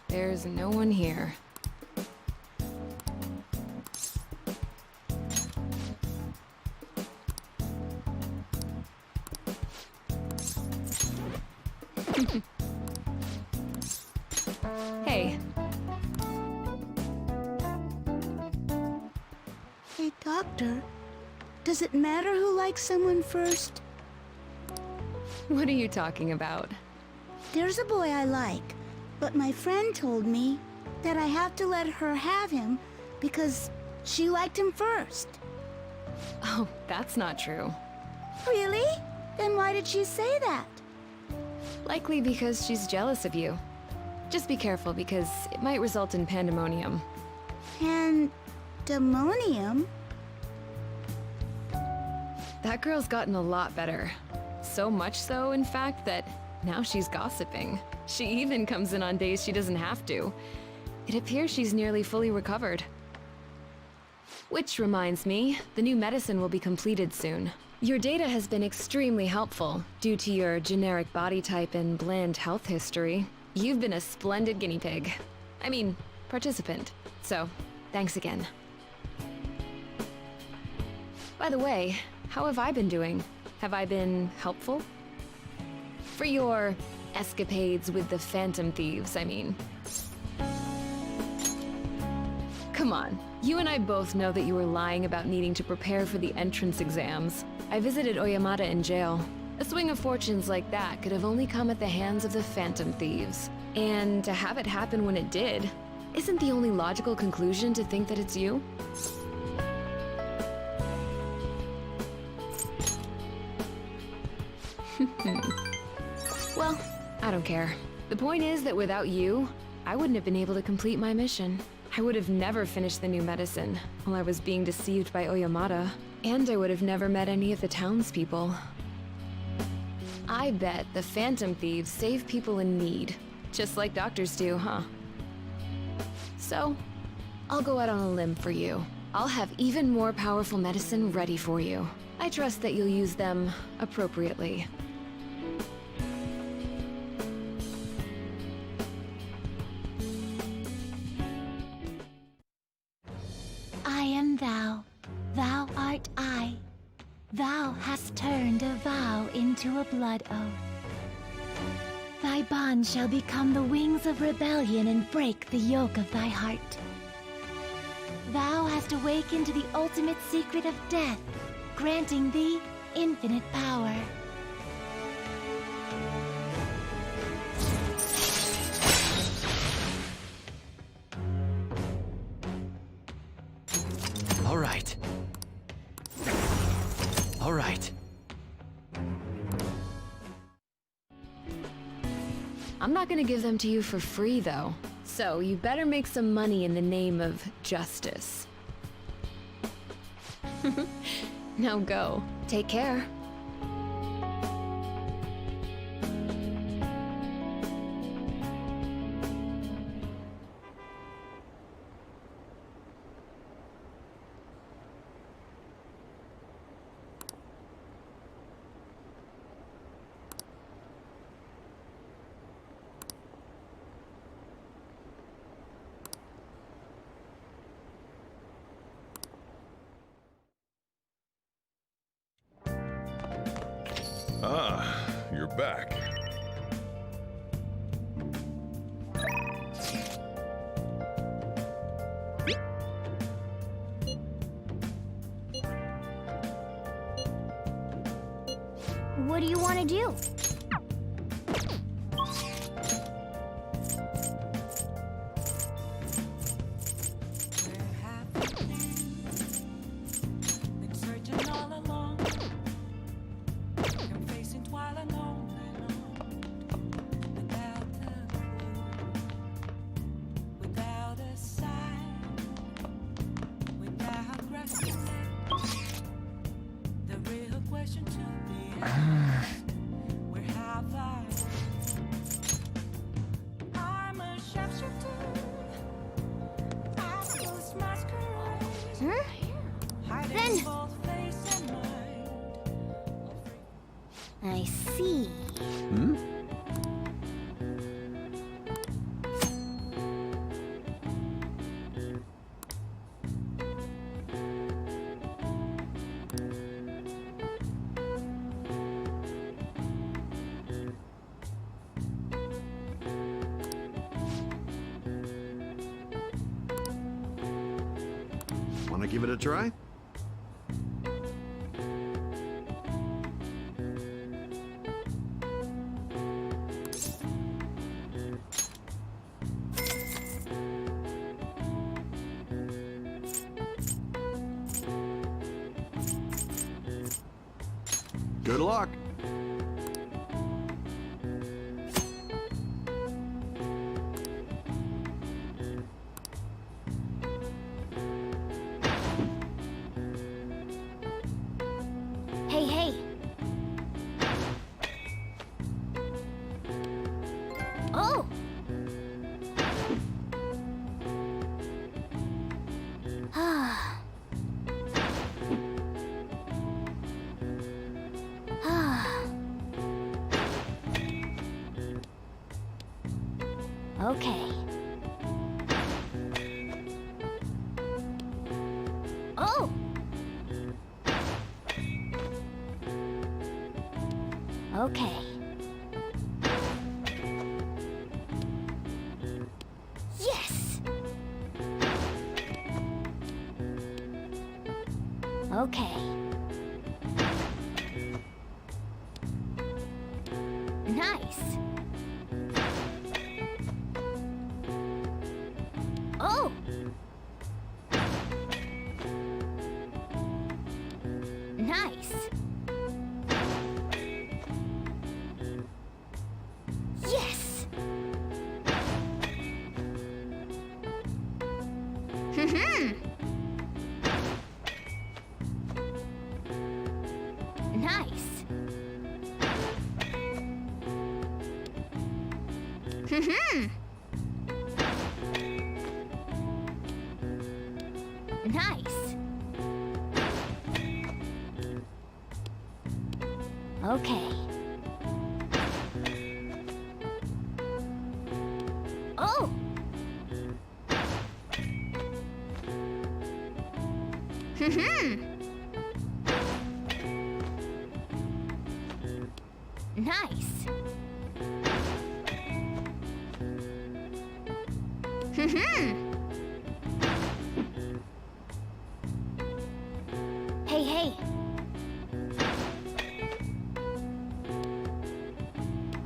There's no one here. Hey. Hey, Doctor. Does it matter who likes someone first? What are you talking about? There's a boy I like, but my friend told me that I have to let her have him because she liked him first. Oh, that's not true. Really? Then why did she say that? Likely because she's jealous of you. Just be careful because it might result in pandemonium. Pandemonium? That girl's gotten a lot better. So much so, in fact, that now she's gossiping. She even comes in on days she doesn't have to. It appears she's nearly fully recovered. Which reminds me, the new medicine will be completed soon. Your data has been extremely helpful due to your generic body type and bland health history. You've been a splendid guinea pig. I mean, participant. So, thanks again. By the way, how have I been doing? Have I been helpful? For your escapades with the Phantom Thieves, I mean. Come on, you and I both know that you were lying about needing to prepare for the entrance exams. I visited Oyamata in jail. A swing of fortunes like that could have only come at the hands of the Phantom Thieves. And to have it happen when it did, isn't the only logical conclusion to think that it's you? Well, I don't care. The point is that without you, I wouldn't have been able to complete my mission. I would have never finished the new medicine while I was being deceived by Oyamata, and I would have never met any of the townspeople. I bet the Phantom Thieves save people in need, just like doctors do, huh? So, I'll go out on a limb for you. I'll have even more powerful medicine ready for you. I trust that you'll use them appropriately. I am thou, thou art I. Thou hast turned a vow into a blood oath. Thy bond shall become the wings of rebellion and break the yoke of thy heart. Thou hast awakened to the ultimate secret of death, granting thee infinite power. All right. All right. I'm not gonna give them to you for free, though. So you better make some money in the name of justice. Now go. Take care. Ah, you're back. What do you want to do? I see. Hmm? Want to give it a try? Good luck. Hey, hey. Oh! Ah. Ah. Okay. Oh! Okay. Yes! Okay. Nice. Oh! Nice. Yes! Nice. Nice. Okay. Oh! Nice. Hey, hey.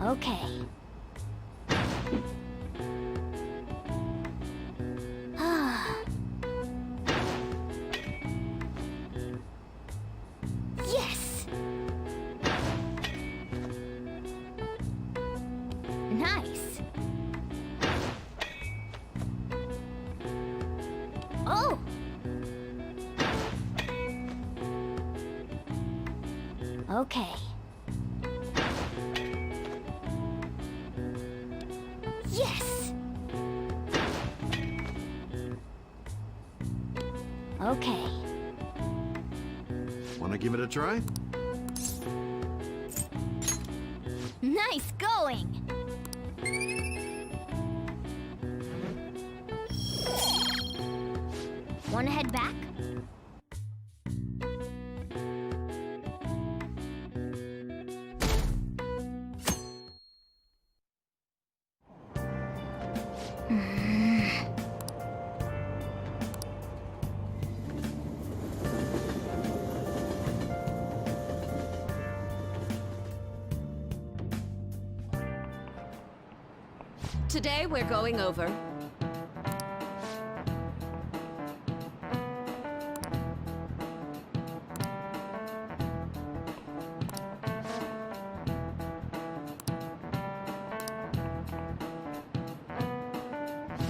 Okay. Ah. Yes. Nice. Oh. Okay. Yes. Okay. Want to give it a try? Nice going. Wanna head back? Today we're going over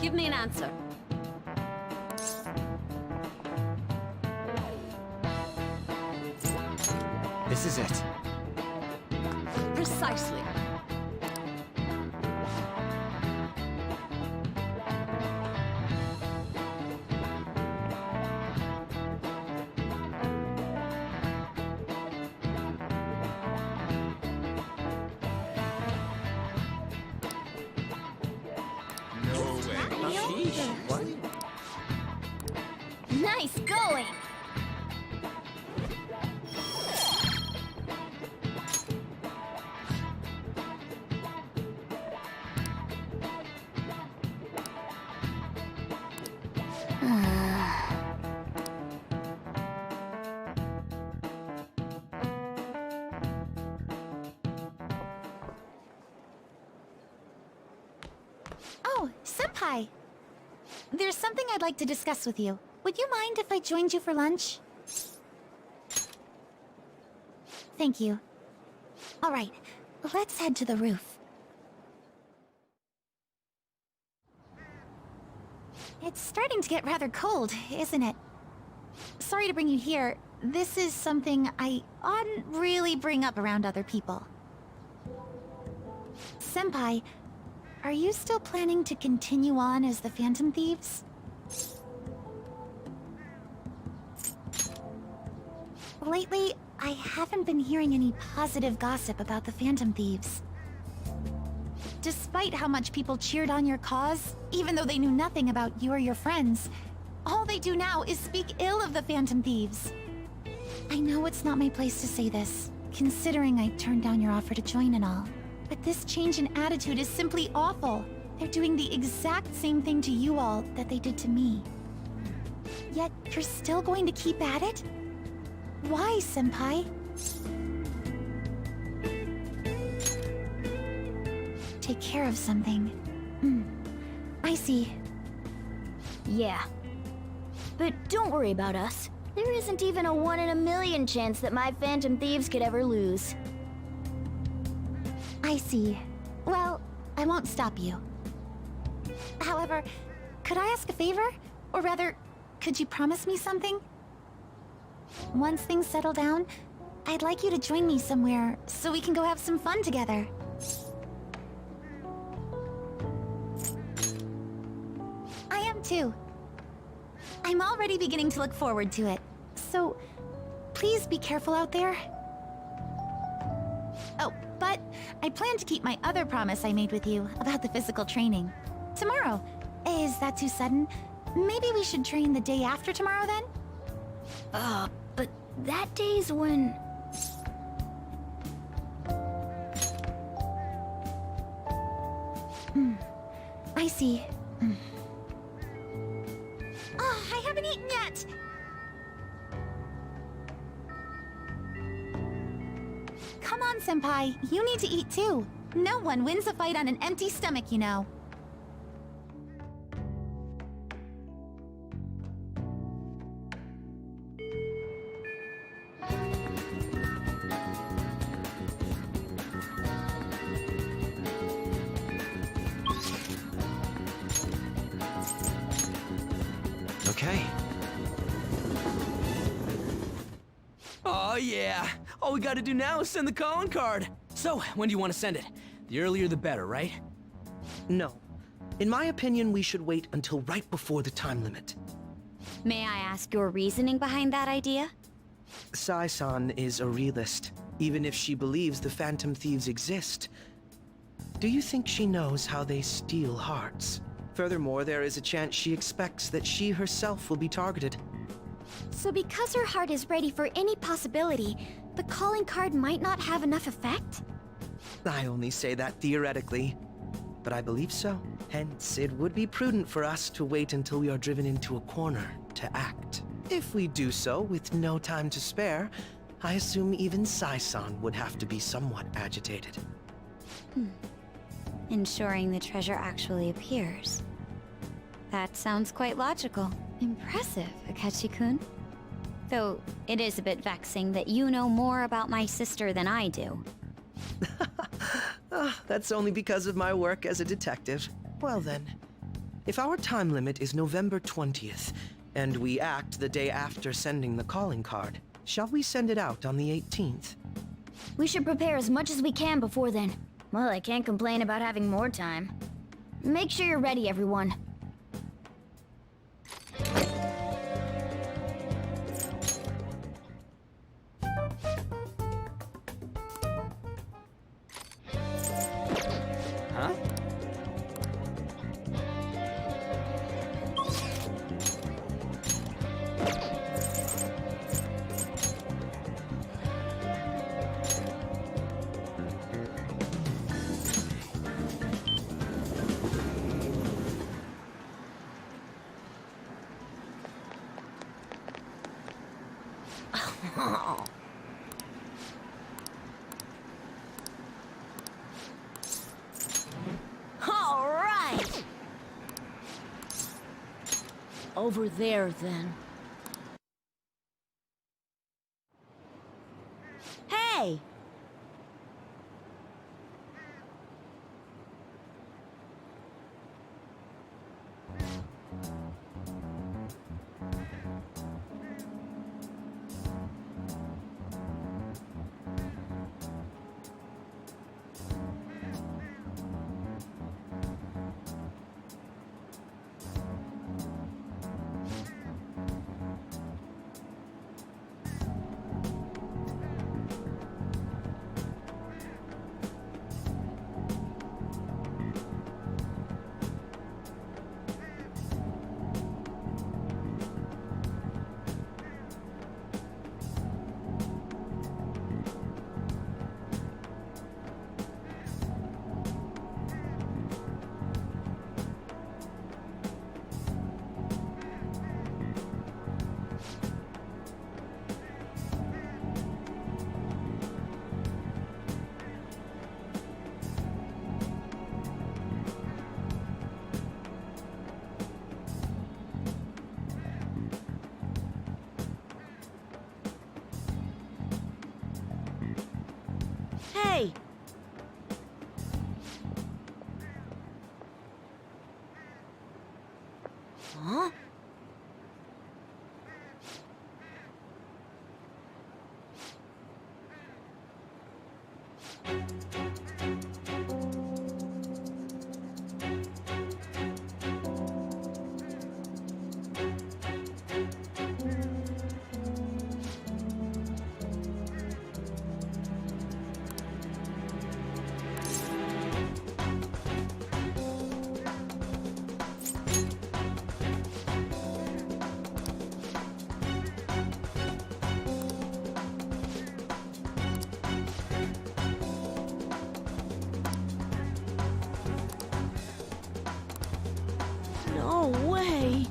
Give me an answer. This is it. Precisely. Oh, Senpai! There's something I'd like to discuss with you. Would you mind if I joined you for lunch? Thank you. Alright, let's head to the roof. It's starting to get rather cold, isn't it? Sorry to bring you here. This is something I oughtn't really bring up around other people. Senpai, are you still planning to continue on as the Phantom Thieves? Lately, I haven't been hearing any positive gossip about the Phantom Thieves. Despite how much people cheered on your cause, even though they knew nothing about you or your friends, all they do now is speak ill of the Phantom Thieves. I know it's not my place to say this, considering I turned down your offer to join and all. But this change in attitude is simply awful. They're doing the exact same thing to you all that they did to me. Yet, you're still going to keep at it? Why, Senpai? Take care of something. I see. Yeah. But don't worry about us. There isn't even a 1 in a million chance that my Phantom Thieves could ever lose. I see. Well, I won't stop you. However, could I ask a favor? Or rather, could you promise me something? Once things settle down, I'd like you to join me somewhere so we can go have some fun together. I am too. I'm already beginning to look forward to it. So, please be careful out there. Oh, but I plan to keep my other promise I made with you about the physical training. Tomorrow. Is that too sudden? Maybe we should train the day after tomorrow then? But that day's when... I see. Oh, I haven't eaten yet! Come on, Senpai. You need to eat too. No one wins a fight on an empty stomach, you know. Okay. Oh yeah! All we gotta do now is send the calling card! So, when do you want to send it? The earlier the better, right? No. In my opinion, we should wait until right before the time limit. May I ask your reasoning behind that idea? Sai-san is a realist, even if she believes the Phantom Thieves exist. Do you think she knows how they steal hearts? Furthermore, there is a chance she expects that she herself will be targeted. So because her heart is ready for any possibility, the calling card might not have enough effect? I only say that theoretically, but I believe so. Hence, it would be prudent for us to wait until we are driven into a corner to act. If we do so with no time to spare, I assume even Sai-san would have to be somewhat agitated. Ensuring the treasure actually appears. That sounds quite logical. Impressive, Akechi-kun. Though, it is a bit vexing that you know more about my sister than I do. That's only because of my work as a detective. Well then, if our time limit is November 20th, and we act the day after sending the calling card, shall we send it out on the 18th? We should prepare as much as we can before then. Well, I can't complain about having more time. Make sure you're ready, everyone. Huh? All right! Over there, then. Hey! Hey! Huh? No way!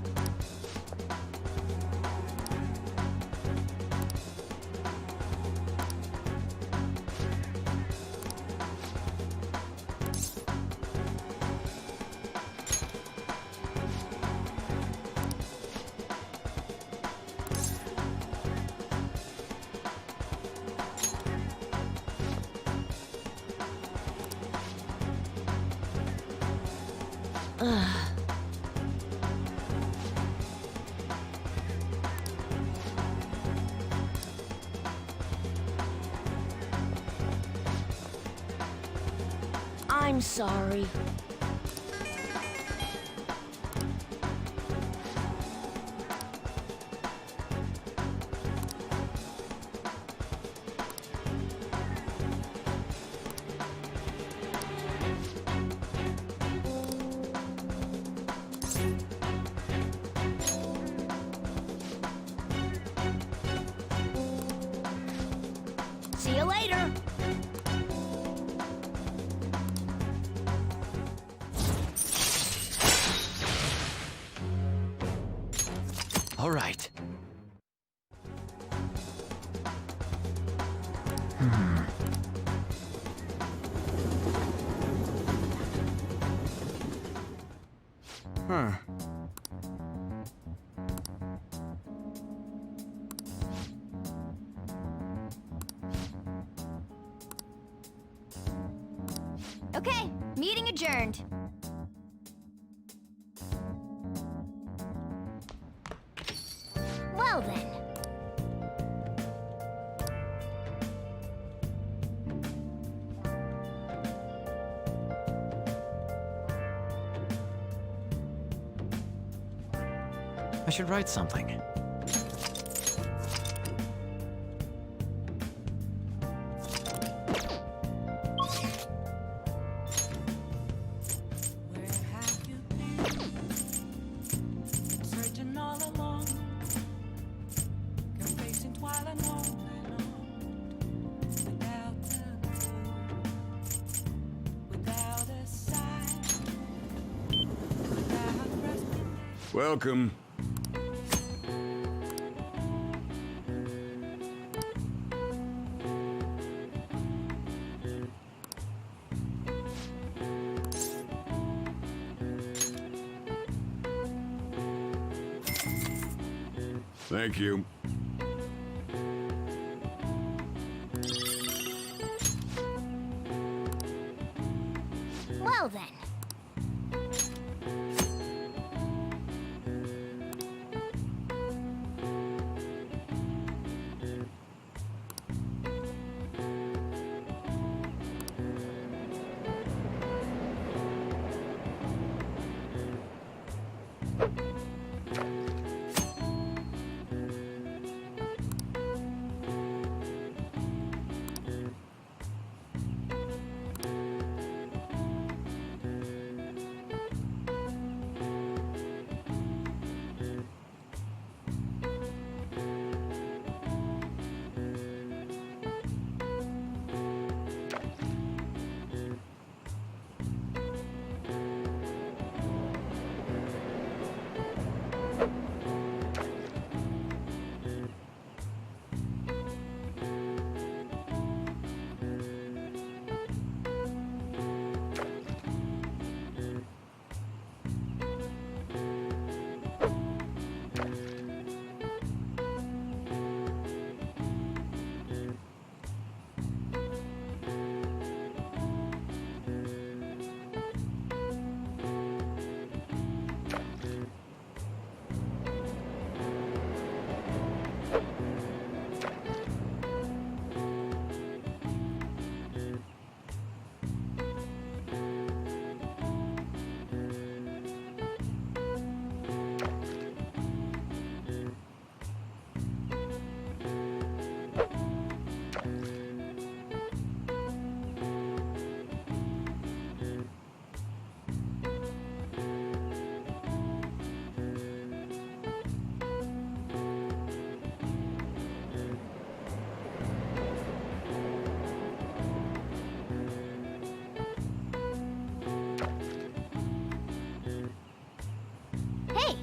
I'm sorry. See you later. All right. Huh. Okay, meeting adjourned. Well then. I should write something. Welcome. Thank you. Well then. Hey!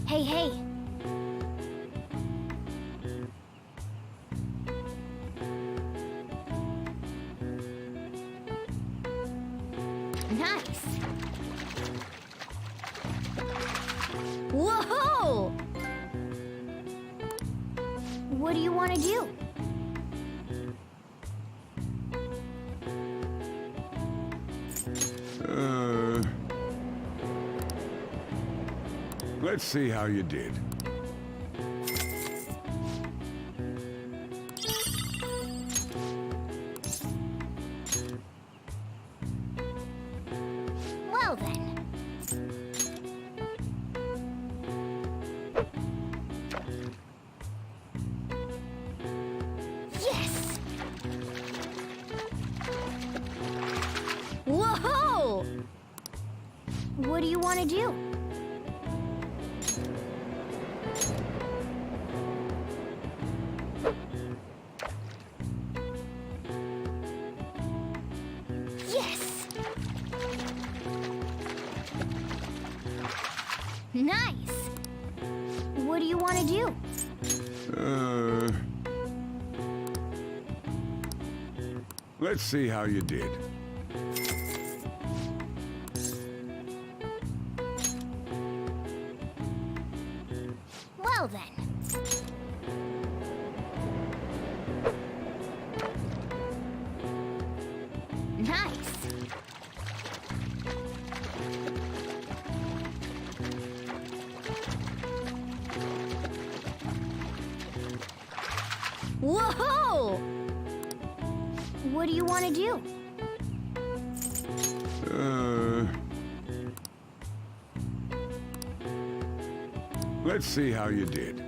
Hey, hey! Nice! Whoa! What do you want to do? Let's see how you did. Well then. Yes! Whoa! What do you want to do? Yes! Nice! What do you want to do? Let's see how you did. Well then. Nice! Whoa! What do you want to do? Let's see how you did.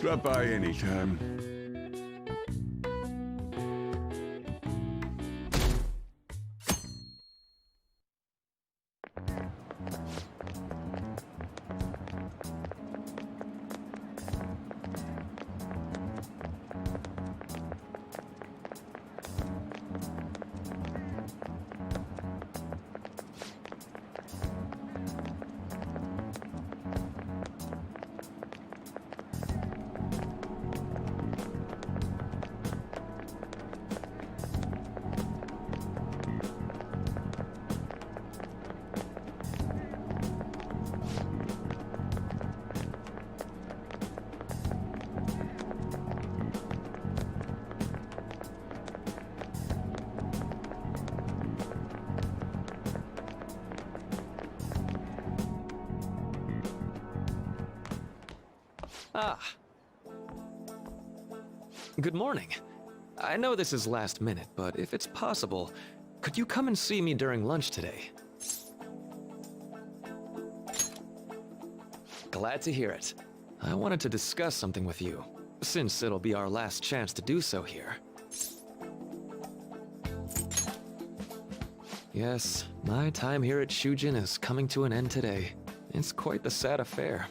Drop by anytime. Ah. Good morning. I know this is last minute, but if it's possible, could you come and see me during lunch today? Glad to hear it. I wanted to discuss something with you, since it'll be our last chance to do so here. Yes, my time here at Shujin is coming to an end today. It's quite the sad affair.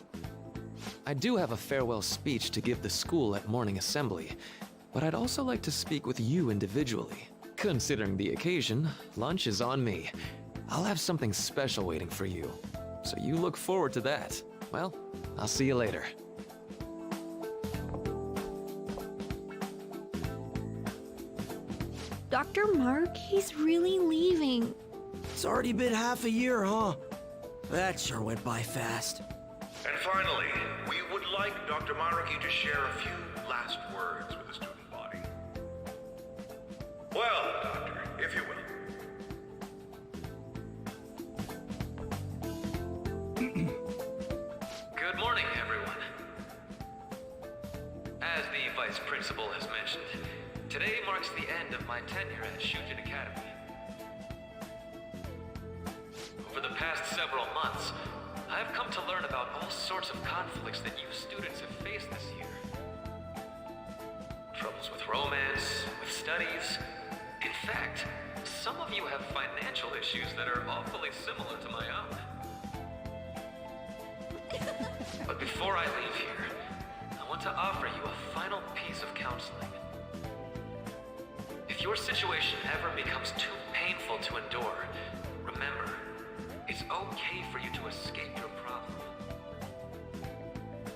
I do have a farewell speech to give the school at morning assembly, but I'd also like to speak with you individually. Considering the occasion, lunch is on me. I'll have something special waiting for you, so you look forward to that. Well, I'll see you later. Dr. Mark, he's really leaving. It's already been half a year, huh? That sure went by fast. And finally, we would like Dr. Maruki to share a few last words with the student body. Well, Doctor, if you will. Good morning, everyone. As the Vice Principal has mentioned, today marks the end of my tenure at Shujin Academy. Over the past several months, I've come to learn about all sorts of conflicts that you students have faced this year. Troubles with romance, with studies. In fact, some of you have financial issues that are awfully similar to my own. But before I leave here, I want to offer you a final piece of counseling. If your situation ever becomes too painful to endure, remember, it's okay for you to escape your problem.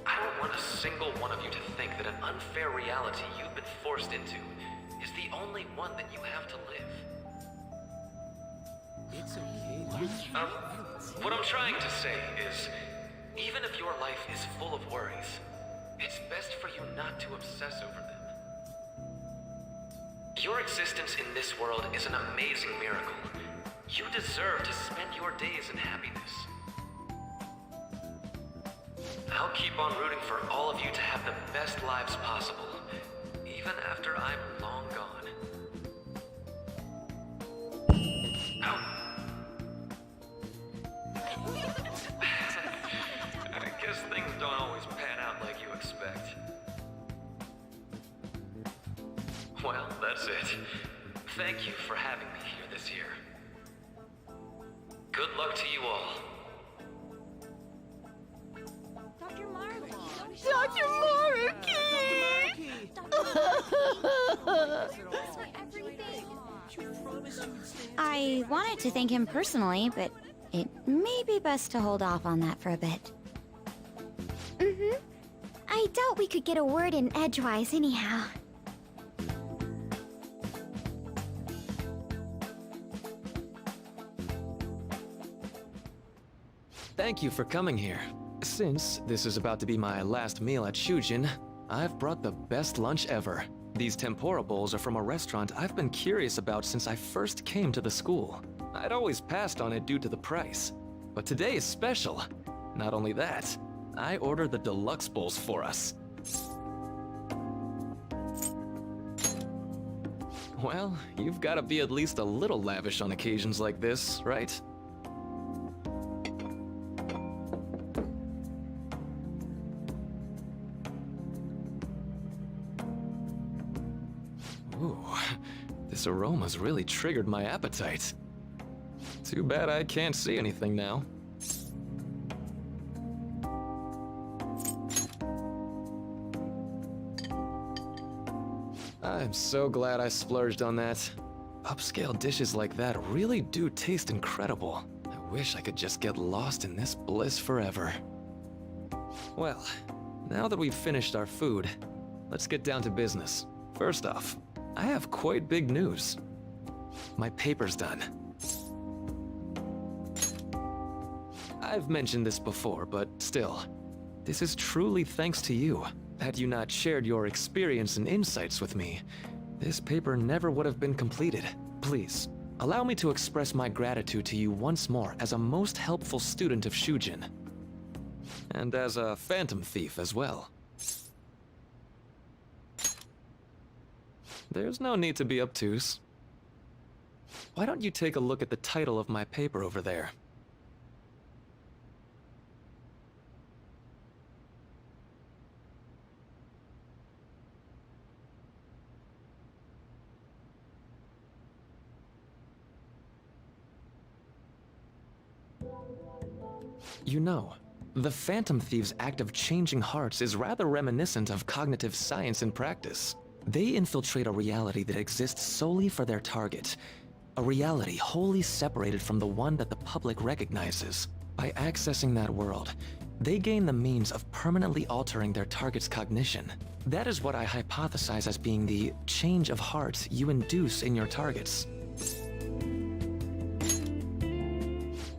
I don't want a single one of you to think that an unfair reality you've been forced into is the only one that you have to live. It's okay. What I'm trying to say is, even if your life is full of worries, it's best for you not to obsess over them. Your existence in this world is an amazing miracle. You deserve to spend your days in happiness. I'll keep on rooting for all of you to have the best lives possible, even after I'm long gone. Oh. I guess things don't always pan out like you expect. Well, that's it. Thank you for having me here this year. Good luck to you all. Dr. Mark! Dr. I wanted to thank him personally, but it may be best to hold off on that for a bit. I doubt we could get a word in edgewise anyhow. Thank you for coming here. Since this is about to be my last meal at Shujin, I've brought the best lunch ever. These tempura bowls are from a restaurant I've been curious about since I first came to the school. I'd always passed on it due to the price. But today is special. Not only that, I ordered the deluxe bowls for us. Well, you've got to be at least a little lavish on occasions like this, right? Ooh, this aroma's really triggered my appetite. Too bad I can't see anything now. I'm so glad I splurged on that. Upscale dishes like that really do taste incredible. I wish I could just get lost in this bliss forever. Well, now that we've finished our food, let's get down to business. First off, I have quite big news. My paper's done. I've mentioned this before, but still, this is truly thanks to you. Had you not shared your experience and insights with me, this paper never would have been completed. Please, allow me to express my gratitude to you once more as a most helpful student of Shujin. And as a phantom thief as well. There's no need to be obtuse. Why don't you take a look at the title of my paper over there? You know, the Phantom Thieves' act of changing hearts is rather reminiscent of cognitive science in practice. They infiltrate a reality that exists solely for their target, a reality wholly separated from the one that the public recognizes. By accessing that world, they gain the means of permanently altering their target's cognition. That is what I hypothesize as being the change of heart you induce in your targets.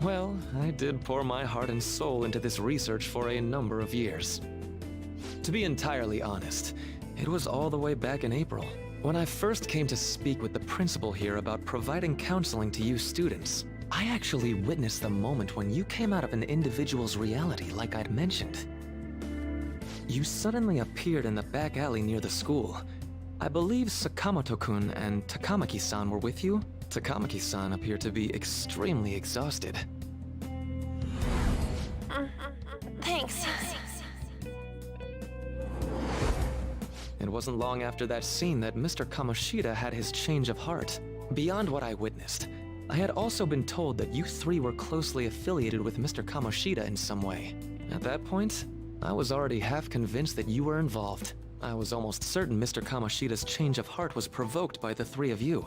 Well, I did pour my heart and soul into this research for a number of years. To be entirely honest, it was all the way back in April, when I first came to speak with the principal here about providing counseling to you students. I actually witnessed the moment when you came out of an individual's reality like I'd mentioned. You suddenly appeared in the back alley near the school. I believe Sakamoto-kun and Takamaki-san were with you? Takamaki-san appeared to be extremely exhausted. Thanks. It wasn't long after that scene that Mr. Kamoshida had his change of heart. Beyond what I witnessed, I had also been told that you three were closely affiliated with Mr. Kamoshida in some way. At that point, I was already half convinced that you were involved. I was almost certain Mr. Kamoshida's change of heart was provoked by the three of you.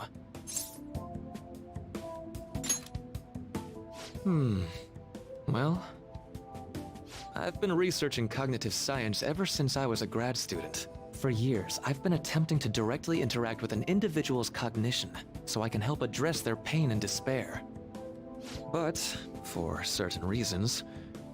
Well, I've been researching cognitive science ever since I was a grad student. For years, I've been attempting to directly interact with an individual's cognition so I can help address their pain and despair. But, for certain reasons,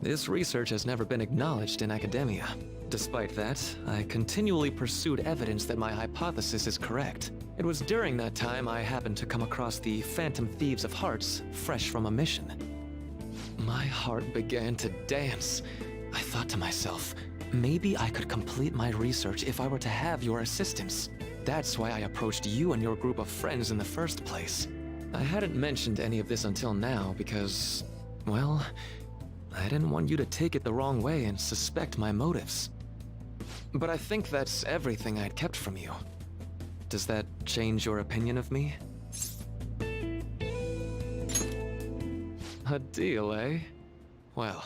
this research has never been acknowledged in academia. Despite that, I continually pursued evidence that my hypothesis is correct. It was during that time I happened to come across the Phantom Thieves of Hearts, fresh from a mission. My heart began to dance. I thought to myself, maybe I could complete my research if I were to have your assistance. That's why I approached you and your group of friends in the first place. I hadn't mentioned any of this until now because, well, I didn't want you to take it the wrong way and suspect my motives. But I think that's everything I'd kept from you. Does that change your opinion of me? A deal, eh? Well,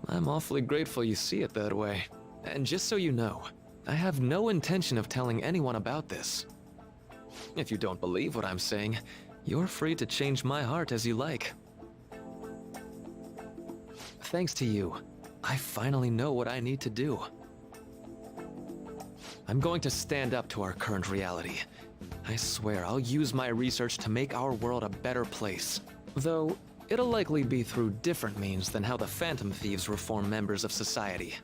I'm awfully grateful you see it that way. And just so you know, I have no intention of telling anyone about this. If you don't believe what I'm saying, you're free to change my heart as you like. Thanks to you, I finally know what I need to do. I'm going to stand up to our current reality. I swear I'll use my research to make our world a better place. Though, it'll likely be through different means than how the Phantom Thieves reform members of society.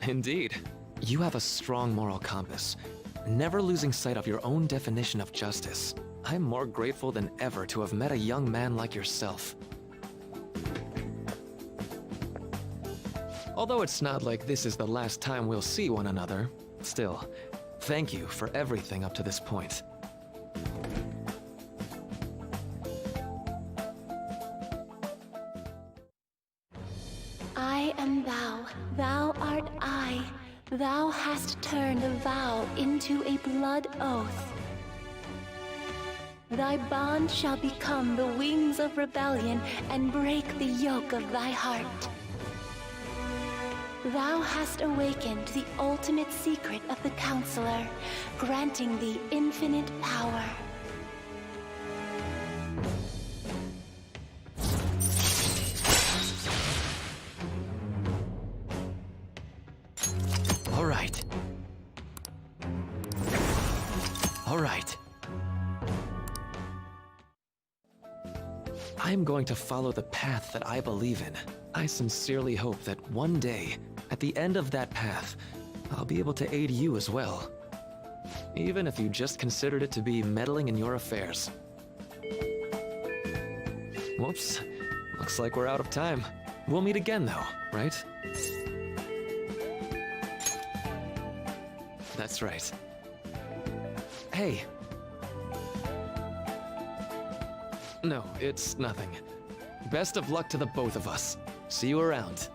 Indeed. You have a strong moral compass, never losing sight of your own definition of justice. I'm more grateful than ever to have met a young man like yourself. Although it's not like this is the last time we'll see one another, still, thank you for everything up to this point. I am thou, thou art I. Thou hast turned a vow into a blood oath. Thy bond shall become the wings of rebellion and break the yoke of thy heart. Thou hast awakened the ultimate secret of the Counselor, granting thee infinite power. All right. All right. I'm going to follow the path that I believe in. I sincerely hope that one day, at the end of that path, I'll be able to aid you as well. Even if you just considered it to be meddling in your affairs. Whoops. Looks like we're out of time. We'll meet again though, right? That's right. Hey. No, it's nothing. Best of luck to the both of us. See you around.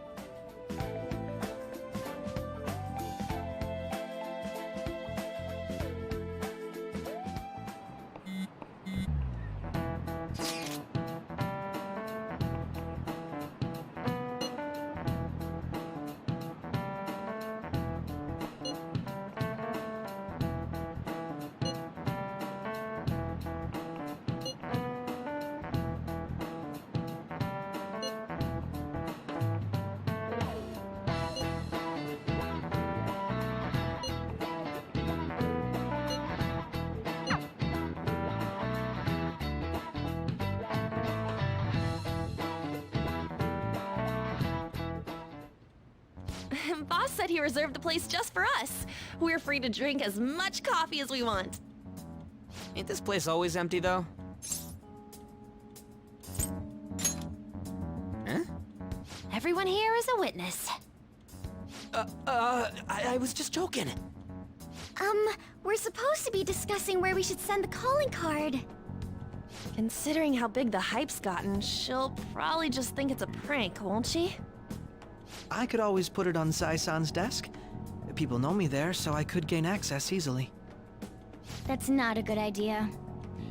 Boss said he reserved the place just for us. We're free to drink as much coffee as we want. Ain't this place always empty, though? Huh? Everyone here is a witness. I was just joking. We're supposed to be discussing where we should send the calling card. Considering how big the hype's gotten, she'll probably just think it's a prank, won't she? I could always put it on Sai-san's desk. People know me there, so I could gain access easily. That's not a good idea.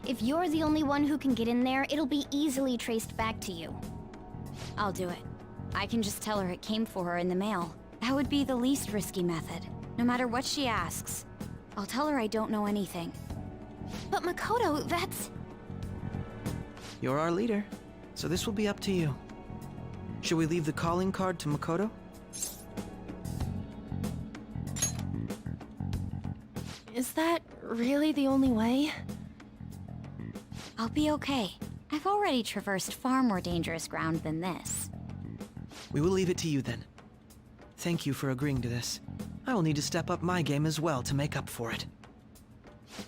If you're the only one who can get in there, it'll be easily traced back to you. I'll do it. I can just tell her it came for her in the mail. That would be the least risky method. No matter what she asks, I'll tell her I don't know anything. But Makoto, that's... You're our leader, so this will be up to you. Should we leave the calling card to Makoto? Is that really the only way? I'll be okay. I've already traversed far more dangerous ground than this. We will leave it to you then. Thank you for agreeing to this. I will need to step up my game as well to make up for it.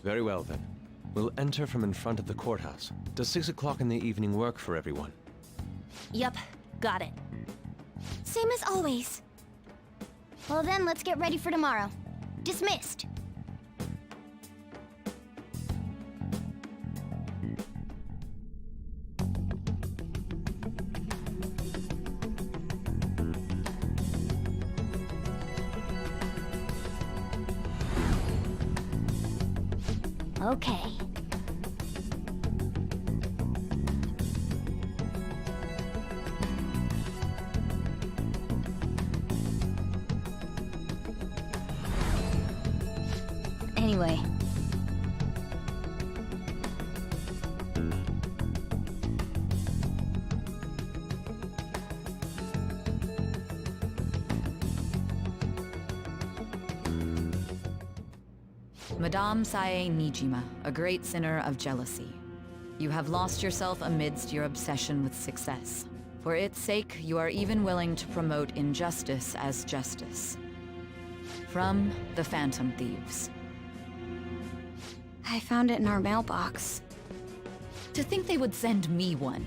Very well then. We'll enter from in front of the courthouse. Does 6 o'clock in the evening work for everyone? Yup, got it. Same as always. Well then, let's get ready for tomorrow. Dismissed! Okay. Anyway. Madame Sae Nijima, a great sinner of jealousy. You have lost yourself amidst your obsession with success. For its sake, you are even willing to promote injustice as justice. From the Phantom Thieves. I found it in our mailbox. To think they would send me one.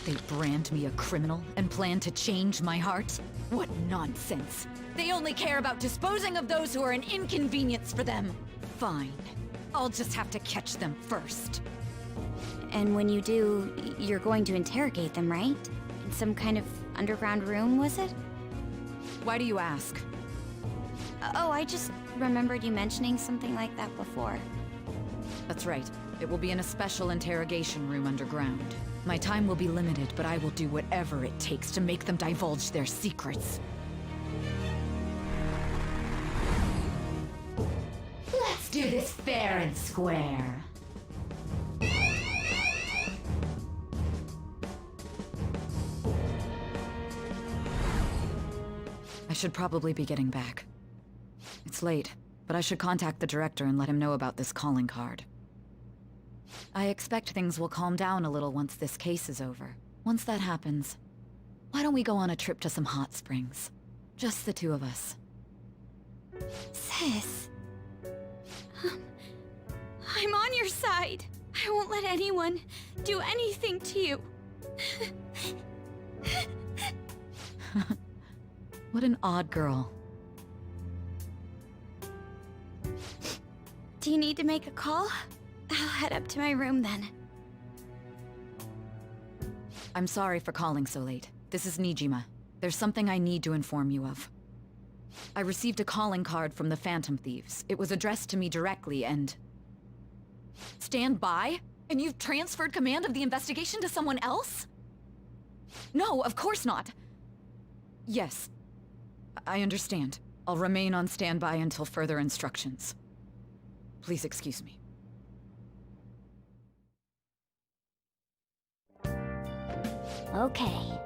They brand me a criminal and plan to change my heart? What nonsense! They only care about disposing of those who are an inconvenience for them. Fine. I'll just have to catch them first. And when you do, you're going to interrogate them, right? In some kind of underground room, was it? Why do you ask? Oh, I just remembered you mentioning something like that before. That's right. It will be in a special interrogation room underground. My time will be limited, but I will do whatever it takes to make them divulge their secrets. Let's do this fair and square. I should probably be getting back. It's late, but I should contact the director and let him know about this calling card. I expect things will calm down a little once this case is over. Once that happens, why don't we go on a trip to some hot springs? Just the two of us. Sis. I'm on your side. I won't let anyone do anything to you. What an odd girl. Do you need to make a call? I'll head up to my room then. I'm sorry for calling so late. This is Nijima. There's something I need to inform you of. I received a calling card from the Phantom Thieves. It was addressed to me directly and... Stand by? And you've transferred command of the investigation to someone else? No, of course not. Yes. I understand. I'll remain on standby until further instructions. Please excuse me. Okay.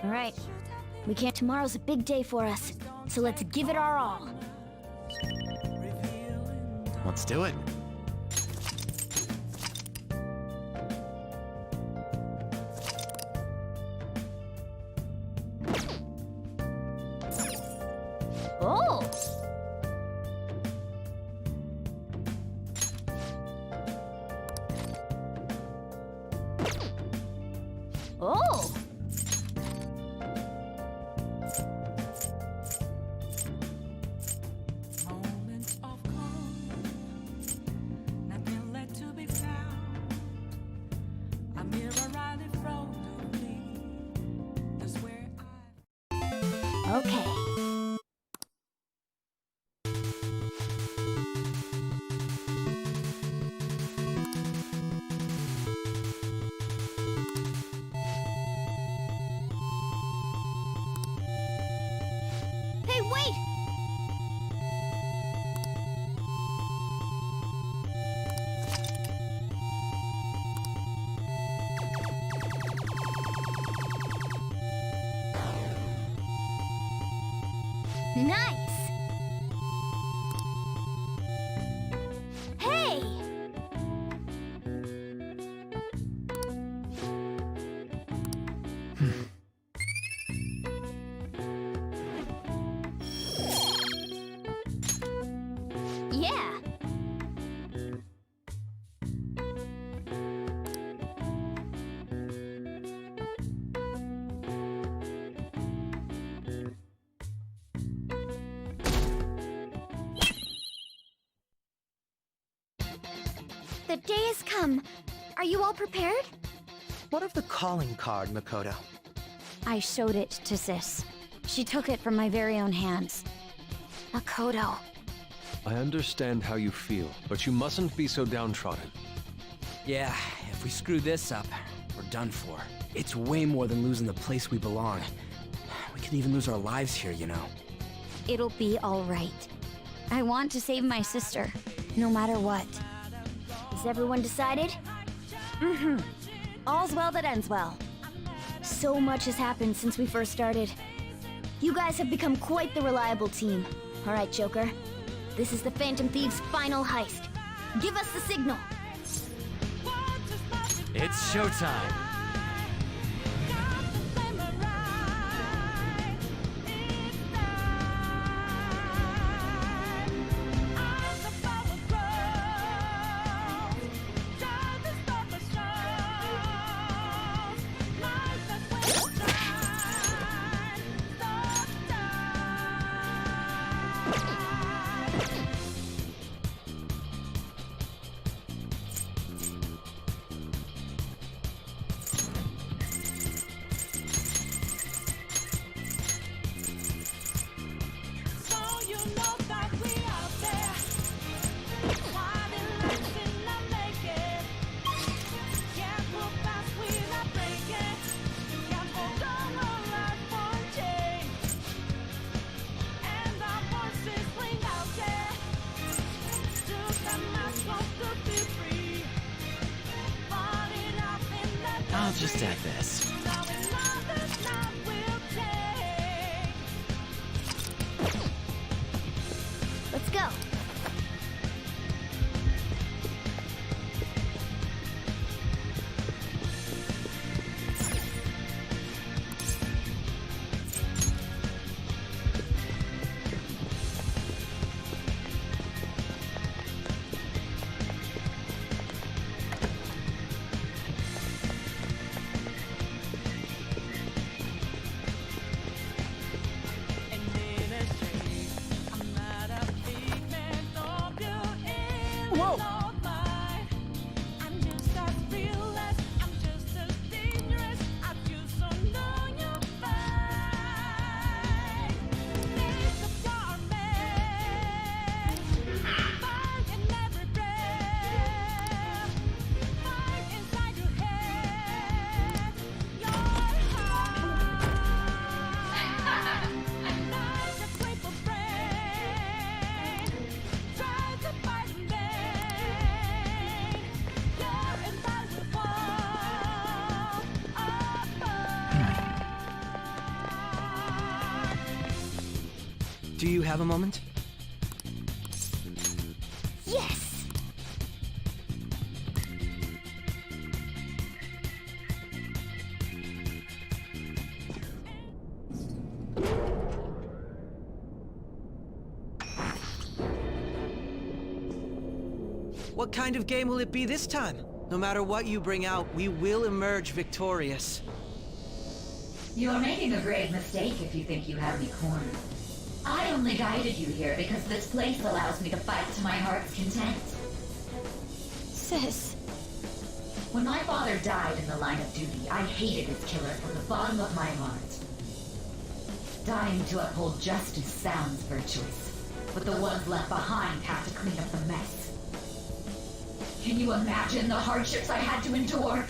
All right. Tomorrow's a big day for us, so let's give it our all. Let's do it. Oh! Oh! Okay. Hey, wait! Nice! Hey! Yeah! The day has come. Are you all prepared? What of the calling card, Makoto? I showed it to Sis. She took it from my very own hands. Makoto. I understand how you feel, but you mustn't be so downtrodden. Yeah, if we screw this up, we're we're done for. It's way more than losing the place we belong. We could even lose our lives here, you know. It'll be all right. I want to save my sister, no matter what. Is everyone decided? Mm-hmm. All's well that ends well. So much has happened since we first started. You guys have become quite the reliable team. All right, Joker. This is the Phantom Thieves' final heist. Give us the signal. It's showtime. I'll just add this. Let's go. Whoa! Do you have a moment? Yes! What kind of game will it be this time? No matter what you bring out, we will emerge victorious. You're making a grave mistake if you think you have me cornered. I only guided you here because this place allows me to fight to my heart's content. Sis. When my father died in the line of duty, I hated his killer from the bottom of my heart. Dying to uphold justice sounds virtuous, but the ones left behind have to clean up the mess. Can you imagine the hardships I had to endure?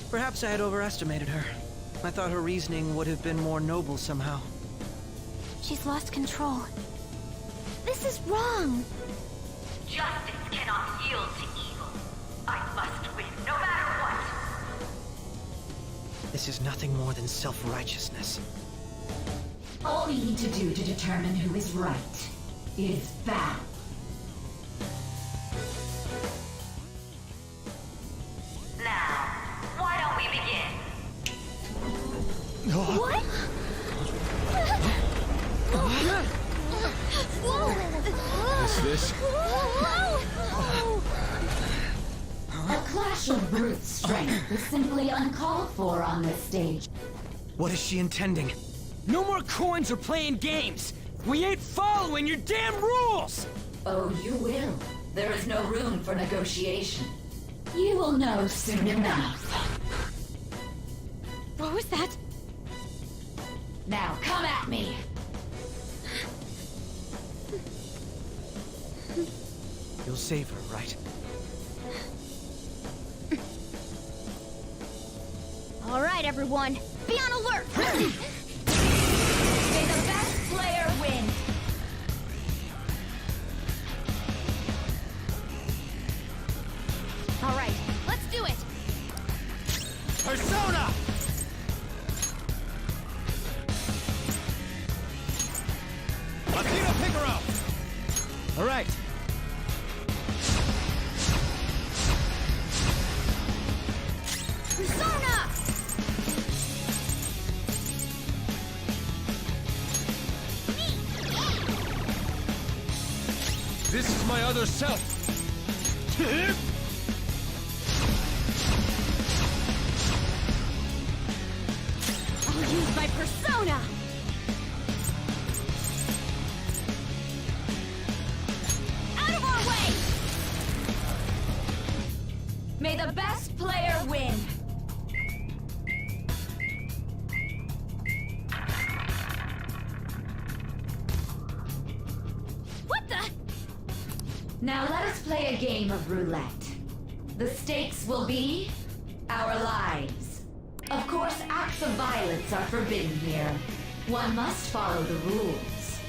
Perhaps I had overestimated her. I thought her reasoning would have been more noble somehow. She's lost control. This is wrong. Justice cannot yield to evil. I must win, no matter what. This is nothing more than self-righteousness. All we need to do to determine who is right is battle. Now, why don't we begin? What? What's this? A clash of brute strength is simply uncalled for on this stage. What is she intending? No more coins or playing games! We ain't following your damn rules! Oh, you will. There is no room for negotiation. You will know soon enough. What was that? Now come at me! You'll save her, right? right, everyone. Be on alert. May the best player win. All right, let's do it. Persona! Athena, pick her up! All right. Persona! This is my other self. I'll use my persona! Out of our way! May the best player win! What the? Now let us play a game of roulette. The stakes will be our lives. Of course, acts of violence are forbidden here. One must follow the rules.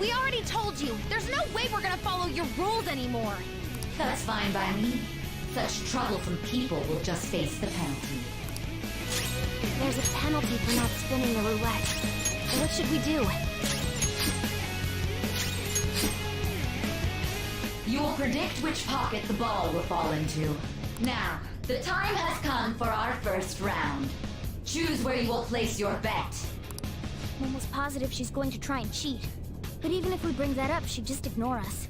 We already told you, there's no way we're gonna follow your rules anymore. That's fine by me. Such troublesome people will just face the penalty. There's a penalty for not spinning the roulette. What should we do? You will predict which pocket the ball will fall into. Now, the time has come for our first round. Choose where you will place your bet. I'm almost positive she's going to try and cheat. But even if we bring that up, she'd just ignore us.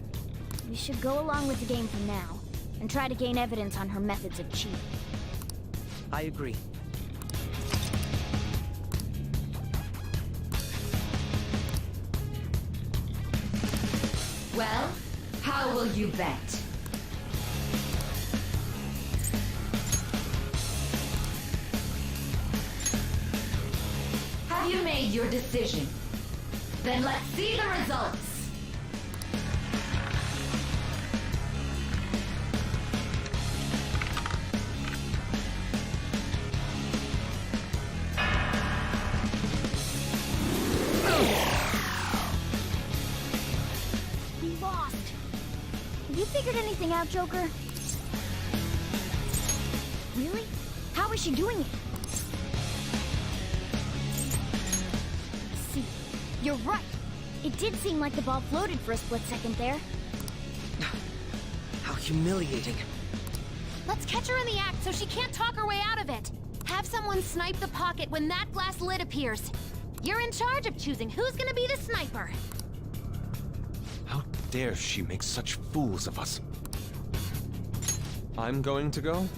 We should go along with the game for now, and try to gain evidence on her methods of cheating. I agree. Well, how will you bet? Have you made your decision? Then let's see the results. We lost. Have you figured anything out, Joker? Really? How is she doing it? See, you're right. It did seem like the ball floated for a split second there. How humiliating. Let's catch her in the act so she can't talk her way out of it. Have someone snipe the pocket when that glass lid appears. You're in charge of choosing who's gonna be the sniper. How dare she make such fools of us? I'm going to go?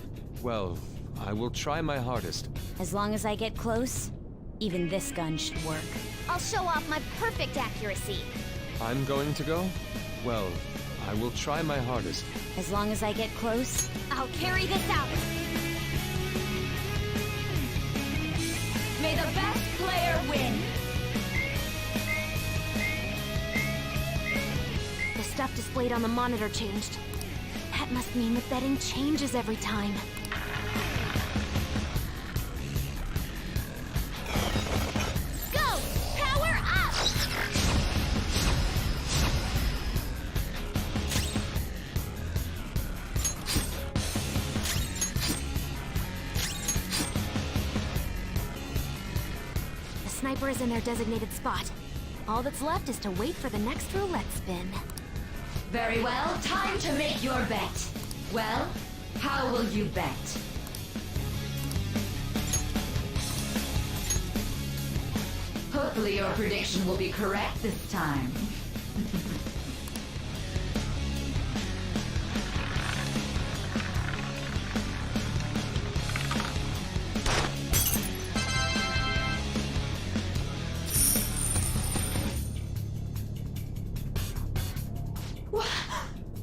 Well, I will try my hardest. As long as I get close, even this gun should work. I'll show off my perfect accuracy. I'm going to go? Well, I will try my hardest. As long as I get close, I'll carry this out. May the best player win. The stuff displayed on the monitor changed. That must mean the betting changes every time. Go! Power up! The sniper is in their designated spot. All that's left is to wait for the next roulette spin. Very well, time to make your bet. Well, how will you bet? Hopefully your prediction will be correct this time.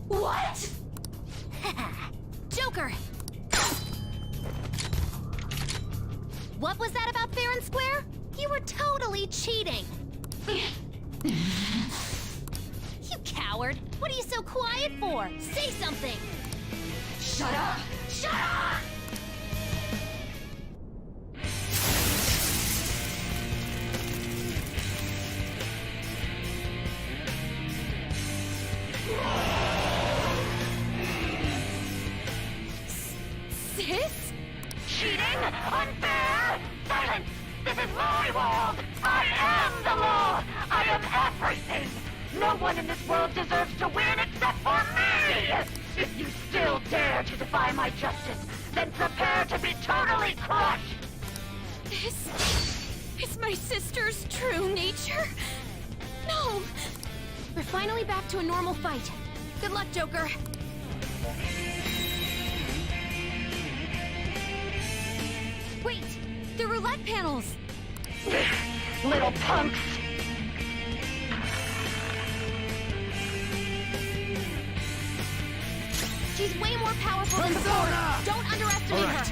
What? Joker! What was that about fair and square? You were totally cheating! You coward! What are you so quiet for? Say something! Shut up! Shut up! Unfair! Silence! This is my world! I am the law! I am everything! No one in this world deserves to win except for me! If you still dare to defy my justice, then prepare to be totally crushed! This is my sister's true nature? No! We're finally back to a normal fight. Good luck, Joker. Wait! The roulette panels! Little punks! She's way more powerful than before. Don't underestimate her.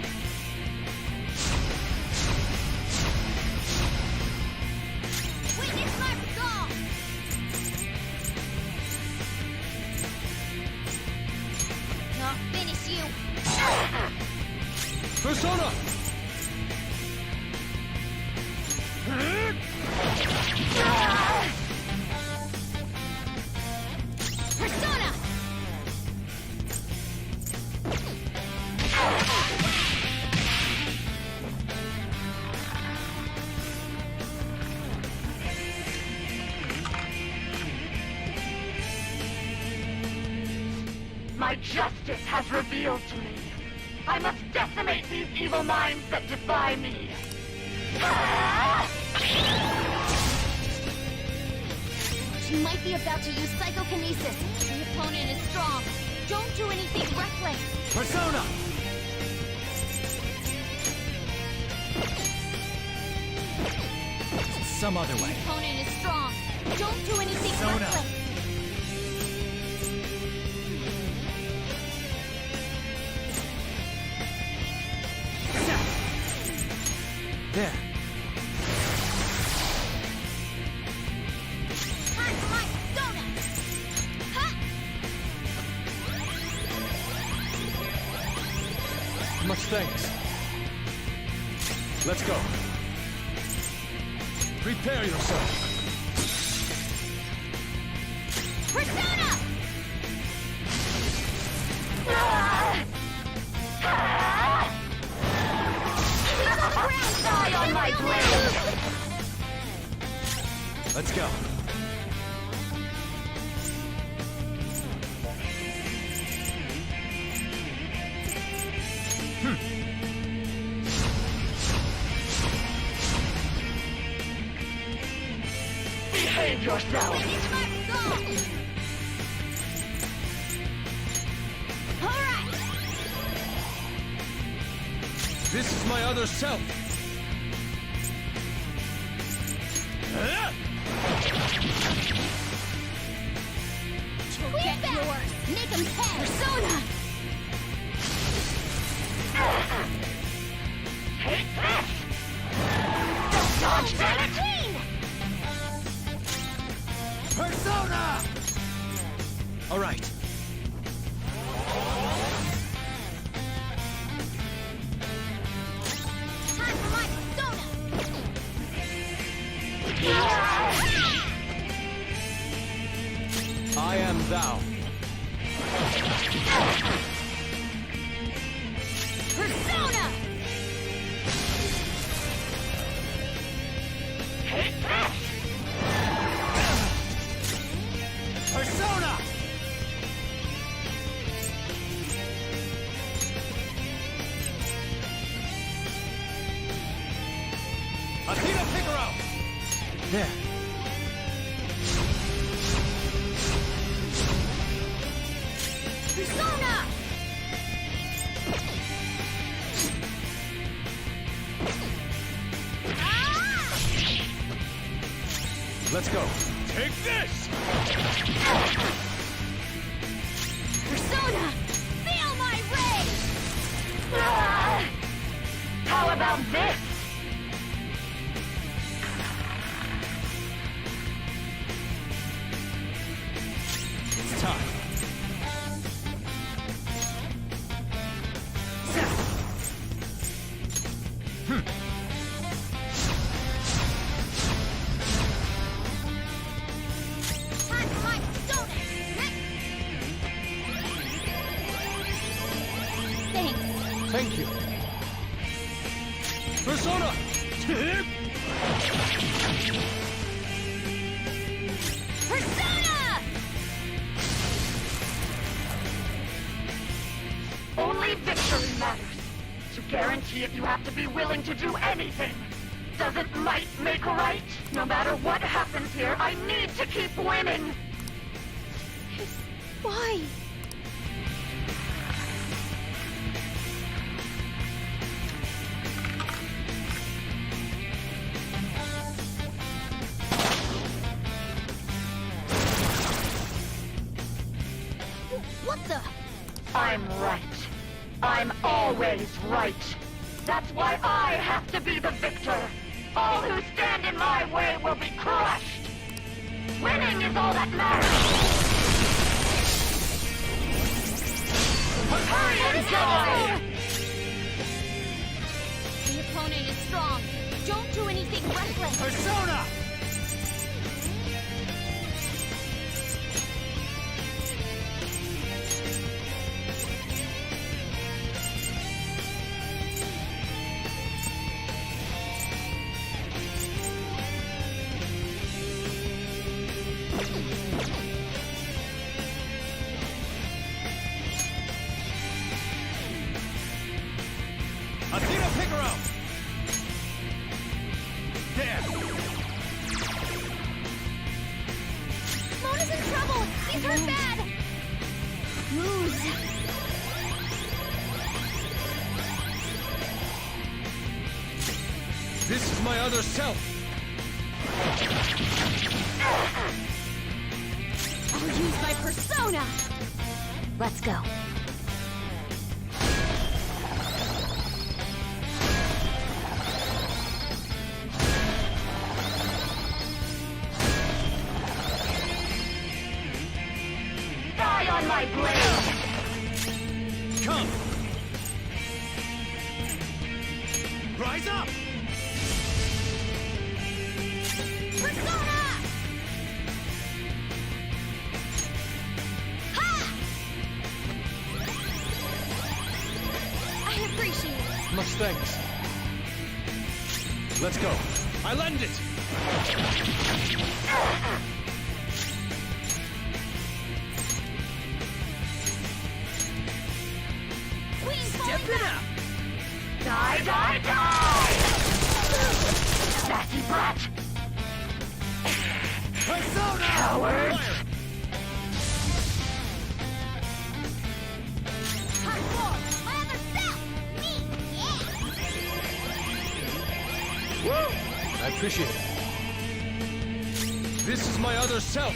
Witness my resolve! I'll finish you! Persona! Persona! My justice has revealed to me. I must decimate these evil minds that defy me. She might be about to use psychokinesis. The opponent is strong. Don't do anything reckless. Persona! Some other way. The opponent is strong. Don't do anything Persona. reckless. There. Time for my persona! Huh? Much thanks. Let's go. Prepare yourself. Persona! Die on my blade! Let's go. Behave yourself! Finish my resolve! Alright! This is my other self. Get yours! Make him pay! Persona! Take this! Don't dodge that! Persona! All right. Time for my persona! I am thou. Persona! Take this! Persona! Akira Figaro! There. Persona! Let's go. Take this! Persona! Feel my rage! How about this? It's time. Time for my persona! Thanks. Thank you. Persona! Persona! Only victory matters. To guarantee it, you have to be willing to do anything. Doesn't might make right? No matter what happens here, I need to keep winning. Why? What the? I'm right. I'm always right. That's why I have to be the victor. All who stand in my way will be crushed. Winning is all that matters. Hurry and die! The opponent is strong. Don't do anything reckless. Persona! Athena Figaro! There! Mona's in trouble! He's hurt bad! Lose! This is my other self! I'll use my persona! Let's go. Die on my blade! Come! Rise up! Persona! Ha! I appreciate it. Much thanks. Let's go. I lend it! Step it up! Die, die, die! Nasty brat! Persona! Coward! Hardcore! My other self! Me! Yeah! Woo! I appreciate it. This is my other self!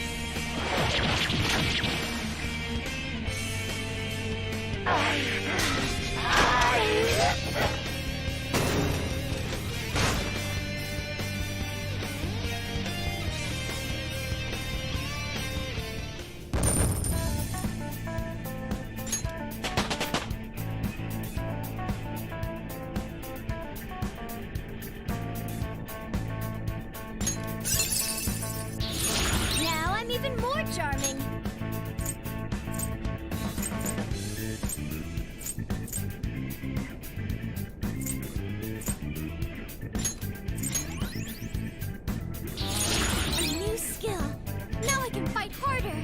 Now I'm even more charming! A new skill! Now I can fight harder!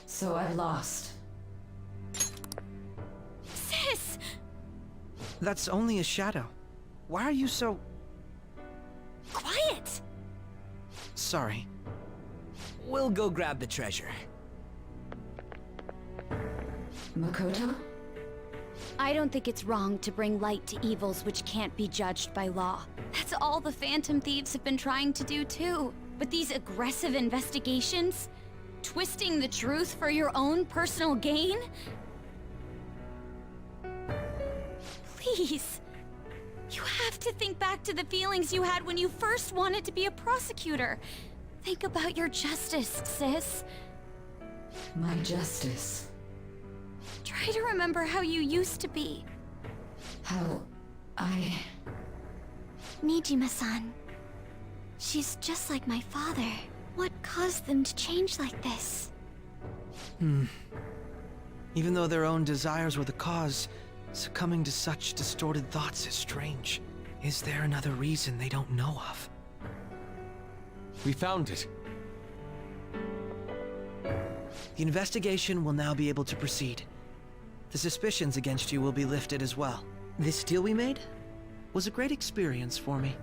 So I've lost. Sis! That's only a shadow. Why are you so... Quiet! sorry? We'll go grab the treasure. Makoto? I don't think it's wrong to bring light to evils which can't be judged by law. That's all the Phantom Thieves have been trying to do too. But these aggressive investigations? Twisting the truth for your own personal gain? Please. You have to think back to the feelings you had when you first wanted to be a prosecutor. Think about your justice, sis. My justice. Try to remember how you used to be. How I... Nijima-san. She's just like my father. What caused them to change like this? Even though their own desires were the cause, succumbing to such distorted thoughts is strange. Is there another reason they don't know of? We found it. The investigation will now be able to proceed. The suspicions against you will be lifted as well. This deal we made was a great experience for me.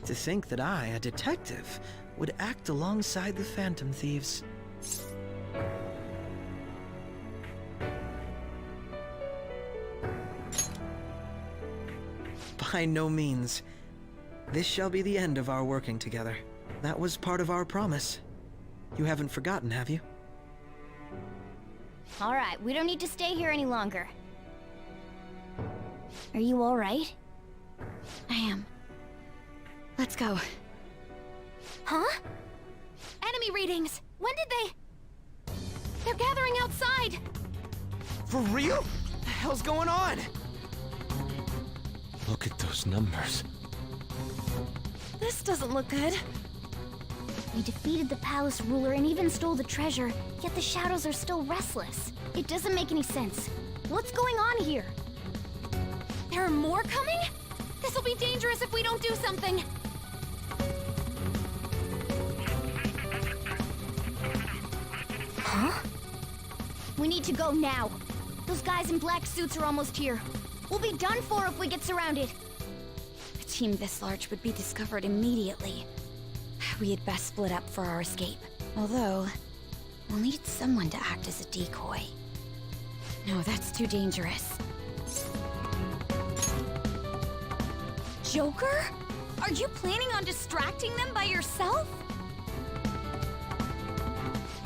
To think that I, a detective, would act alongside the Phantom Thieves. By no means. This shall be the end of our working together. That was part of our promise. You haven't forgotten, have you? All right, we don't need to stay here any longer. Are you all right? I am. Let's go. Huh? Enemy readings! When did they... They're gathering outside! For real? What the hell's going on? Look at those numbers. This doesn't look good. We defeated the palace ruler and even stole the treasure, yet the shadows are still restless. It doesn't make any sense. What's going on here? There are more coming? This'll be dangerous if we don't do something. Huh? We need to go now. Those guys in black suits are almost here. We'll be done for if we get surrounded. A team this large would be discovered immediately. We had best split up for our escape. Although, we'll need someone to act as a decoy. No, that's too dangerous. Joker? Are you planning on distracting them by yourself?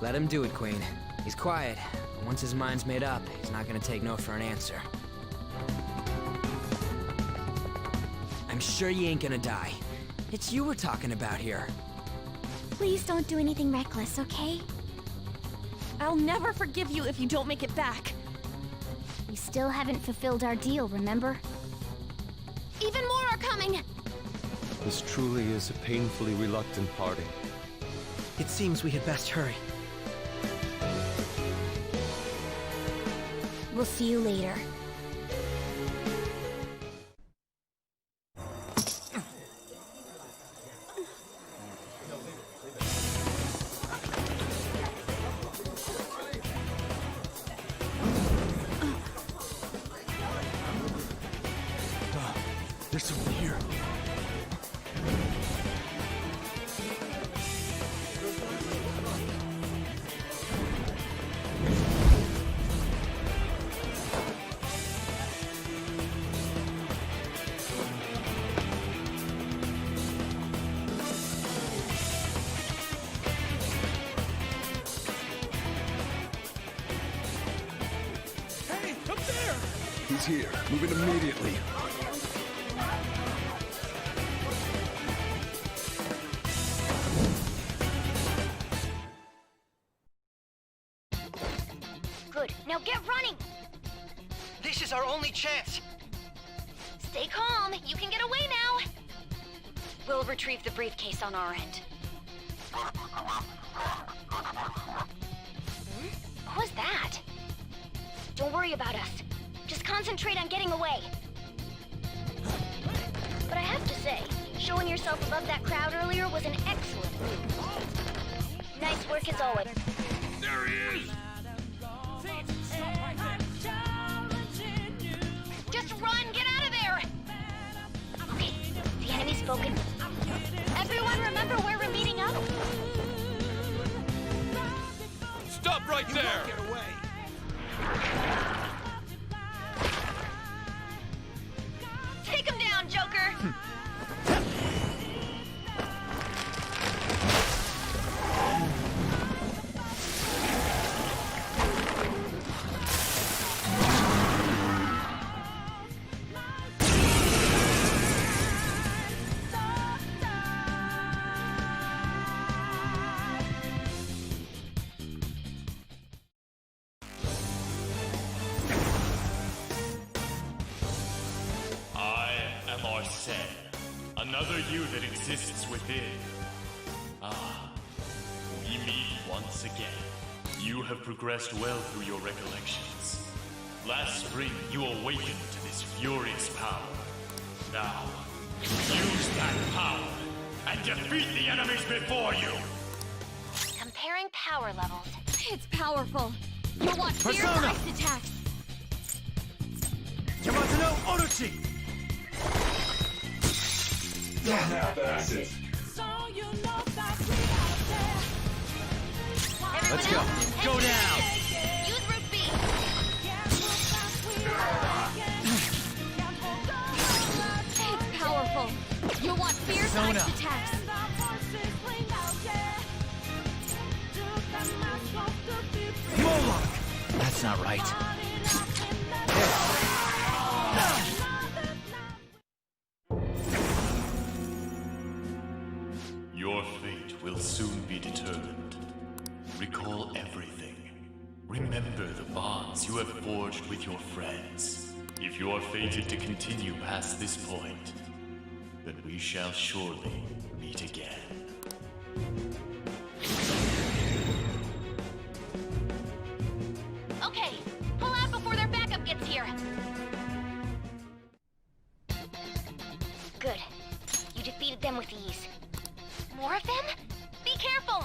Let him do it, Queen. He's quiet, but once his mind's made up, he's not gonna take no for an answer. I'm sure you ain't gonna die. It's you we're talking about here. Please don't do anything reckless, okay? I'll never forgive you if you don't make it back. We still haven't fulfilled our deal, remember? Even more are coming! This truly is a painfully reluctant parting. It seems we had best hurry. We'll see you later. There's someone here. Hey, up there! He's here. Move it immediately. Good. Now get running! This is our only chance! Stay calm. You can get away now. We'll retrieve the briefcase on our end. What was that? Don't worry about us. Just concentrate on getting away. But I have to say, showing yourself above that crowd earlier was an excellent move. Nice work as always. There he is! Just run! Get out of there! Okay, the enemy's spoken. Everyone remember where we're meeting up? Stop right there! Get away! Take him down, Joker! Another you that exists within. Ah, we meet once again. You have progressed well through your recollections. Last spring, you awakened to this furious power. Now, use that power and defeat the enemies before you! Comparing power levels. It's powerful. You'll want fierce Persona! ice attacks. Yamato no Orochi! Let's go. Go down! Use Root B. It's powerful. You'll want fierce Persona. ice attacks. Moloch! That's not right. Your fate will soon be determined. Recall everything. Remember the bonds you have forged with your friends. If you are fated to continue past this point, then we shall surely meet again. Okay, pull out before their backup gets here. Good. You defeated them with ease. More of them? Be careful!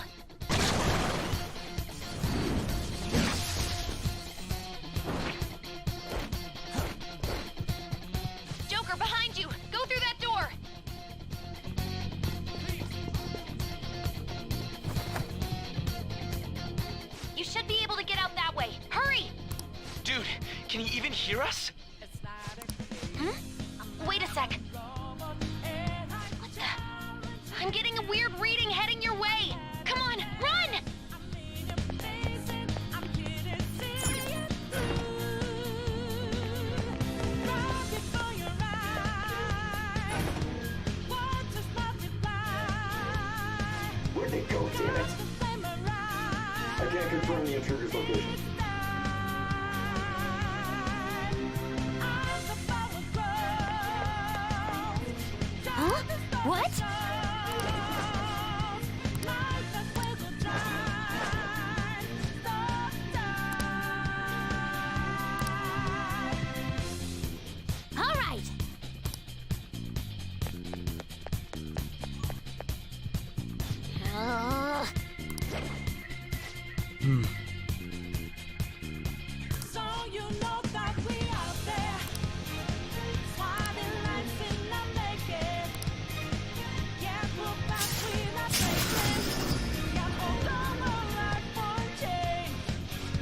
Joker, behind you! Go through that door! You should be able to get out that way. Hurry! Dude, can you even hear us? Hmm? Wait a sec. What the? I'm getting a weird reading heading your way. Come on, run! Where'd they go, damn it? I can't confirm the intruder's location. Huh? What? All right.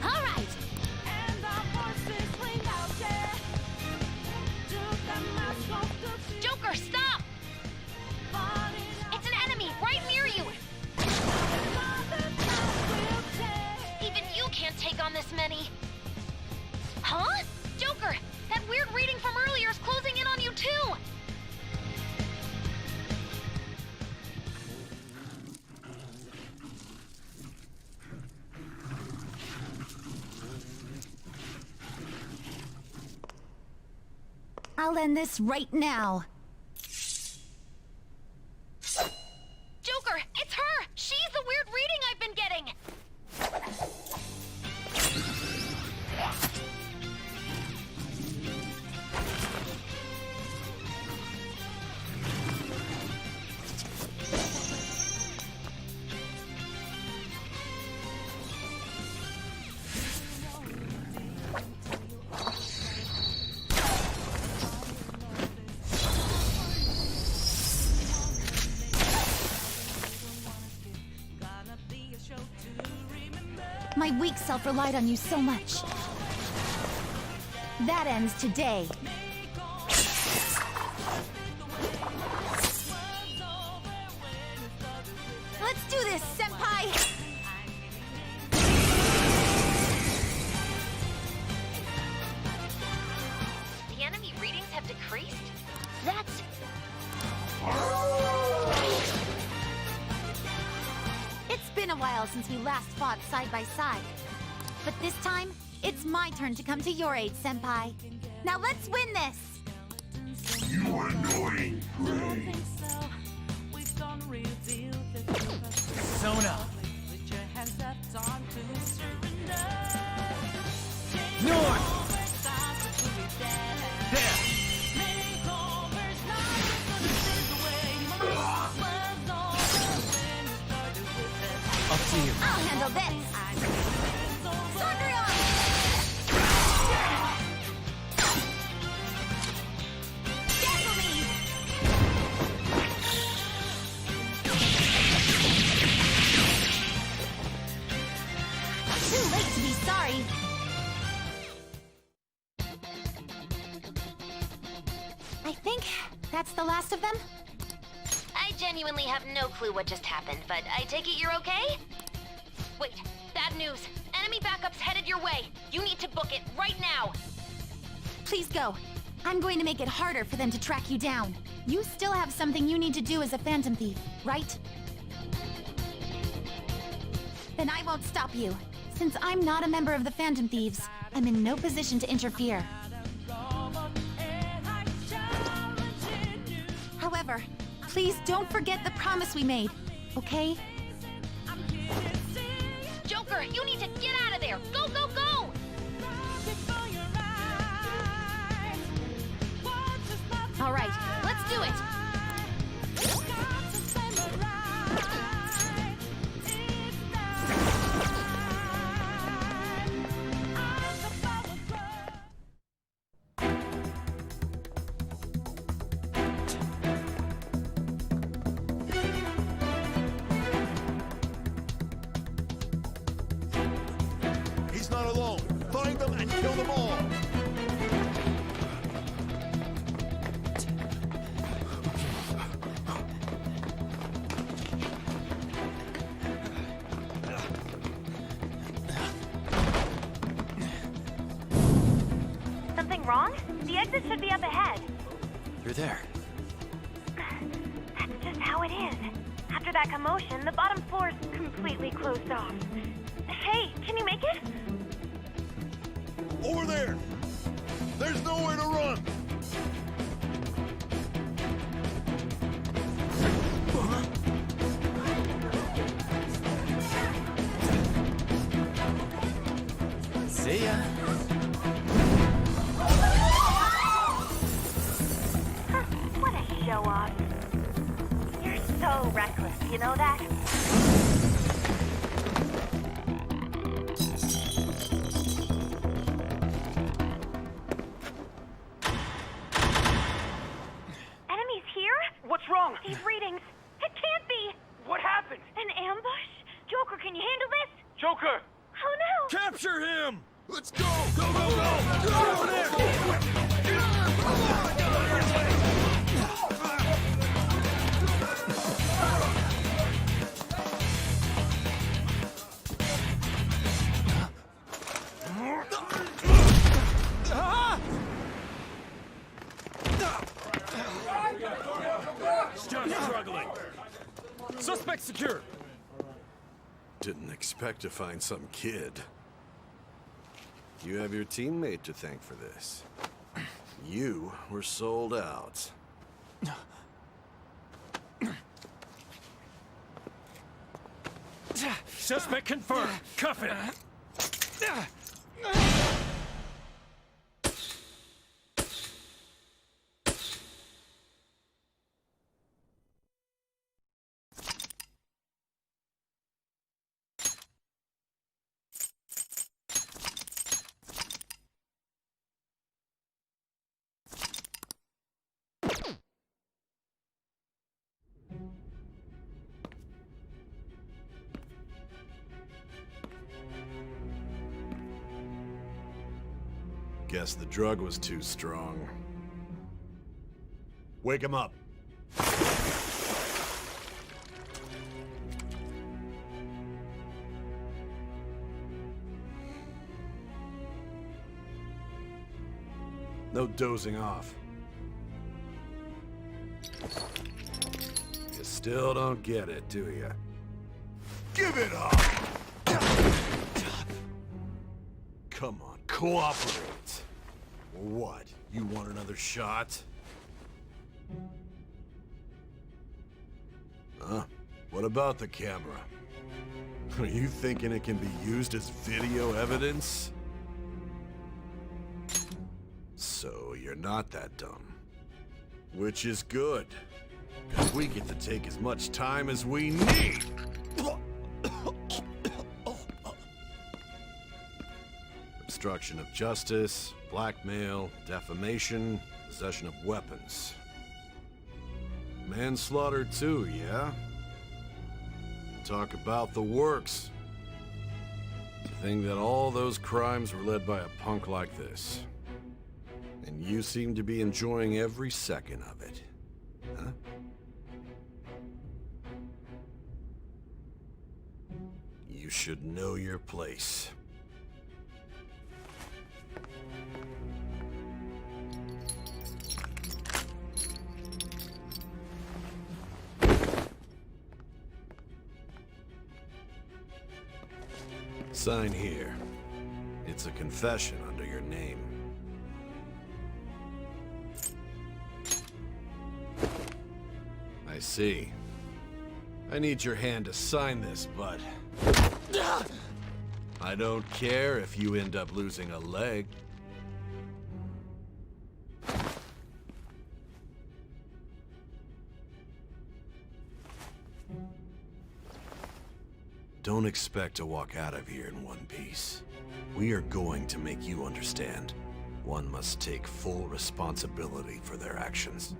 All right. Joker, stop! It's an enemy right near you! Even you can't take on this many. Huh? Joker, that weird reading from earlier is closing in on you too! I'll end this right now. Joker, it's her! She's the weird reading I've been getting! My weak self relied on you so much. That ends today. Let's do this, Senpai! The enemy readings have decreased? That's... It's been a while since we last fought side by side. But this time, it's my turn to come to your aid, Senpai. Now let's win this! You annoying prey. Sona. North. There. Up to you. I'll handle this. Sondrion! Cancel me! Too late to be sorry. I think that's the last of them. I genuinely have no clue what just happened, but I take it you're okay? Wait, bad news. Enemy backup's headed your way. You need to book it right now. Please go. I'm going to make it harder for them to track you down. You still have something you need to do as a Phantom Thief, right? Then I won't stop you. Since I'm not a member of the Phantom Thieves, I'm in no position to interfere. However, please don't forget the promise we made, okay? Joker, you need to get out of there! Go, go, go! All right, let's do it! He's not alone. Find them and kill them all. Something wrong? The exit should be up ahead. You're there. That's just how it is. After that commotion, the bottom floor's completely closed off. Hey, can you make it? Over there. There's nowhere to run. See ya. What a show off. You're so reckless, you know that? Enemies here? What's wrong? These readings. It can't be. What happened? An ambush? Joker, can you handle this? Joker! Oh no! Capture him! Let's go! Go, go, go! Get over there! Still struggling. Suspect secure. Didn't expect to find some kid. You have your teammate to thank for this. You were sold out. Suspect confirmed. Cuff it. Guess the drug was too strong. Wake him up. No dozing off. You still don't get it, do you? Give it up! Come on, cooperate. What? You want another shot? What about the camera? Are you thinking it can be used as video evidence? So you're not that dumb. Which is good. 'Cause we get to take as much time as we need. Obstruction of justice, blackmail, defamation, possession of weapons. Manslaughter too, yeah? Talk about the works. To think that all those crimes were led by a punk like this. And you seem to be enjoying every second of it. Huh? You should know your place. Sign here. It's a confession under your name. I see. I need your hand to sign this, but I don't care if you end up losing a leg. Don't expect to walk out of here in one piece. We are going to make you understand. One must take full responsibility for their actions.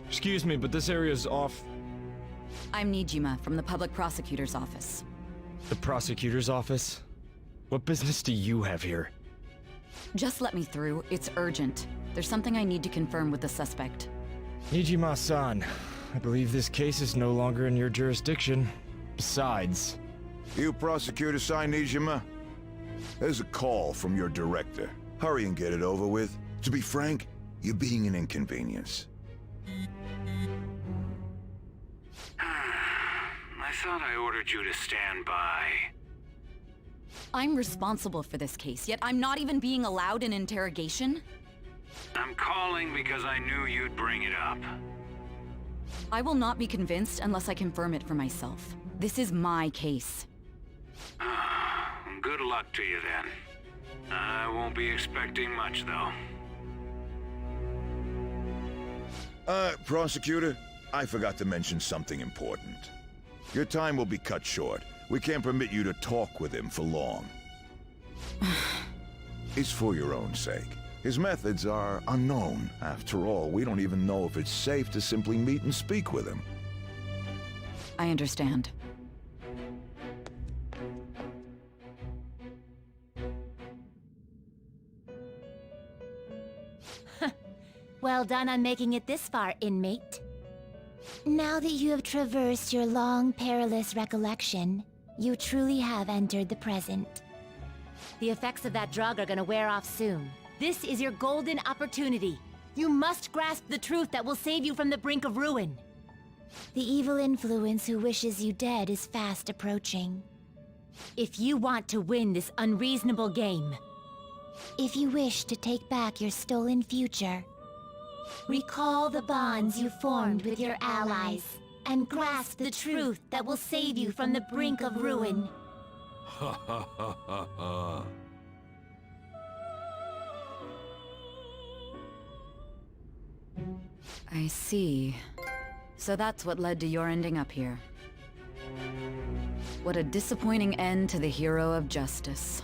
Excuse me, but this area's off. I'm Nijima from the Public Prosecutor's Office. The prosecutor's office? What business do you have here? Just let me through. It's urgent. There's something I need to confirm with the suspect. Nijima-san, I believe this case is no longer in your jurisdiction. Besides... You prosecutor-san, Nijima? There's a call from your director. Hurry and get it over with. To be frank, you're being an inconvenience. I thought I ordered you to stand by. I'm responsible for this case, yet I'm not even being allowed an interrogation? I'm calling because I knew you'd bring it up. I will not be convinced unless I confirm it for myself. This is my case. Good luck to you then. I won't be expecting much, though. Prosecutor, I forgot to mention something important. Your time will be cut short. We can't permit you to talk with him for long. It's for your own sake. His methods are unknown. After all, we don't even know if it's safe to simply meet and speak with him. I understand. Well done on making it this far, inmate. Now that you have traversed your long, perilous recollection, you truly have entered the present. The effects of that drug are gonna wear off soon. This is your golden opportunity. You must grasp the truth that will save you from the brink of ruin. The evil influence who wishes you dead is fast approaching. If you want to win this unreasonable game, if you wish to take back your stolen future, recall the bonds you formed with your allies, and grasp the truth that will save you from the brink of ruin. Ha ha ha ha ha. I see. So that's what led to your ending up here. What a disappointing end to the hero of justice.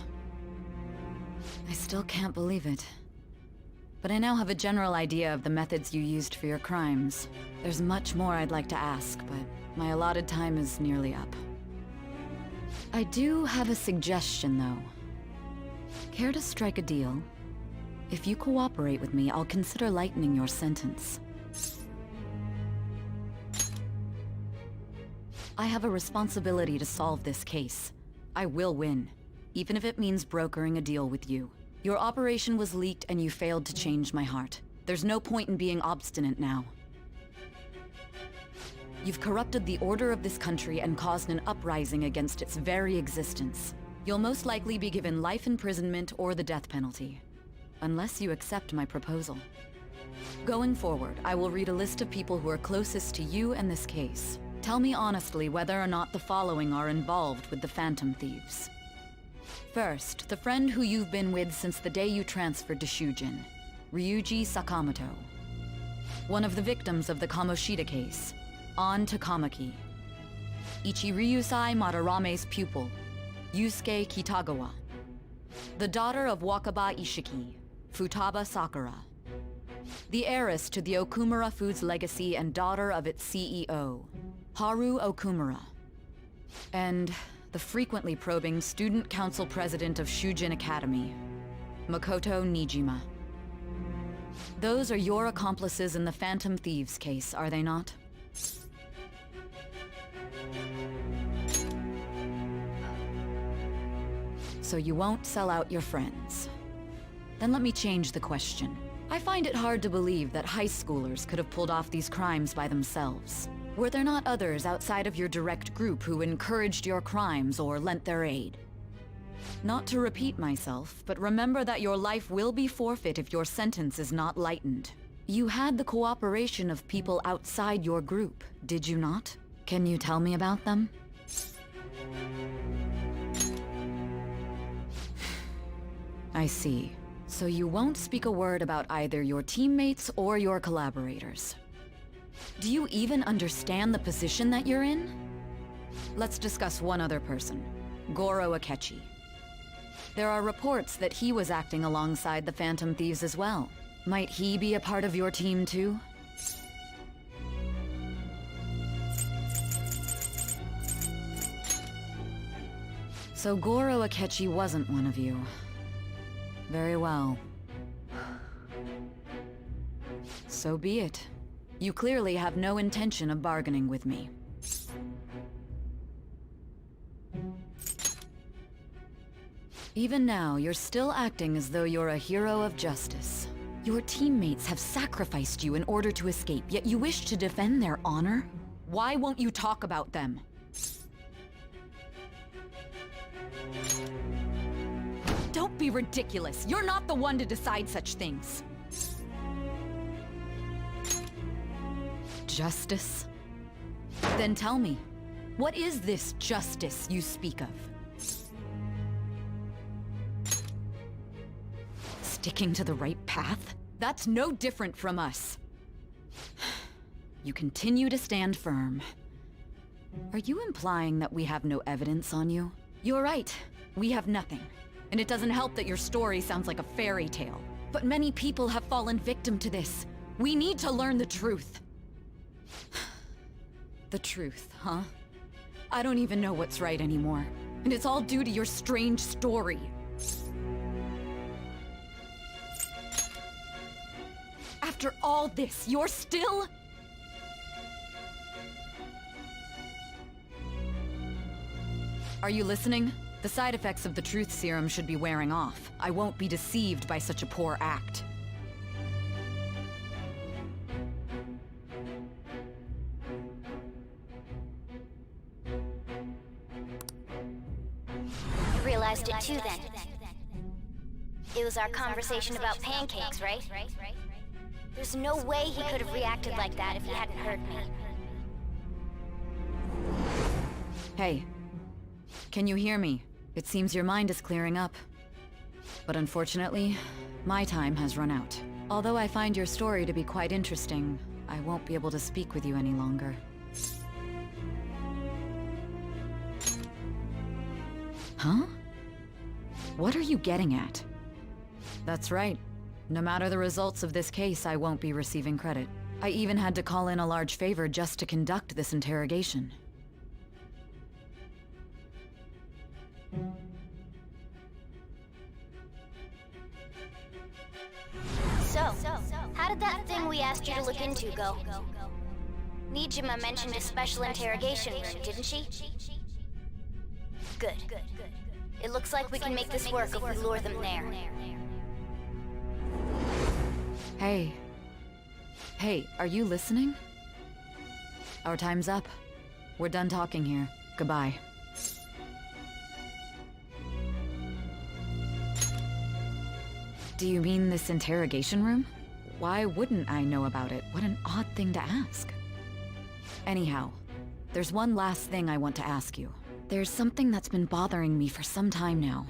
I still can't believe it. But I now have a general idea of the methods you used for your crimes. There's much more I'd like to ask, but my allotted time is nearly up. I do have a suggestion, though. Care to strike a deal? If you cooperate with me, I'll consider lightening your sentence. I have a responsibility to solve this case. I will win, even if it means brokering a deal with you. Your operation was leaked and you failed to change my heart. There's no point in being obstinate now. You've corrupted the order of this country and caused an uprising against its very existence. You'll most likely be given life imprisonment or the death penalty, unless you accept my proposal. Going forward, I will read a list of people who are closest to you and this case. Tell me honestly whether or not the following are involved with the Phantom Thieves. First, the friend who you've been with since the day you transferred to Shujin, Ryuji Sakamoto. One of the victims of the Kamoshida case, An Takamaki. Ichiryusai Madarame's pupil, Yusuke Kitagawa. The daughter of Wakaba Ishiki, Futaba Sakura. The heiress to the Okumura Foods legacy and daughter of its CEO, Haru Okumura. And the frequently probing student council president of Shujin Academy, Makoto Nijima. Those are your accomplices in the Phantom Thieves case, are they not? So you won't sell out your friends. Then let me change the question. I find it hard to believe that high schoolers could have pulled off these crimes by themselves. Were there not others outside of your direct group who encouraged your crimes or lent their aid? Not to repeat myself, but remember that your life will be forfeit if your sentence is not lightened. You had the cooperation of people outside your group, did you not? Can you tell me about them? I see. So you won't speak a word about either your teammates or your collaborators. Do you even understand the position that you're in? Let's discuss one other person, Goro Akechi. There are reports that he was acting alongside the Phantom Thieves as well. Might he be a part of your team too? So Goro Akechi wasn't one of you. Very well. So be it. You clearly have no intention of bargaining with me. Even now, you're still acting as though you're a hero of justice. Your teammates have sacrificed you in order to escape, yet you wish to defend their honor? Why won't you talk about them? Don't be ridiculous. You're not the one to decide such things. Justice? Then tell me, what is this justice you speak of? Sticking to the right path? That's no different from us. You continue to stand firm. Are you implying that we have no evidence on you? You're right. We have nothing. And it doesn't help that your story sounds like a fairy tale. But many people have fallen victim to this. We need to learn the truth. The truth, huh? I don't even know what's right anymore. And it's all due to your strange story. After all this, you're still... Are you listening? The side effects of the truth serum should be wearing off. I won't be deceived by such a poor act. You realized it too then. It was our conversation about pancakes, right? There's no way he could have reacted like that if he hadn't heard me. Hey. Can you hear me? It seems your mind is clearing up. But unfortunately, my time has run out. Although I find your story to be quite interesting, I won't be able to speak with you any longer. Huh? What are you getting at? That's right. No matter the results of this case, I won't be receiving credit. I even had to call in a large favor just to conduct this interrogation. So, how did that thing we asked you to look into go? Nijima mentioned a special interrogation room, didn't she? Good. It looks like we can make this work if we lure them there. Hey. Hey, are you listening? Our time's up. We're done talking here. Goodbye. Do you mean this interrogation room? Why wouldn't I know about it? What an odd thing to ask. Anyhow, there's one last thing I want to ask you. There's something that's been bothering me for some time now.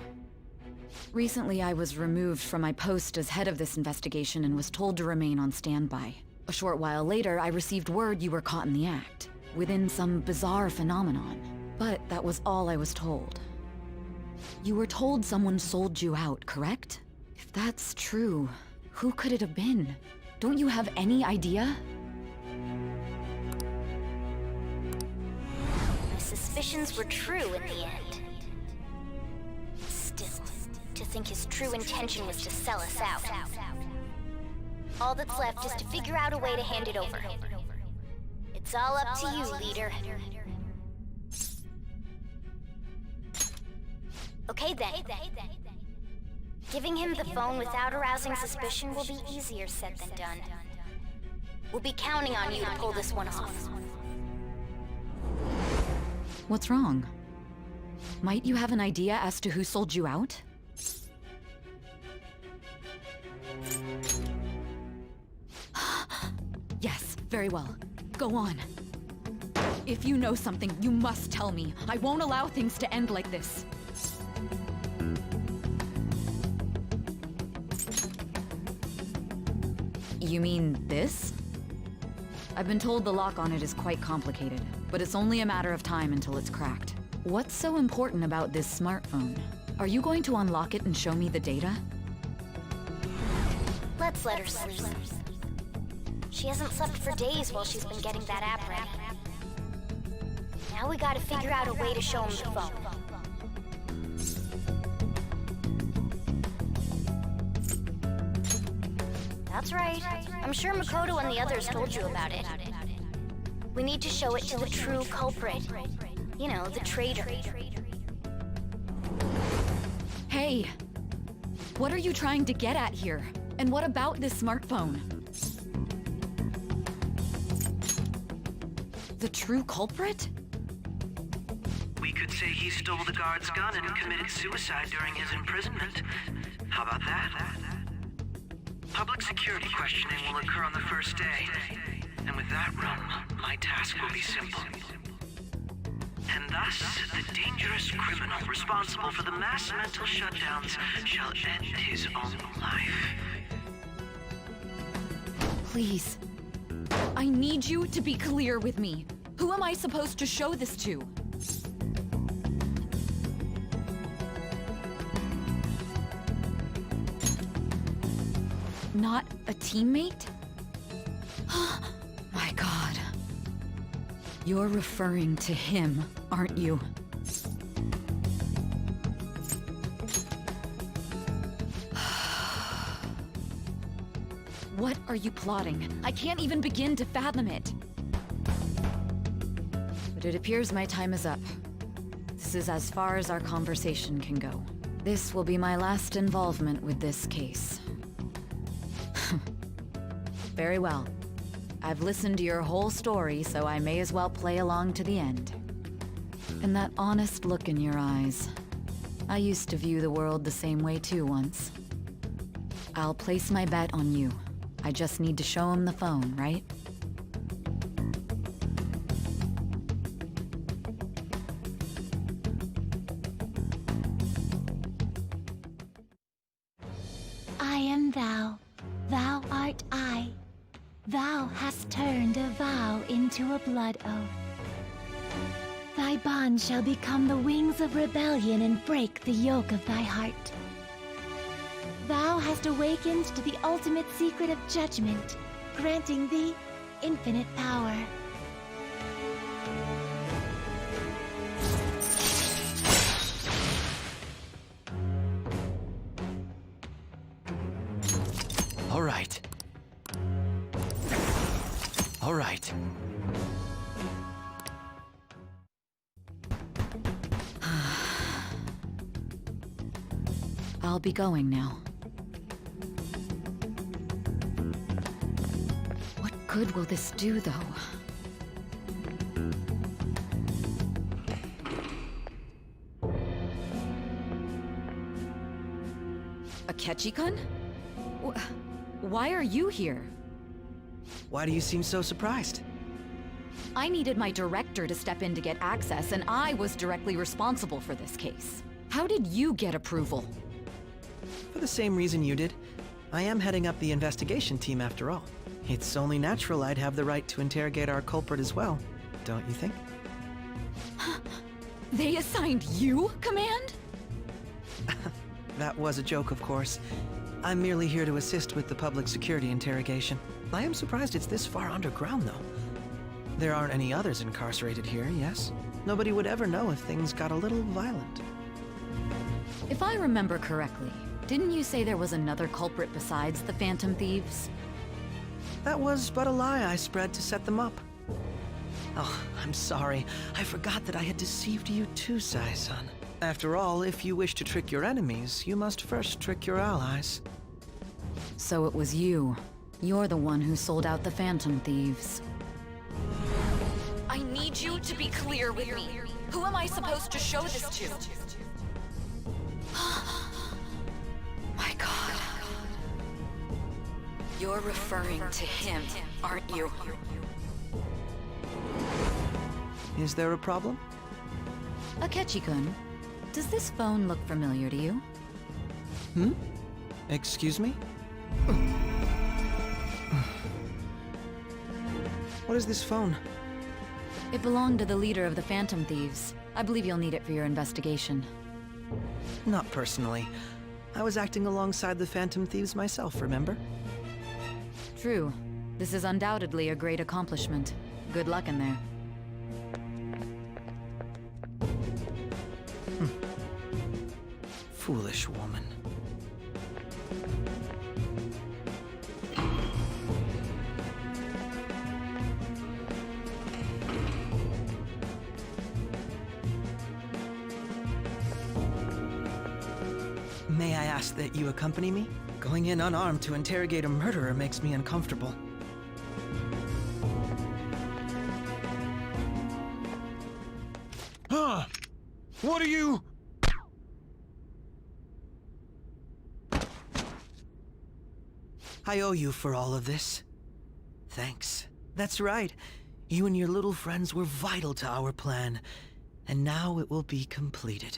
Recently, I was removed from my post as head of this investigation and was told to remain on standby. A short while later, I received word you were caught in the act, within some bizarre phenomenon. But that was all I was told. You were told someone sold you out, correct? If that's true, who could it have been? Don't you have any idea? My suspicions were true in the end. Still, to think his true intention was to sell us out. All that's left is to figure out a way to hand it over. It's all up to you, leader. Okay then. Giving him the phone without arousing suspicion will be easier said than done. We'll be counting on you to pull this one off. What's wrong? Might you have an idea as to who sold you out? Yes, very well. Go on. If you know something, you must tell me. I won't allow things to end like this. You mean this? I've been told the lock on it is quite complicated, but it's only a matter of time until it's cracked. What's so important about this smartphone? Are you going to unlock it and show me the data? Let's let her sleep. She hasn't slept for days while she's been getting that app ready. Now we gotta figure out a way to show him the phone. That's right. I'm sure Makoto and the others told you about it. We need to show it to the true culprit. You know, the traitor. Hey! What are you trying to get at here? And what about this smartphone? The true culprit? We could say he stole the guard's gun and committed suicide during his imprisonment. How about that? Public security questioning will occur on the first day. And with that realm, my task will be simple. And thus, the dangerous criminal responsible for the mass mental shutdowns shall end his own life. Please. I need you to be clear with me. Who am I supposed to show this to? Not a teammate? My God. You're referring to him, aren't you? What are you plotting? I can't even begin to fathom it. But it appears my time is up. This is as far as our conversation can go. This will be my last involvement with this case. Very well. I've listened to your whole story, so I may as well play along to the end. And that honest look in your eyes. I used to view the world the same way too once. I'll place my bet on you. I just need to show him the phone, right? I am thou, thou art I. Thou hast turned a vow into a blood oath. Thy bond shall become the wings of rebellion and break the yoke of thy heart. Thou hast awakened to the ultimate secret of judgment, granting thee infinite power. All right. I'll be going now. What good will this do, though? Akechi-kun? Why are you here? Why do you seem so surprised? I needed my director to step in to get access, and I was directly responsible for this case. How did you get approval? For the same reason you did. I am heading up the investigation team after all. It's only natural I'd have the right to interrogate our culprit as well, don't you think? They assigned you command? That was a joke, of course. I'm merely here to assist with the public security interrogation. I am surprised it's this far underground, though. There aren't any others incarcerated here, yes? Nobody would ever know if things got a little violent. If I remember correctly, didn't you say there was another culprit besides the Phantom Thieves? That was but a lie I spread to set them up. Oh, I'm sorry. I forgot that I had deceived you too, Sai-san. After all, if you wish to trick your enemies, you must first trick your allies. So it was you. You're the one who sold out the Phantom Thieves. I need you to be clear with me. Who am I supposed to show this to? My God. You're referring to him, aren't you? Is there a problem? Akechi-kun, does this phone look familiar to you? Hmm? Excuse me? What is this phone? It belonged to the leader of the Phantom Thieves. I believe you'll need it for your investigation. Not personally. I was acting alongside the Phantom Thieves myself, remember? True. This is undoubtedly a great accomplishment. Good luck in there. Foolish woman. May I ask that you accompany me? Going in unarmed to interrogate a murderer makes me uncomfortable. Huh? What are you... I owe you for all of this. Thanks. That's right. You and your little friends were vital to our plan, and now it will be completed.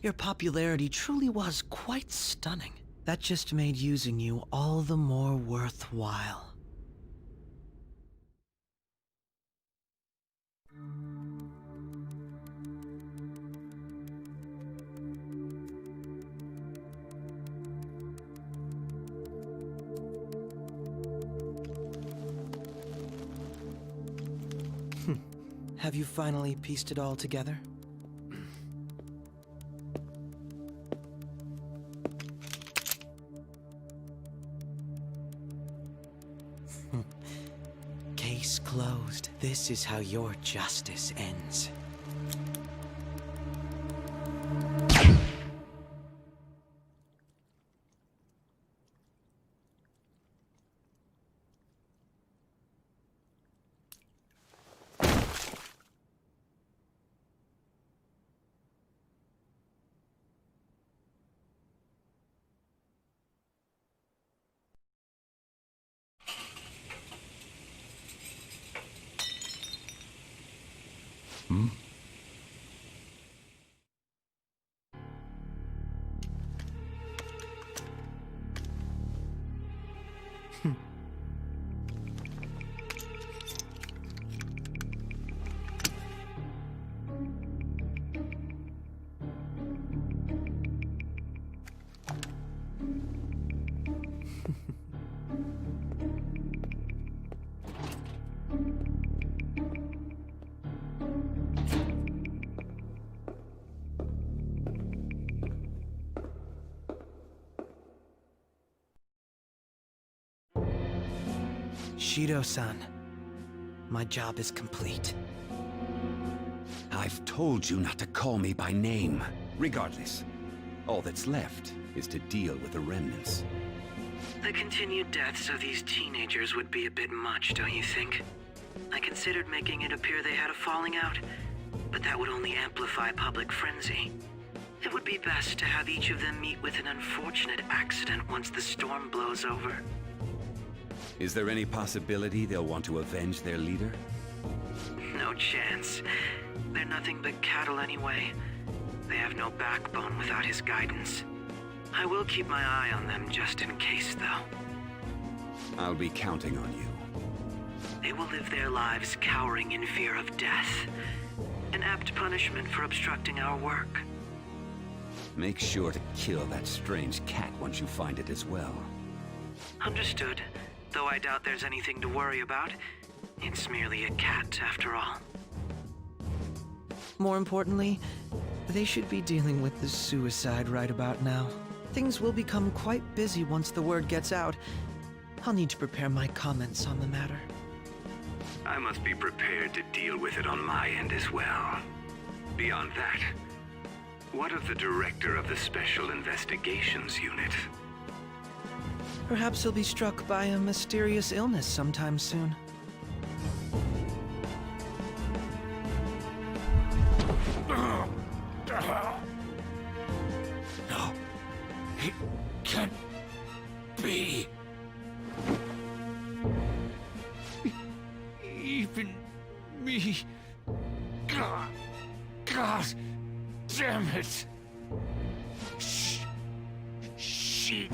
Your popularity truly was quite stunning. That just made using you all the more worthwhile. Have you finally pieced it all together? Case closed. This is how your justice ends. Hmm? Shido-san, my job is complete. I've told you not to call me by name. Regardless, All that's left is to deal with the remnants. The continued deaths of these teenagers would be a bit much, don't you think? I considered making it appear they had a falling out, but that would only amplify public frenzy. It would be best to have each of them meet with an unfortunate accident once the storm blows over. Is there any possibility they'll want to avenge their leader? No chance. They're nothing but cattle anyway. They have no backbone without his guidance. I will keep my eye on them just in case, though. I'll be counting on you. They will live their lives cowering in fear of death. An apt punishment for obstructing our work. Make sure to kill that strange cat once you find it as well. Understood. Though I doubt there's anything to worry about. It's merely a cat, after all. More importantly, they should be dealing with the suicide right about now. Things will become quite busy once the word gets out. I'll need to prepare my comments on the matter. I must be prepared to deal with it on my end as well. Beyond that, what of the director of the Special Investigations Unit? Perhaps he'll be struck by a mysterious illness sometime soon. No, it can't be. Even me. God damn it. Shit.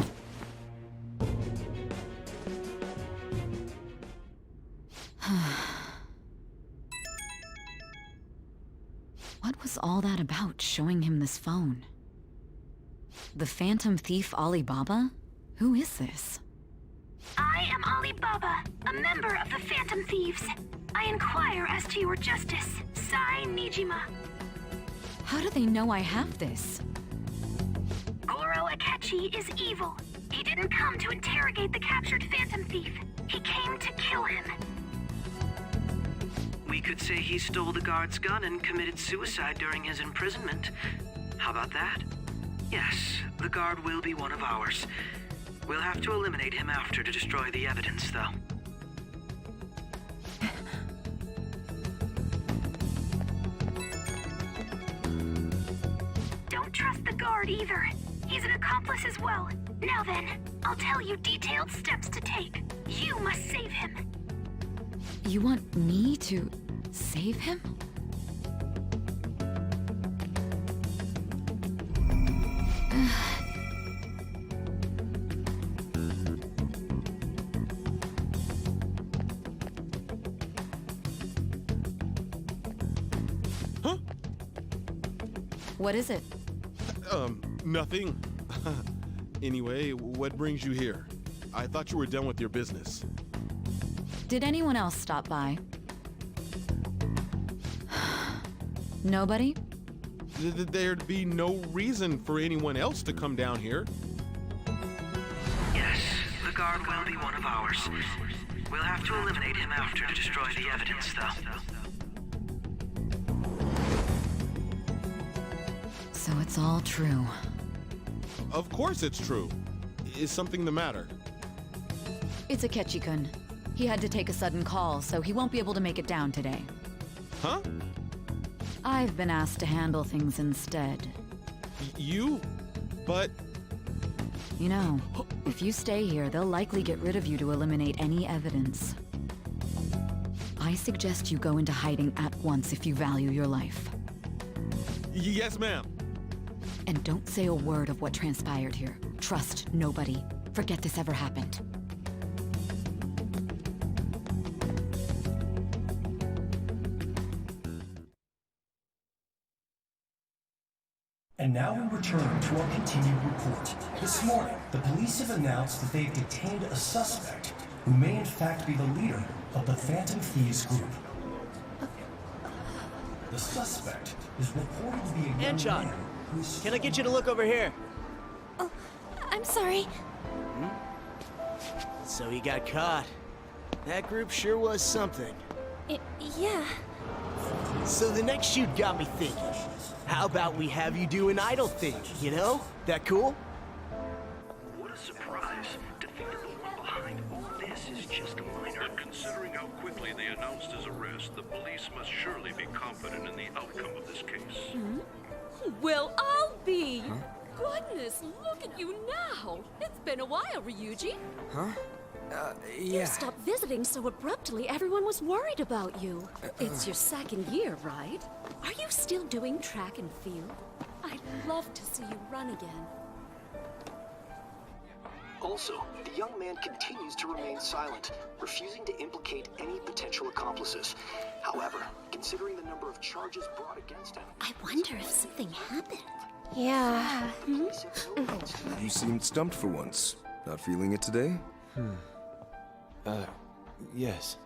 What was all that about, showing him this phone? The Phantom Thief Alibaba? Who is this? I am Alibaba, a member of the Phantom Thieves. I inquire as to your justice, Sai Nijima. How do they know I have this? Goro Akechi is evil. He didn't come to interrogate the captured Phantom Thief. He came to kill him. We could say he stole the guard's gun and committed suicide during his imprisonment. How about that? Yes, the guard will be one of ours. We'll have to eliminate him after to destroy the evidence, though. Don't trust the guard either. He's an accomplice as well. Now then, I'll tell you detailed steps to take. You must save him. You want me to save him? Huh? What is it? Nothing. Anyway, what brings you here? I thought you were done with your business. Did anyone else stop by? Nobody? There'd be no reason for anyone else to come down here. Yes, the guard will be one of ours. We'll have to eliminate him after to destroy the evidence, though. So it's all true. Of course it's true. Is something the matter? It's Akechi-kun. He had to take a sudden call, so he won't be able to make it down today. Huh? I've been asked to handle things instead. You? But... You know, if you stay here, they'll likely get rid of you to eliminate any evidence. I suggest you go into hiding at once if you value your life. Yes, ma'am. And don't say a word of what transpired here. Trust nobody. Forget this ever happened. And now we return to our continued report. This morning, the police have announced that they have detained a suspect who may in fact be the leader of the Phantom Thieves group. The suspect is reported to be a young man who is... Can I get you to look over here? Oh, I'm sorry. So he got caught. That group sure was something. Yeah. So the next shoot got me thinking. How about we have you do an idol thing, you know? That cool? What a surprise to think that the one behind all this is just a minor. But considering how quickly they announced his arrest, the police must surely be confident in the outcome of this case. Well, I'll be. Goodness, look at you now. It's been a while, Ryuji. Huh? You stopped visiting so abruptly, everyone was worried about you. It's your second year, right? Are you still doing track and field? I'd love to see you run again. Also, the young man continues to remain silent, refusing to implicate any potential accomplices. However, considering the number of charges brought against him... I wonder if something happened. Yeah. You seemed stumped for once. Not feeling it today? Yes.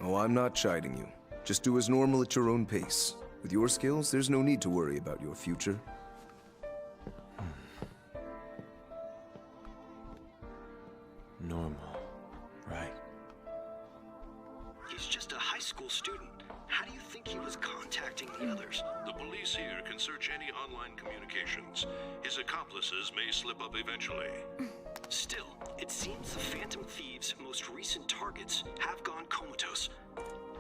Oh, I'm not chiding you. Just do as normal at your own pace. With your skills, there's no need to worry about your future. Normal. Right. He's just a high school student. How do you think he was contacting the others? The police here can search any online communications. His accomplices may slip up eventually. Still, it seems the Phantom Thieves' most recent targets have gone comatose.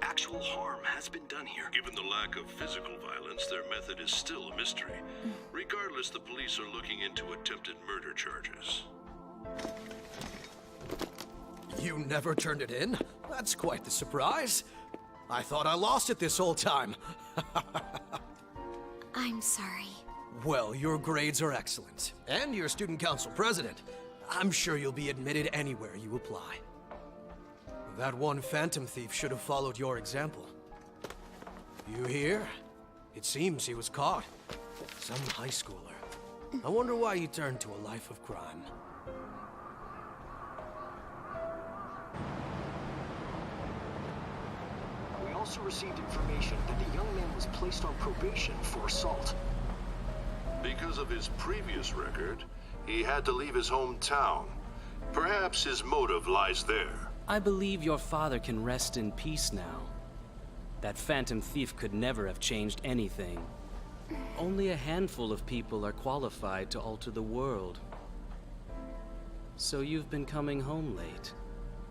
Actual harm has been done here. Given the lack of physical violence, their method is still a mystery. Regardless, the police are looking into attempted murder charges. You never turned it in? That's quite the surprise. I thought I lost it this whole time. I'm sorry. Well, your grades are excellent. And you're student council president. I'm sure you'll be admitted anywhere you apply. That one phantom thief should have followed your example. You hear? It seems he was caught. Some high schooler. I wonder why he turned to a life of crime. We also received information that the young man was placed on probation for assault. Because of his previous record, he had to leave his hometown. Perhaps his motive lies there. I believe your father can rest in peace now. That phantom thief could never have changed anything. Only a handful of people are qualified to alter the world. So you've been coming home late.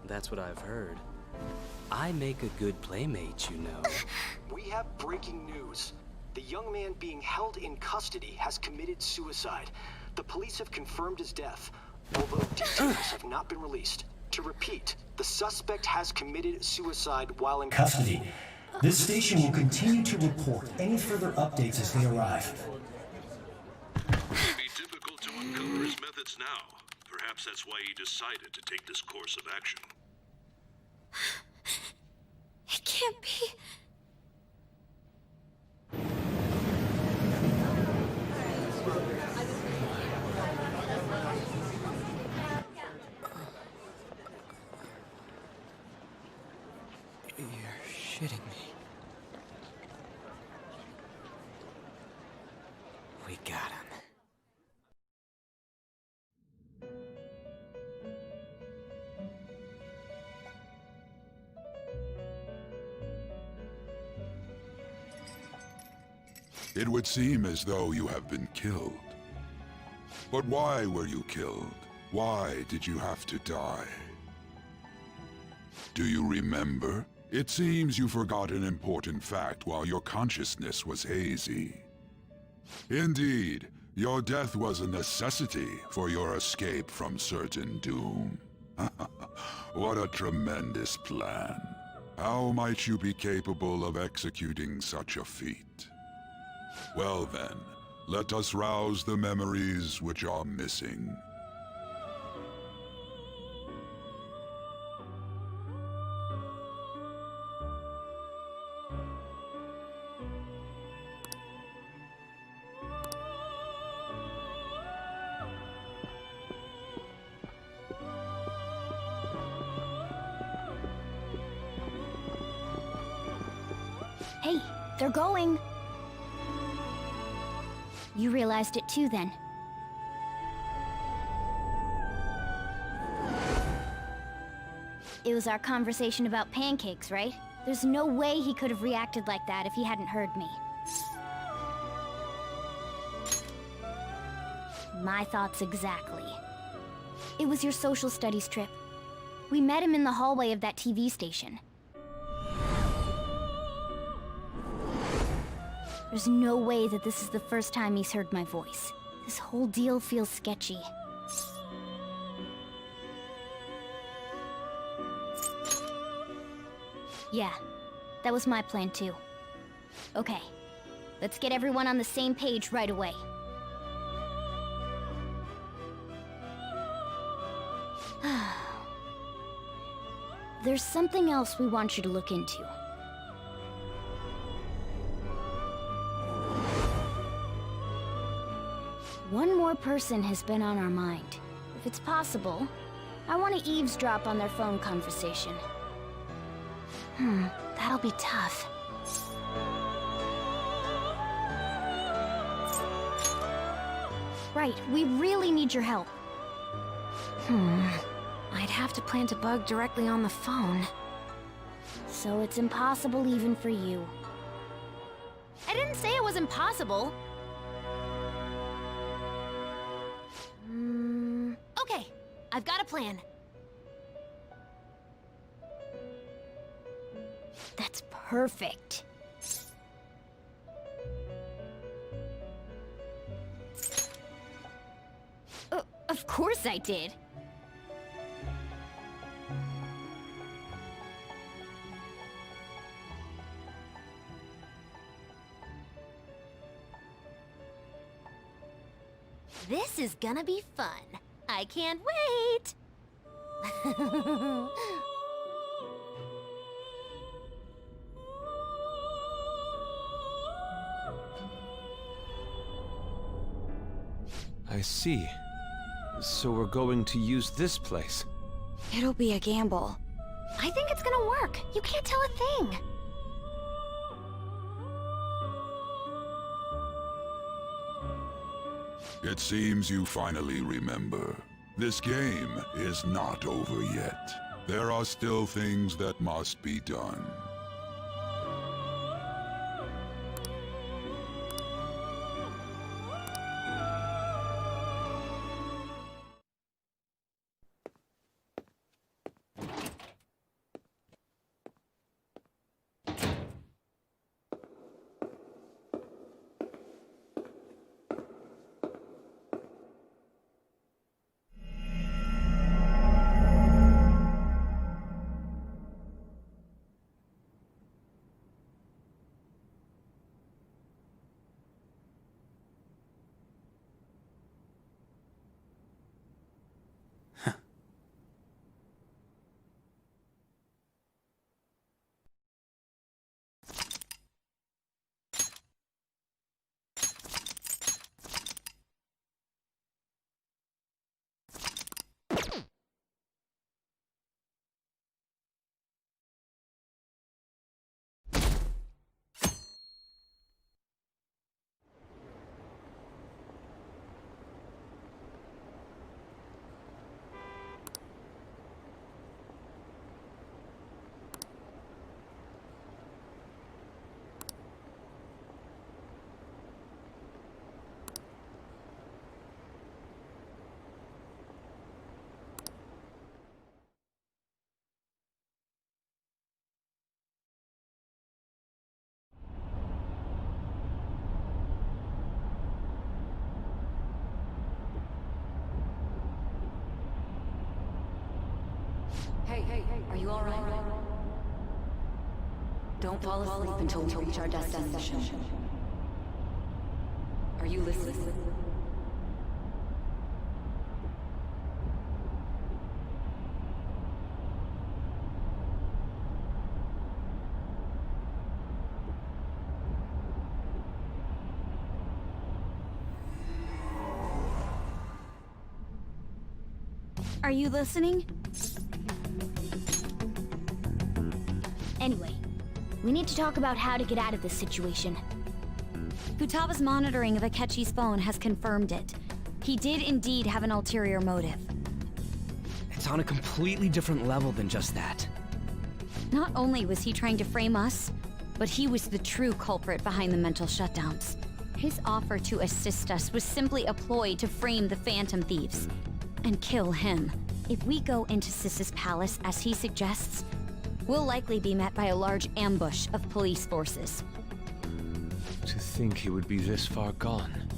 That's what I've heard. I make a good playmate, you know. We have breaking news. The young man being held in custody has committed suicide. The police have confirmed his death, although details have not been released. To repeat, the suspect has committed suicide while in Custody. This station will continue to report any further updates as they arrive. It would be difficult to uncover his methods now. Perhaps that's why he decided to take this course of action. It can't be. You're shitting me. We got him. It would seem as though you have been killed. But why were you killed? Why did you have to die? Do you remember? It seems you forgot an important fact while your consciousness was hazy. Indeed, your death was a necessity for your escape from certain doom. What a tremendous plan. How might you be capable of executing such a feat? Well then, let us rouse the memories which are missing. Hey, they're going. You realized it too, then. It was our conversation about pancakes, right? There's no way he could have reacted like that if he hadn't heard me. My thoughts exactly. It was your social studies trip. We met him in the hallway of that TV station. There's no way that this is the first time he's heard my voice. This whole deal feels sketchy. Yeah, that was my plan too. Okay, let's get everyone on the same page right away. There's something else we want you to look into. One more person has been on our mind. If it's possible, I want to eavesdrop on their phone conversation. That'll be tough. Right, we really need your help. I'd have to plant a bug directly on the phone. So it's impossible even for you. I didn't say it was impossible. Okay, I've got a plan. That's perfect. Of course I did. This is gonna be fun. I can't wait! I see. So we're going to use this place. It'll be a gamble. I think it's gonna work. You can't tell a thing. It seems you finally remember. This game is not over yet. There are still things that must be done. Hey, are you all right? Don't fall asleep until we reach our destination. Are you listening? Are you listening? Anyway, we need to talk about how to get out of this situation. Futaba's monitoring of Akechi's phone has confirmed it. He did indeed have an ulterior motive. It's on a completely different level than just that. Not only was he trying to frame us, but he was the true culprit behind the mental shutdowns. His offer to assist us was simply a ploy to frame the Phantom Thieves and kill him. If we go into Sis's palace as he suggests, we'll likely be met by a large ambush of police forces. To think he would be this far gone.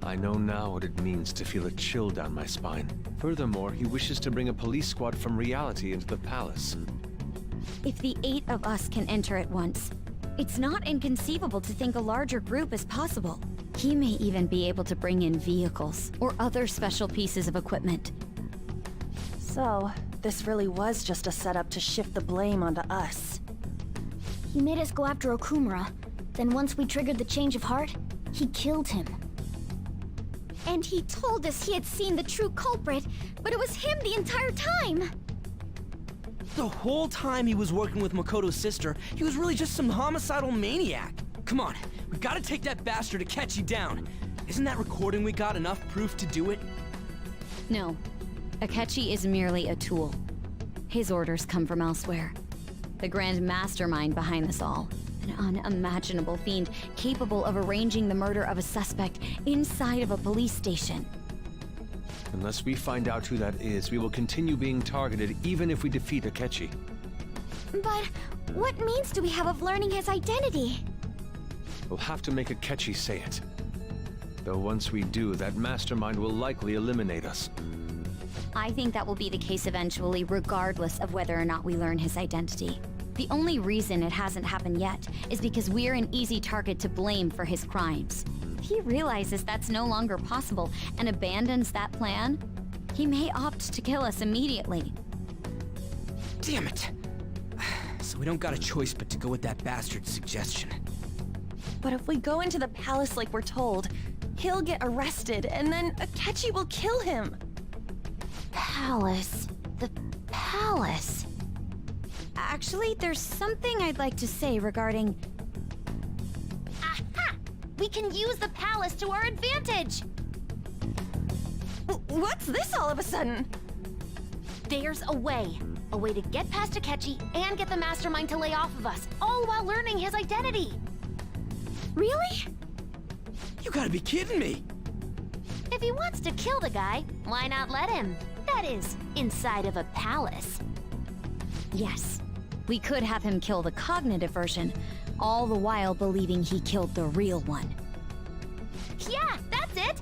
I know now what it means to feel a chill down my spine. Furthermore, he wishes to bring a police squad from reality into the palace. If the 8 of us can enter at once, it's not inconceivable to think a larger group is possible. He may even be able to bring in vehicles or other special pieces of equipment. So, this really was just a setup to shift the blame onto us. He made us go after Okumura. Then once we triggered the change of heart, he killed him. And he told us he had seen the true culprit, but it was him the entire time! The whole time he was working with Makoto's sister, he was really just some homicidal maniac. Come on, we've got to take that bastard Akechi down. Isn't that recording we got enough proof to do it? No. Akechi is merely a tool. His orders come from elsewhere. The grand mastermind behind this all. An unimaginable fiend capable of arranging the murder of a suspect inside of a police station. Unless we find out who that is, we will continue being targeted even if we defeat Akechi. But what means do we have of learning his identity? We'll have to make Akechi say it. Though once we do, that mastermind will likely eliminate us. I think that will be the case eventually, regardless of whether or not we learn his identity. The only reason it hasn't happened yet is because we're an easy target to blame for his crimes. If he realizes that's no longer possible and abandons that plan, he may opt to kill us immediately. Damn it! So we don't got a choice but to go with that bastard's suggestion. But if we go into the palace like we're told, he'll get arrested and then Akechi will kill him. Palace. The palace. Actually, there's something I'd like to say regarding... Aha! We can use the palace to our advantage! What's this all of a sudden? There's a way. A way to get past Akechi and get the mastermind to lay off of us, all while learning his identity. Really? You gotta be kidding me! If he wants to kill the guy, why not let him? That is, inside of a palace. Yes, we could have him kill the cognitive version, all the while believing he killed the real one. Yeah, that's it!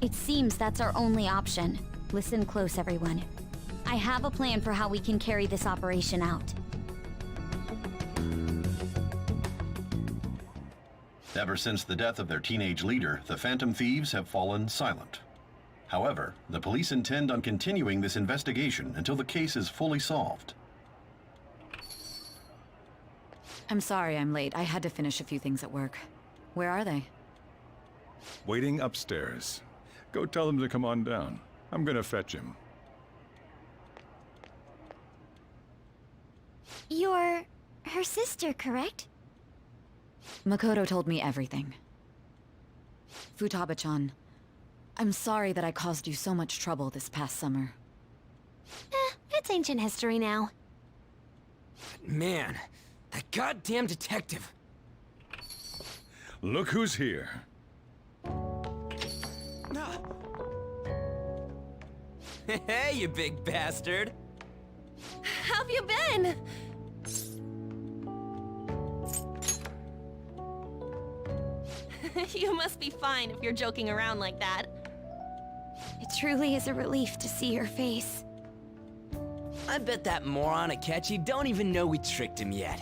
It seems that's our only option. Listen close, everyone. I have a plan for how we can carry this operation out. Ever since the death of their teenage leader, the Phantom Thieves have fallen silent. However, the police intend on continuing this investigation until the case is fully solved. I'm sorry I'm late. I had to finish a few things at work. Where are they? Waiting upstairs. Go tell them to come on down. I'm gonna fetch him. You're her sister, correct? Makoto told me everything. Futaba-chan, I'm sorry that I caused you so much trouble this past summer. It's ancient history now. Man, that goddamn detective. Look who's here. Hey, you big bastard. How have you been? You must be fine if you're joking around like that. It truly is a relief to see your face. I bet that moron Akechi don't even know we tricked him yet.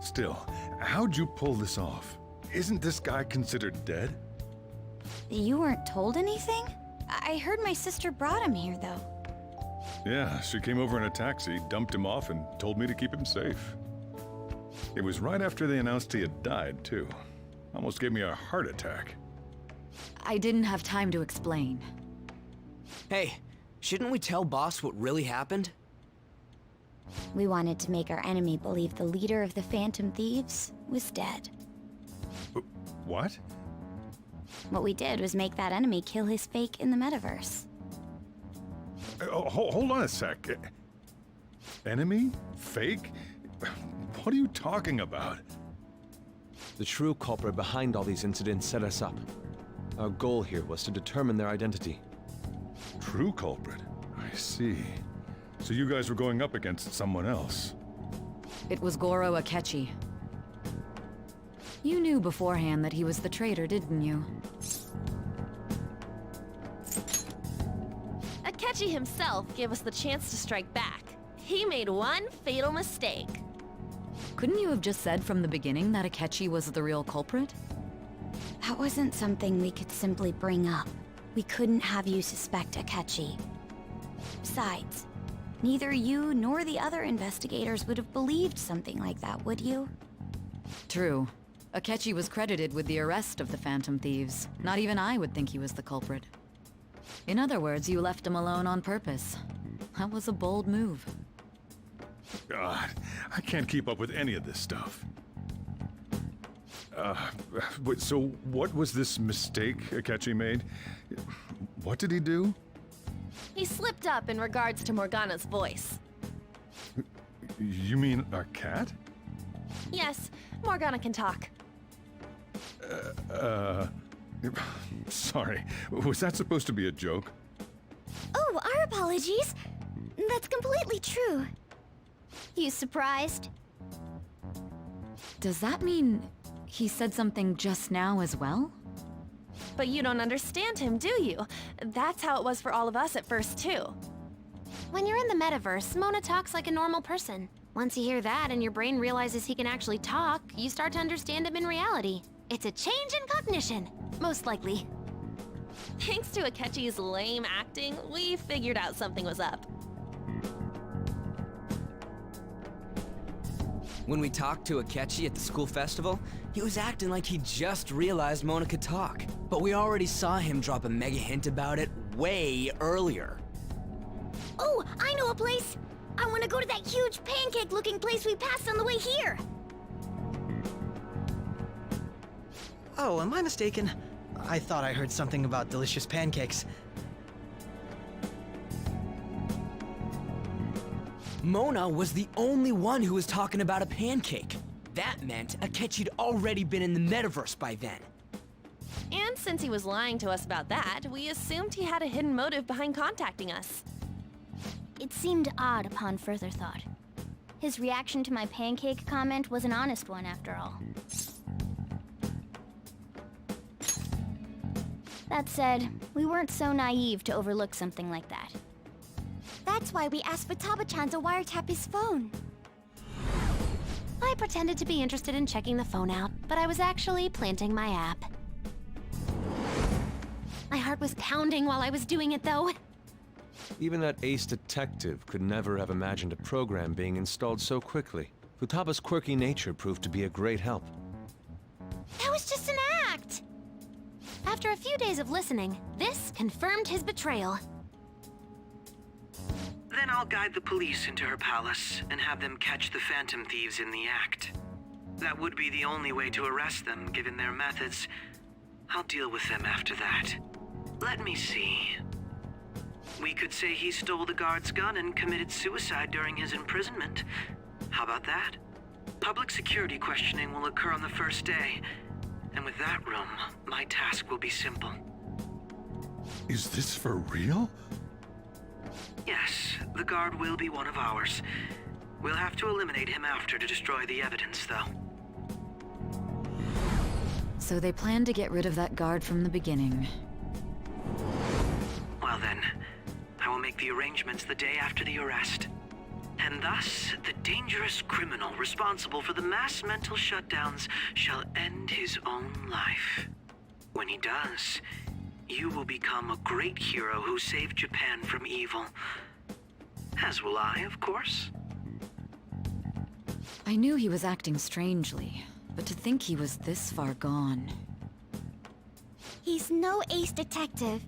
Still, how'd you pull this off? Isn't this guy considered dead? You weren't told anything? I heard my sister brought him here, though. Yeah, she came over in a taxi, dumped him off, and told me to keep him safe. It was right after they announced he had died, too. Almost gave me a heart attack. I didn't have time to explain. Hey, shouldn't we tell Boss what really happened? We wanted to make our enemy believe the leader of the Phantom Thieves was dead. What? What we did was make that enemy kill his fake in the metaverse. Hold on a sec. Enemy? Fake? What are you talking about? The true culprit behind all these incidents set us up. Our goal here was to determine their identity. True culprit? I see. So you guys were going up against someone else. It was Goro Akechi. You knew beforehand that he was the traitor, didn't you? Akechi himself gave us the chance to strike back. He made one fatal mistake. Couldn't you have just said from the beginning that Akechi was the real culprit? That wasn't something we could simply bring up. We couldn't have you suspect Akechi. Besides, neither you nor the other investigators would have believed something like that, would you? True. Akechi was credited with the arrest of the Phantom Thieves. Not even I would think he was the culprit. In other words, you left him alone on purpose. That was a bold move. God, I can't keep up with any of this stuff. So what was this mistake Akechi made? What did he do? He slipped up in regards to Morgana's voice. You mean our cat? Yes, Morgana can talk. Sorry. Was that supposed to be a joke? Oh, our apologies. That's completely true. You surprised? Does that mean he said something just now as well? But you don't understand him, do you? That's how it was for all of us at first, too. When you're in the metaverse, Mona talks like a normal person. Once you hear that and your brain realizes he can actually talk, you start to understand him in reality. It's a change in cognition, most likely. Thanks to Akechi's lame acting, we figured out something was up. When we talked to Akechi at the school festival, he was acting like he just realized Mona could talk. But we already saw him drop a mega hint about it way earlier. Oh, I know a place! I want to go to that huge pancake-looking place we passed on the way here! Oh, am I mistaken? I thought I heard something about delicious pancakes. Mona was the only one who was talking about a pancake. That meant Akechi'd already been in the metaverse by then. And since he was lying to us about that, we assumed he had a hidden motive behind contacting us. It seemed odd upon further thought. His reaction to my pancake comment was an honest one, after all. That said, we weren't so naive to overlook something like that. That's why we asked Futaba-chan to wiretap his phone. I pretended to be interested in checking the phone out, but I was actually planting my app. My heart was pounding while I was doing it, though. Even that ace detective could never have imagined a program being installed so quickly. Futaba's quirky nature proved to be a great help. That was just an act! After a few days of listening, this confirmed his betrayal. Then I'll guide the police into her palace and have them catch the Phantom Thieves in the act. That would be the only way to arrest them, given their methods. I'll deal with them after that. Let me see. We could say he stole the guard's gun and committed suicide during his imprisonment. How about that? Public security questioning will occur on the first day. And with that room, my task will be simple. Is this for real? Yes, the guard will be one of ours. We'll have to eliminate him after to destroy the evidence, though. So they planned to get rid of that guard from the beginning. Well then, I will make the arrangements the day after the arrest. And thus, the dangerous criminal responsible for the mass mental shutdowns shall end his own life. When he does, you will become a great hero who saved Japan from evil. As will I, of course. I knew he was acting strangely, but to think he was this far gone. He's no ace detective.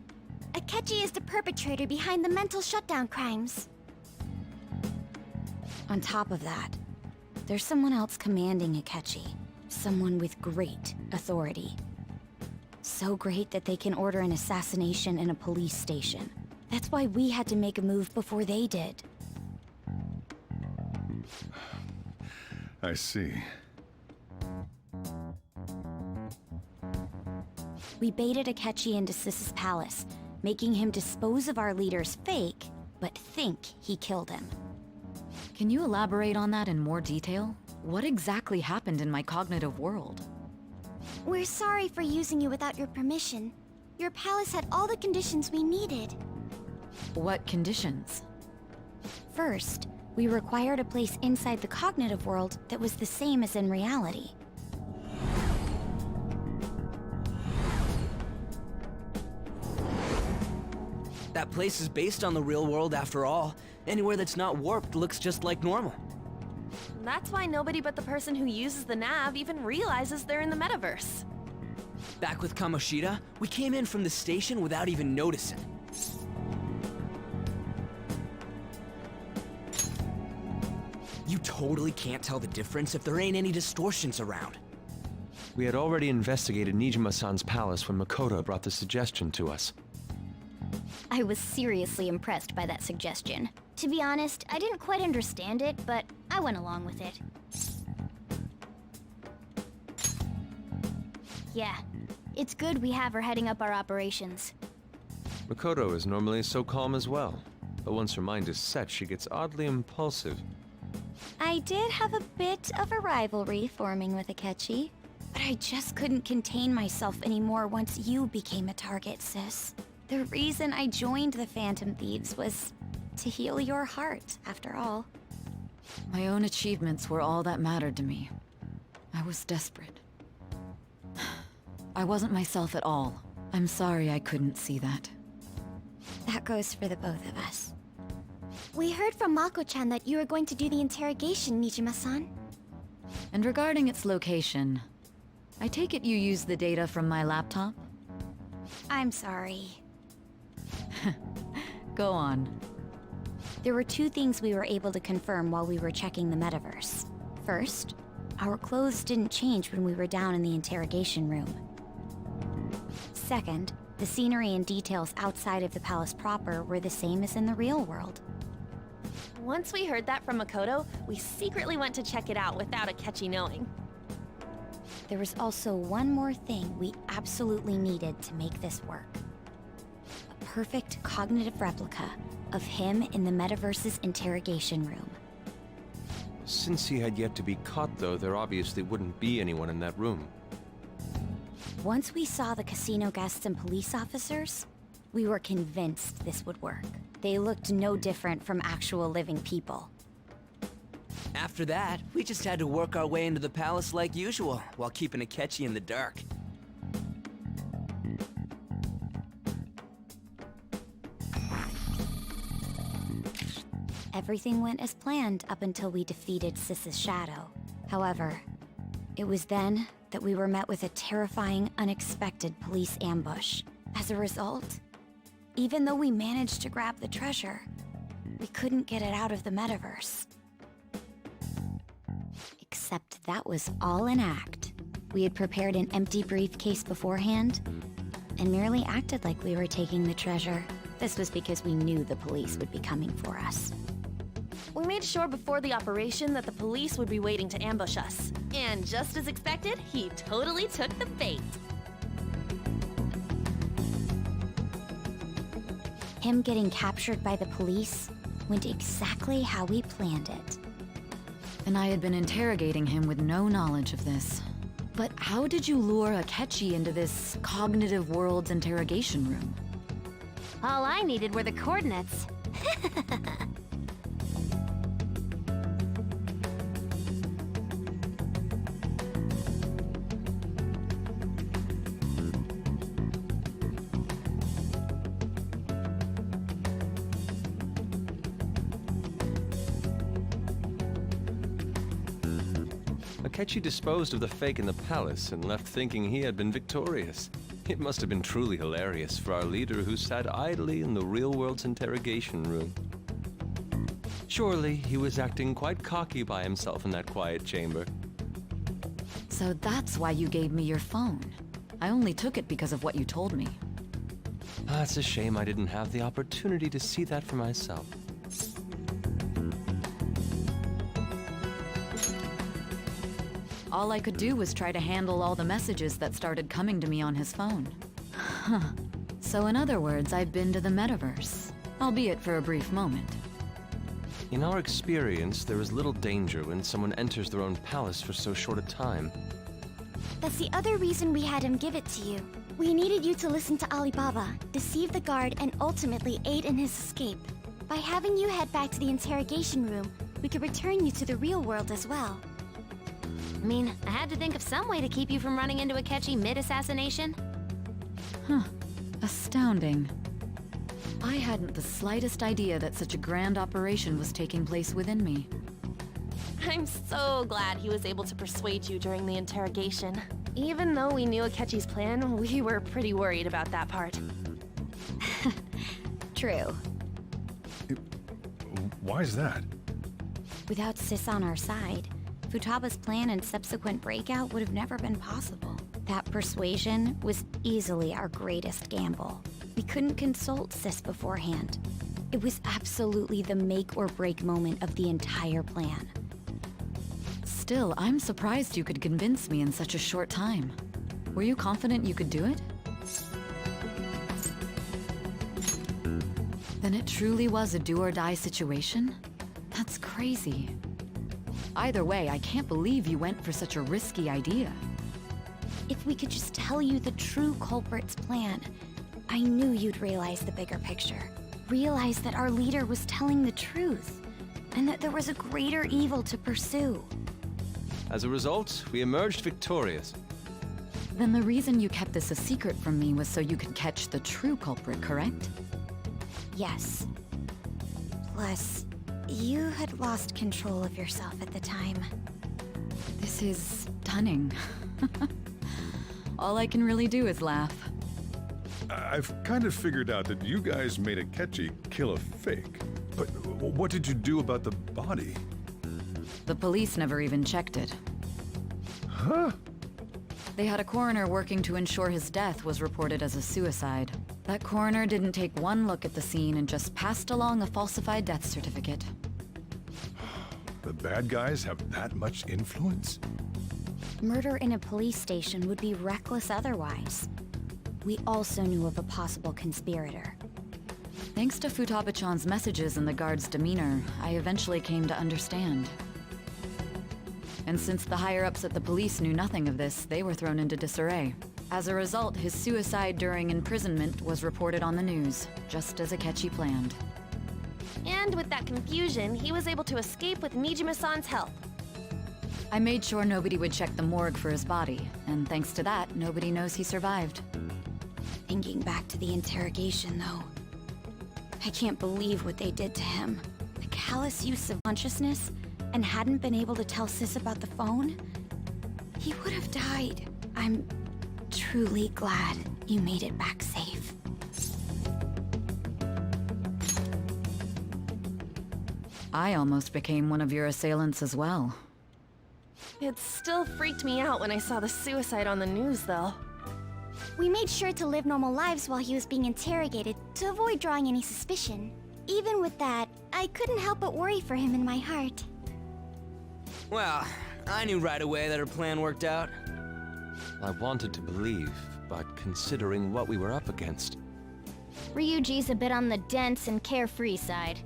Akechi is the perpetrator behind the mental shutdown crimes. On top of that, there's someone else commanding Akechi. Someone with great authority. So great that they can order an assassination in a police station. That's why we had to make a move before they did. I see. We baited Akechi into Sis's palace, making him dispose of our leader's fake, but think he killed him. Can you elaborate on that in more detail? What exactly happened in my cognitive world? We're sorry for using you without your permission. Your palace had all the conditions we needed. What conditions? First, we required a place inside the cognitive world that was the same as in reality. That place is based on the real world after all. Anywhere that's not warped looks just like normal. That's why nobody but the person who uses the nav even realizes they're in the metaverse. Back with Kamoshida, we came in from the station without even noticing. You totally can't tell the difference if there ain't any distortions around. We had already investigated Nijima-san's palace when Makoto brought the suggestion to us. I was seriously impressed by that suggestion. To be honest, I didn't quite understand it, but I went along with it. Yeah, it's good we have her heading up our operations. Makoto is normally so calm as well, but once her mind is set, she gets oddly impulsive. I did have a bit of a rivalry forming with Akechi, but I just couldn't contain myself anymore once you became a target, sis. The reason I joined the Phantom Thieves was to heal your heart, after all. My own achievements were all that mattered to me. I was desperate. I wasn't myself at all. I'm sorry I couldn't see that. That goes for the both of us. We heard from Mako-chan that you were going to do the interrogation, Nijima-san. And regarding its location, I take it you used the data from my laptop? I'm sorry. Go on. There were two things we were able to confirm while we were checking the metaverse. First, our clothes didn't change when we were down in the interrogation room. Second, the scenery and details outside of the palace proper were the same as in the real world. Once we heard that from Makoto, we secretly went to check it out without Akechi knowing. There was also one more thing we absolutely needed to make this work. A perfect cognitive replica of him in the metaverse's interrogation room. Since he had yet to be caught, though, there obviously wouldn't be anyone in that room. Once we saw the casino guests and police officers, we were convinced this would work. They looked no different from actual living people. After that, we just had to work our way into the palace like usual, while keeping Akechi in the dark. Everything went as planned up until we defeated Sis's shadow. However, it was then that we were met with a terrifying, unexpected police ambush. As a result, even though we managed to grab the treasure, we couldn't get it out of the metaverse. Except that was all an act. We had prepared an empty briefcase beforehand, and merely acted like we were taking the treasure. This was because we knew the police would be coming for us. We made sure before the operation that the police would be waiting to ambush us. And just as expected, he totally took the bait. Him getting captured by the police went exactly how we planned it. And I had been interrogating him with no knowledge of this. But how did you lure Akechi into this cognitive world's interrogation room? All I needed were the coordinates. Akechi disposed of the fake in the palace and left thinking he had been victorious. It must have been truly hilarious for our leader who sat idly in the real world's interrogation room. Surely he was acting quite cocky by himself in that quiet chamber. So that's why you gave me your phone. I only took it because of what you told me. It's a shame I didn't have the opportunity to see that for myself. All I could do was try to handle all the messages that started coming to me on his phone. Huh. So in other words, I've been to the metaverse, albeit for a brief moment. In our experience, there is little danger when someone enters their own palace for so short a time. That's the other reason we had him give it to you. We needed you to listen to Alibaba, deceive the guard, and ultimately aid in his escape. By having you head back to the interrogation room, we could return you to the real world as well. I mean, I had to think of some way to keep you from running into Akechi mid-assassination. Huh. Astounding. I hadn't the slightest idea that such a grand operation was taking place within me. I'm so glad he was able to persuade you during the interrogation. Even though we knew Akechi's plan, we were pretty worried about that part. True. Why is that? Without Sis on our side, Futaba's plan and subsequent breakout would have never been possible. That persuasion was easily our greatest gamble. We couldn't consult Sis beforehand. It was absolutely the make or break moment of the entire plan. Still, I'm surprised you could convince me in such a short time. Were you confident you could do it? Then it truly was a do-or-die situation? That's crazy. Either way, I can't believe you went for such a risky idea. If we could just tell you the true culprit's plan, I knew you'd realize the bigger picture. Realize that our leader was telling the truth, and that there was a greater evil to pursue. As a result, we emerged victorious. Then the reason you kept this a secret from me was so you could catch the true culprit, correct? Yes. Plus, you had lost control of yourself at the time. This is stunning. All I can really do is laugh. I've kind of figured out that you guys made Akechi kill a fake. But what did you do about the body? The police never even checked it. Huh? They had a coroner working to ensure his death was reported as a suicide. That coroner didn't take one look at the scene and just passed along a falsified death certificate. The bad guys have that much influence? Murder in a police station would be reckless otherwise. We also knew of a possible conspirator. Thanks to Futaba-chan's messages and the guard's demeanor, I eventually came to understand. And since the higher-ups at the police knew nothing of this, they were thrown into disarray. As a result, his suicide during imprisonment was reported on the news, just as Akechi planned. And with that confusion, he was able to escape with Mijima-san's help. I made sure nobody would check the morgue for his body, and thanks to that, nobody knows he survived. Thinking back to the interrogation, though, I can't believe what they did to him. The callous use of consciousness, and hadn't been able to tell Sis about the phone? He would have died. I'm truly glad you made it back safe. I almost became one of your assailants as well. It still freaked me out when I saw the suicide on the news, though. We made sure to live normal lives while he was being interrogated to avoid drawing any suspicion. Even with that, I couldn't help but worry for him in my heart. Well, I knew right away that her plan worked out. I wanted to believe, but considering what we were up against... Ryuji's a bit on the dense and carefree side.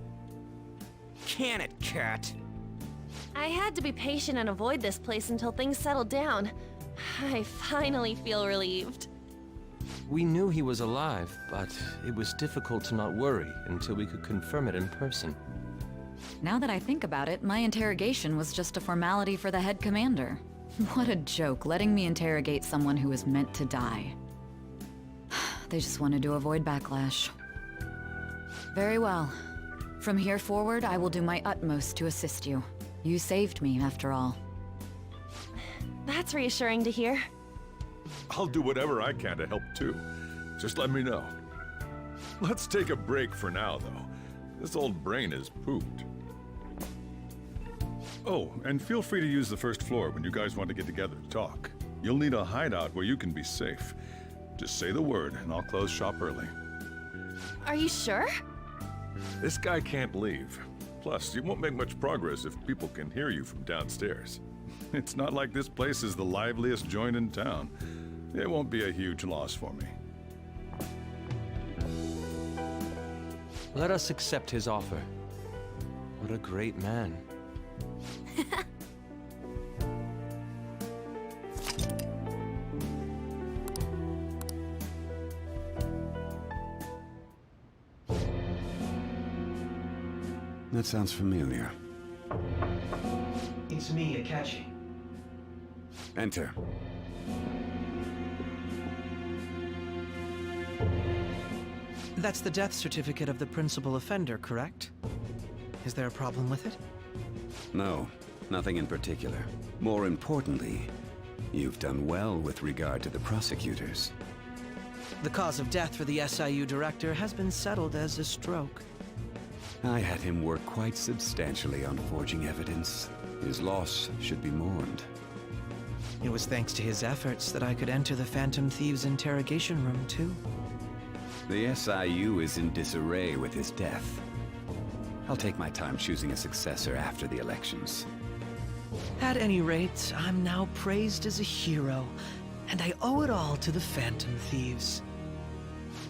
Can it, Cat? I had to be patient and avoid this place until things settled down. I finally feel relieved. We knew he was alive, but it was difficult to not worry until we could confirm it in person. Now that I think about it, my interrogation was just a formality for the head commander. What a joke, letting me interrogate someone who was meant to die. They just wanted to avoid backlash. Very well. From here forward, I will do my utmost to assist you. You saved me, after all. That's reassuring to hear. I'll do whatever I can to help too. Just let me know. Let's take a break for now, though. This old brain is pooped. Oh, and feel free to use the first floor when you guys want to get together to talk. You'll need a hideout where you can be safe. Just say the word, and I'll close shop early. Are you sure? This guy can't leave. Plus, you won't make much progress if people can hear you from downstairs. It's not like this place is the liveliest joint in town. It won't be a huge loss for me. Let us accept his offer. What a great man. That sounds familiar. It's me, Akechi. Enter. That's the death certificate of the principal offender, correct? Is there a problem with it? No, nothing in particular. More importantly, you've done well with regard to the prosecutors. The cause of death for the SIU director has been settled as a stroke. I had him work quite substantially on forging evidence. His loss should be mourned. It was thanks to his efforts that I could enter the Phantom Thieves' interrogation room, too. The SIU is in disarray with his death. I'll take my time choosing a successor after the elections. At any rate, I'm now praised as a hero, and I owe it all to the Phantom Thieves.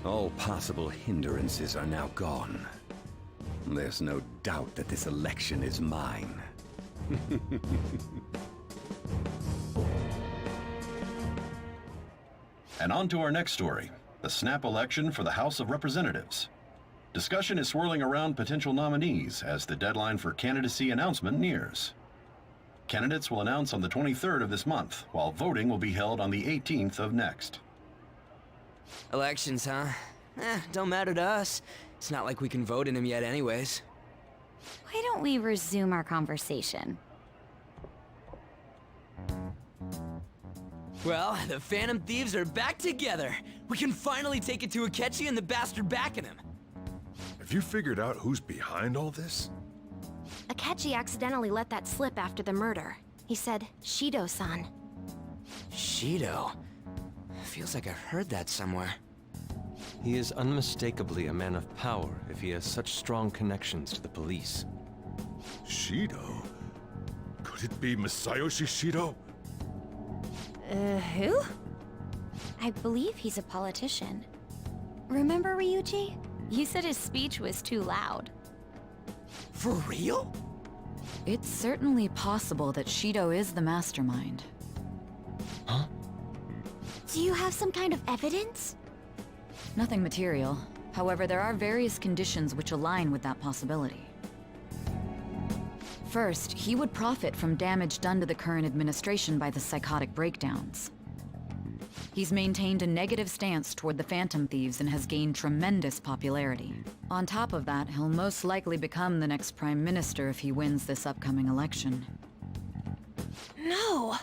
All possible hindrances are now gone. There's no doubt that this election is mine. And on to our next story, the snap election for the House of Representatives. Discussion is swirling around potential nominees as the deadline for candidacy announcement nears. Candidates will announce on the 23rd of this month, while voting will be held on the 18th of next. Elections, huh? Don't matter to us. It's not like we can vote in them yet anyways. Why don't we resume our conversation? Well, the Phantom Thieves are back together. We can finally take it to Akechi and the bastard backing him. Have you figured out who's behind all this? Akechi accidentally let that slip after the murder. He said, Shido-san. Shido? Feels like I've heard that somewhere. He is unmistakably a man of power if he has such strong connections to the police. Shido? Could it be Masayoshi Shido? Who? I believe he's a politician. Remember, Ryuji? You said his speech was too loud. For real? It's certainly possible that Shido is the mastermind. Huh? Do you have some kind of evidence? Nothing material. However, there are various conditions which align with that possibility. First, he would profit from damage done to the current administration by the psychotic breakdowns. He's maintained a negative stance toward the Phantom Thieves and has gained tremendous popularity. On top of that, he'll most likely become the next Prime Minister if he wins this upcoming election. No!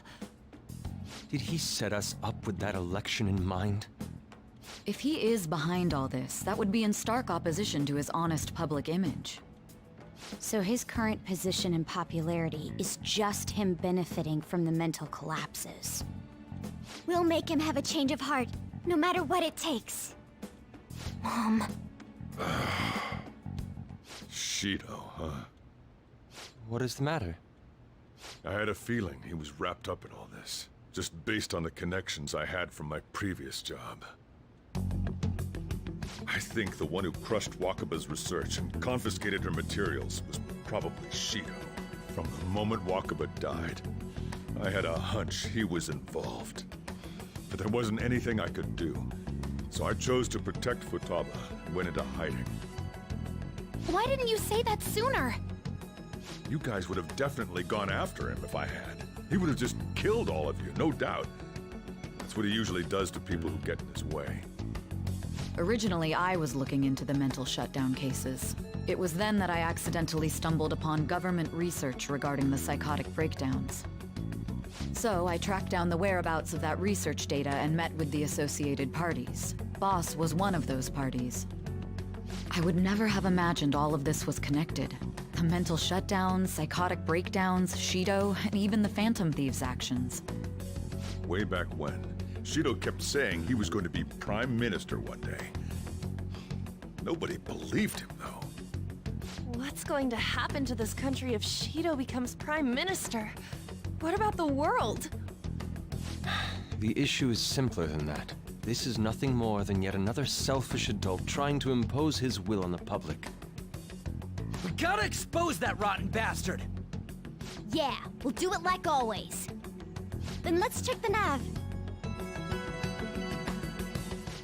Did he set us up with that election in mind? If he is behind all this, that would be in stark opposition to his honest public image. So his current position and popularity is just him benefiting from the mental collapses. We'll make him have a change of heart, no matter what it takes. Mom. Shido, huh? What is the matter? I had a feeling he was wrapped up in all this, just based on the connections I had from my previous job. I think the one who crushed Wakaba's research and confiscated her materials was probably Shido. From the moment Wakaba died, I had a hunch he was involved. But there wasn't anything I could do, so I chose to protect Futaba and went into hiding. Why didn't you say that sooner? You guys would have definitely gone after him if I had. He would have just killed all of you, no doubt. That's what he usually does to people who get in his way. Originally, I was looking into the mental shutdown cases. It was then that I accidentally stumbled upon government research regarding the psychotic breakdowns. So I tracked down the whereabouts of that research data and met with the associated parties. Boss was one of those parties. I would never have imagined all of this was connected. The mental shutdowns, psychotic breakdowns, Shido, and even the Phantom Thieves' actions. Way back when, Shido kept saying he was going to be Prime Minister one day. Nobody believed him, though. What's going to happen to this country if Shido becomes Prime Minister? What about the world? The issue is simpler than that. This is nothing more than yet another selfish adult trying to impose his will on the public. gotta expose that rotten bastard! Yeah, we'll do it like always. Then let's check the nav.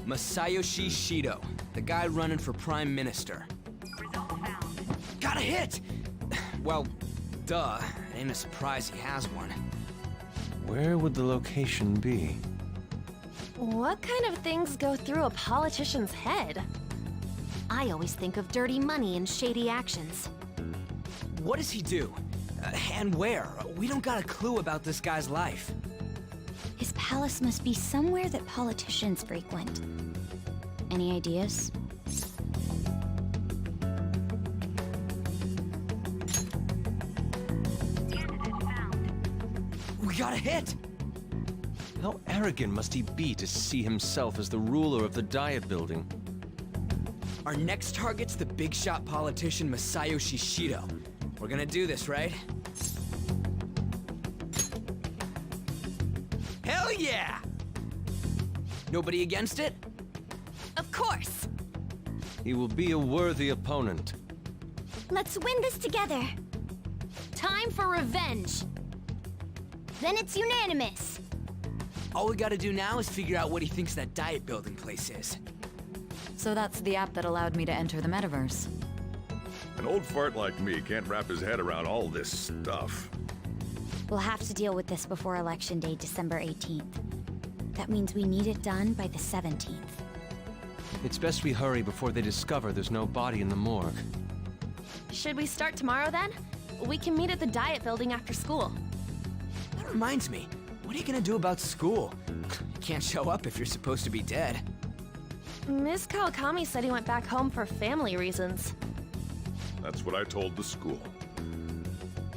Masayoshi Shido, the guy running for Prime Minister. Got a hit! Well, duh. It ain't a surprise he has one. Where would the location be? What kind of things go through a politician's head? I always think of dirty money and shady actions. What does he do? And where? We don't got a clue about this guy's life. His palace must be somewhere that politicians frequent. Any ideas? We got a hit! How arrogant must he be to see himself as the ruler of the Diet Building? Our next target's the big shot politician Masayoshi Shido. We're gonna do this, right? Hell yeah! Nobody against it? Of course! He will be a worthy opponent. Let's win this together. Time for revenge. Then it's unanimous. All we gotta do now is figure out what he thinks that Diet Building place is. So that's the app that allowed me to enter the metaverse. An old fart like me can't wrap his head around all this stuff. We'll have to deal with this before Election Day, December 18th. That means we need it done by the 17th. It's best we hurry before they discover there's no body in the morgue. Should we start tomorrow then? We can meet at the Diet Building after school. That reminds me, what are you gonna do about school? You can't show up if you're supposed to be dead. Miss Kawakami said he went back home for family reasons. That's what I told the school.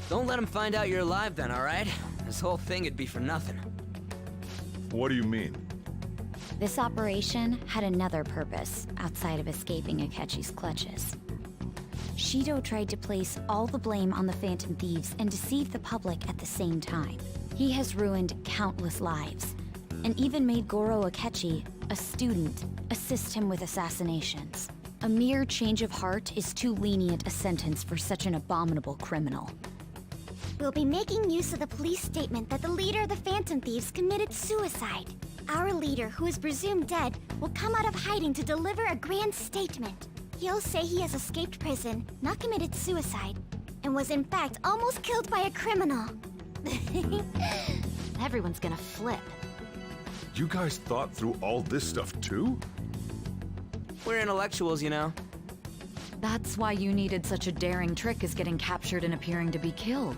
Don't let him find out you're alive then, alright? This whole thing would be for nothing. What do you mean? This operation had another purpose outside of escaping Akechi's clutches. Shido tried to place all the blame on the Phantom Thieves and deceive the public at the same time. He has ruined countless lives, and even made Goro Akechi, a student, assist him with assassinations. A mere change of heart is too lenient a sentence for such an abominable criminal. We'll be making use of the police statement that the leader of the Phantom Thieves committed suicide. Our leader, who is presumed dead, will come out of hiding to deliver a grand statement. He'll say he has escaped prison, not committed suicide, and was in fact almost killed by a criminal. Everyone's gonna flip. You guys thought through all this stuff too? We're intellectuals, you know. That's why you needed such a daring trick as getting captured and appearing to be killed.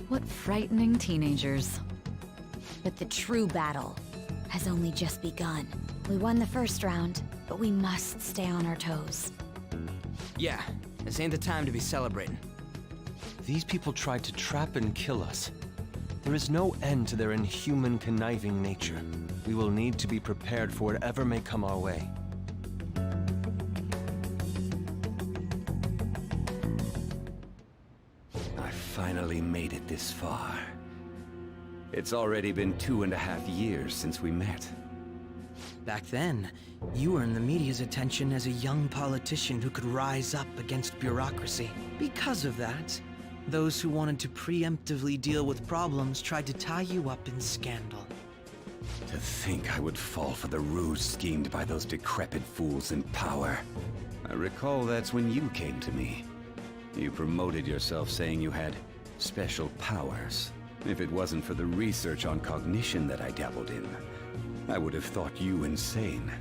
What frightening teenagers. But the true battle has only just begun. We won the first round, but we must stay on our toes. Yeah, this ain't the time to be celebrating. These people tried to trap and kill us. There is no end to their inhuman, conniving nature. We will need to be prepared for whatever may come our way. I finally made it this far. It's already been 2.5 years since we met. Back then, you earned the media's attention as a young politician who could rise up against bureaucracy. Because of that, those who wanted to preemptively deal with problems tried to tie you up in scandal. To think I would fall for the ruse schemed by those decrepit fools in power. I recall that's when you came to me. You promoted yourself saying you had special powers. If it wasn't for the research on cognition that I dabbled in, I would have thought you insane.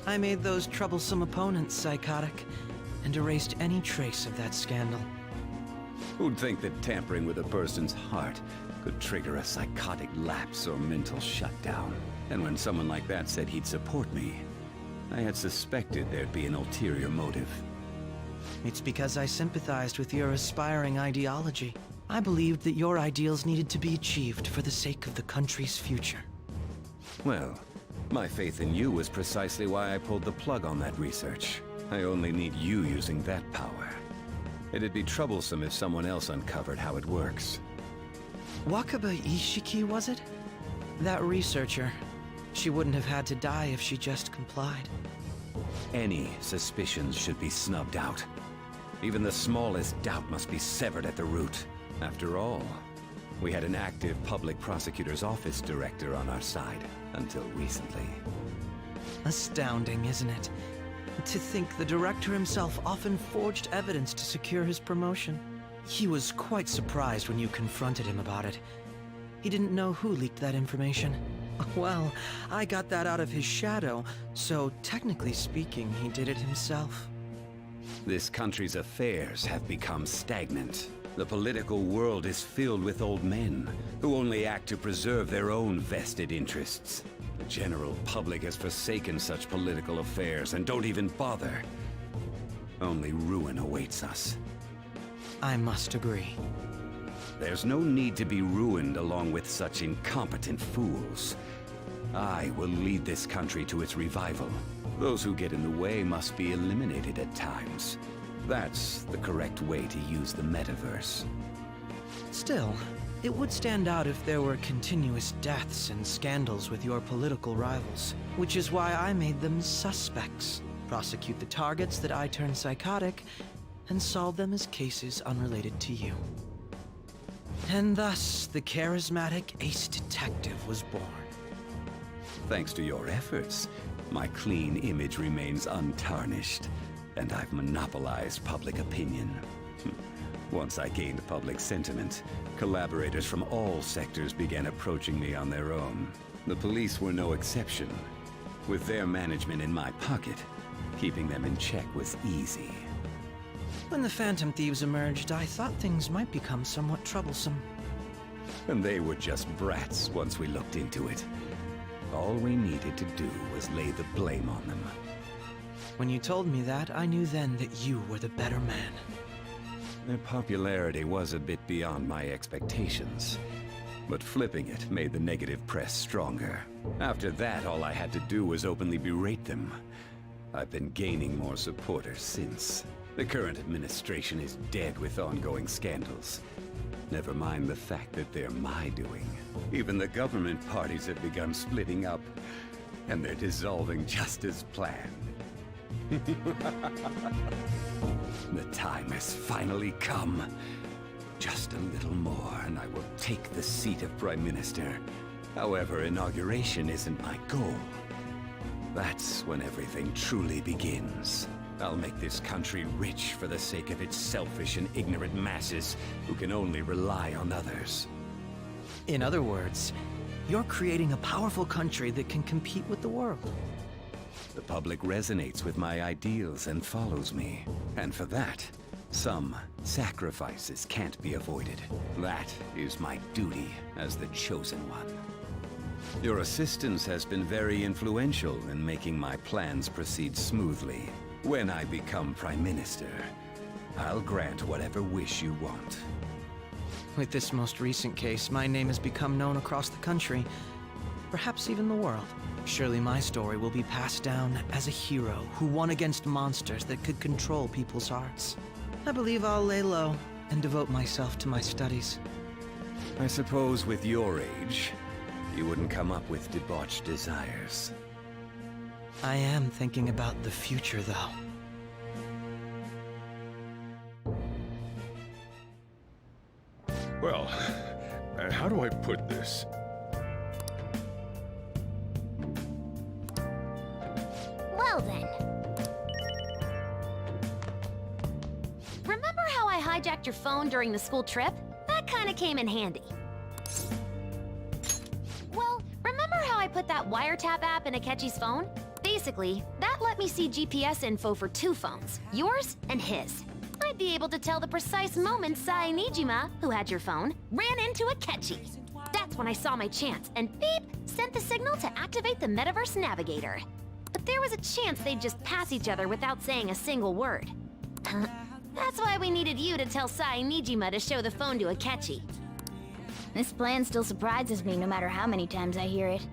I made those troublesome opponents psychotic, and erased any trace of that scandal. Who'd think that tampering with a person's heart could trigger a psychotic lapse or mental shutdown? And when someone like that said he'd support me, I had suspected there'd be an ulterior motive. It's because I sympathized with your aspiring ideology. I believed that your ideals needed to be achieved for the sake of the country's future. Well, my faith in you was precisely why I pulled the plug on that research. I only need you using that power. It'd be troublesome if someone else uncovered how it works. Wakaba Ishiki, was it? That researcher. She wouldn't have had to die if she just complied. Any suspicions should be snubbed out. Even the smallest doubt must be severed at the root. After all, we had an active public prosecutor's office director on our side until recently. Astounding, isn't it? To think the director himself often forged evidence to secure his promotion. He was quite surprised when you confronted him about it. He didn't know who leaked that information. Well, I got that out of his shadow, so technically speaking, he did it himself. This country's affairs have become stagnant. The political world is filled with old men who only act to preserve their own vested interests. The general public has forsaken such political affairs and don't even bother. Only ruin awaits us. I must agree. There's no need to be ruined along with such incompetent fools. I will lead this country to its revival. Those who get in the way must be eliminated at times. That's the correct way to use the metaverse. Still, it would stand out if there were continuous deaths and scandals with your political rivals, which is why I made them suspects. Prosecute the targets that I turn psychotic, and solve them as cases unrelated to you. And thus, the charismatic ace detective was born. Thanks to your efforts, my clean image remains untarnished, and I've monopolized public opinion. Once I gained public sentiment, collaborators from all sectors began approaching me on their own. The police were no exception. With their management in my pocket, keeping them in check was easy. When the Phantom Thieves emerged, I thought things might become somewhat troublesome. And they were just brats once we looked into it. All we needed to do was lay the blame on them. When you told me that, I knew then that you were the better man. Their popularity was a bit beyond my expectations, but flipping it made the negative press stronger. After that, all I had to do was openly berate them. I've been gaining more supporters since. The current administration is dead with ongoing scandals. Never mind the fact that they're my doing. Even the government parties have begun splitting up, and they're dissolving just as planned. The time has finally come. Just a little more, and I will take the seat of Prime Minister. However, inauguration isn't my goal. That's when everything truly begins. I'll make this country rich for the sake of its selfish and ignorant masses who can only rely on others. In other words, you're creating a powerful country that can compete with the world. The public resonates with my ideals and follows me. And for that, some sacrifices can't be avoided. That is my duty as the chosen one. Your assistance has been very influential in making my plans proceed smoothly. When I become Prime Minister, I'll grant whatever wish you want. With this most recent case, my name has become known across the country, perhaps even the world. Surely my story will be passed down as a hero who won against monsters that could control people's hearts. I believe I'll lay low and devote myself to my studies. I suppose with your age, you wouldn't come up with debauched desires. I am thinking about the future, though. Well, how do I put this? Well then. Remember how I hijacked your phone during the school trip? That kinda came in handy. Well, remember how I put that wiretap app in Akechi's phone? Basically, that let me see GPS info for 2 phones, yours and his. I'd be able to tell the precise moment Sai Nijima, who had your phone, ran into Akechi. That's when I saw my chance, and beep, sent the signal to activate the Metaverse Navigator. But there was a chance they'd just pass each other without saying a single word. That's why we needed you to tell Sai Nijima to show the phone to Akechi. This plan still surprises me no matter how many times I hear it.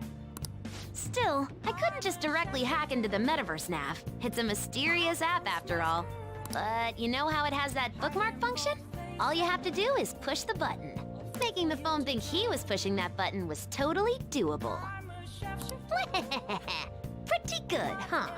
Still, I couldn't just directly hack into the Metaverse Nav. It's a mysterious app after all. But you know how it has that bookmark function? All you have to do is push the button. Making the phone think he was pushing that button was totally doable. Pretty good, huh?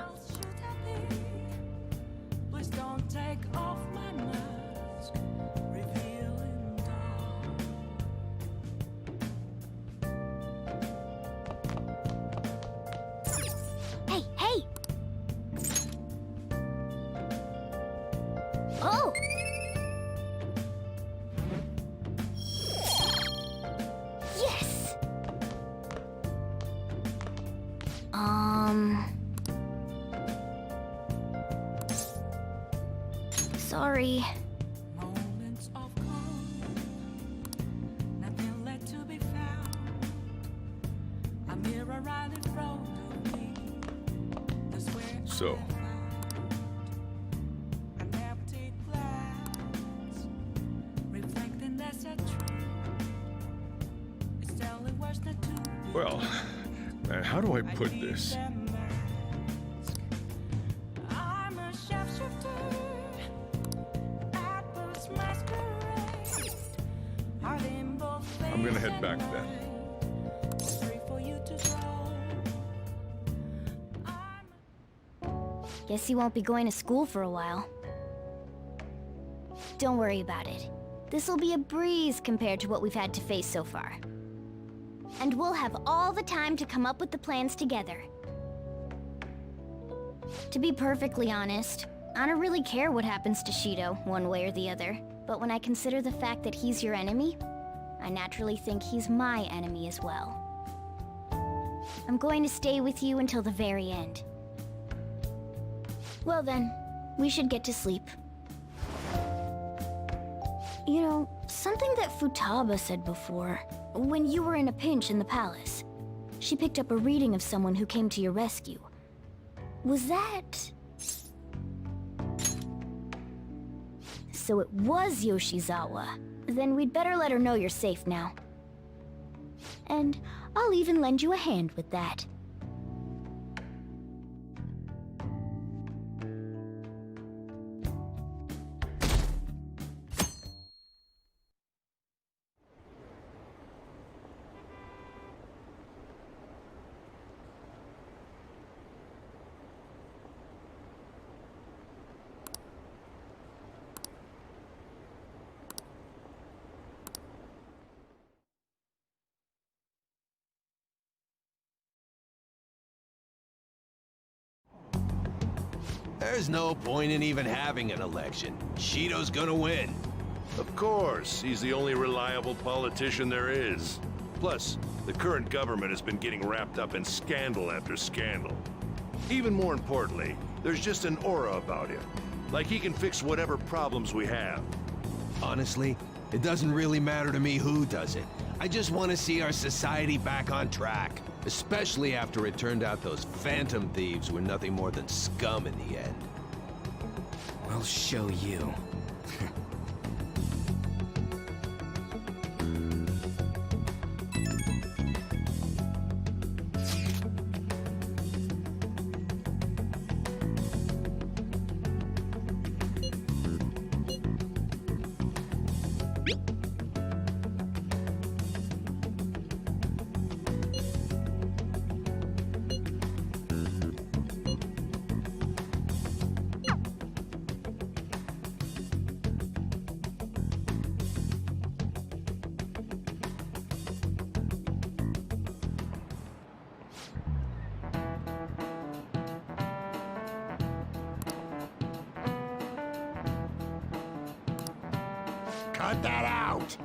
Sorry. So, well, how do I put this? I'm gonna head back then. Guess you won't be going to school for a while. Don't worry about it. This'll be a breeze compared to what we've had to face so far. And we'll have all the time to come up with the plans together. To be perfectly honest, I don't really care what happens to Shido, one way or the other. But when I consider the fact that he's your enemy, I naturally think he's my enemy as well. I'm going to stay with you until the very end. Well then, we should get to sleep. You know, something that Futaba said before, when you were in a pinch in the palace, she picked up a reading of someone who came to your rescue. Was that... So it was Yoshizawa. Then we'd better let her know you're safe now. And I'll even lend you a hand with that. There's no point in even having an election. Shido's gonna win. Of course, he's the only reliable politician there is. Plus, the current government has been getting wrapped up in scandal after scandal. Even more importantly, there's just an aura about him. Like he can fix whatever problems we have. Honestly, it doesn't really matter to me who does it. I just want to see our society back on track. Especially after it turned out those Phantom Thieves were nothing more than scum in the end. We'll show you. Cut that out!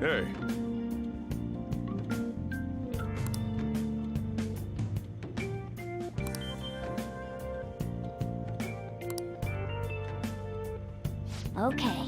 Hey. Okay.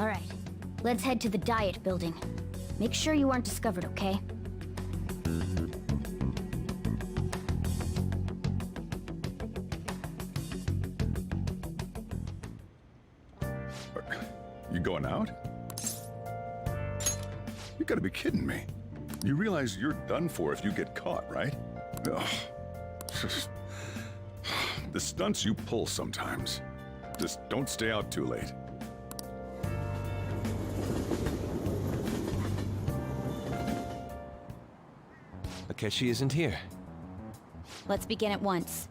Alright, let's head to the Diet Building. Make sure you aren't discovered, okay? You going out? You gotta be kidding me. You realize you're done for if you get caught, right? Ugh. The stunts you pull sometimes. Just don't stay out too late. Akechi isn't here. Let's begin at once.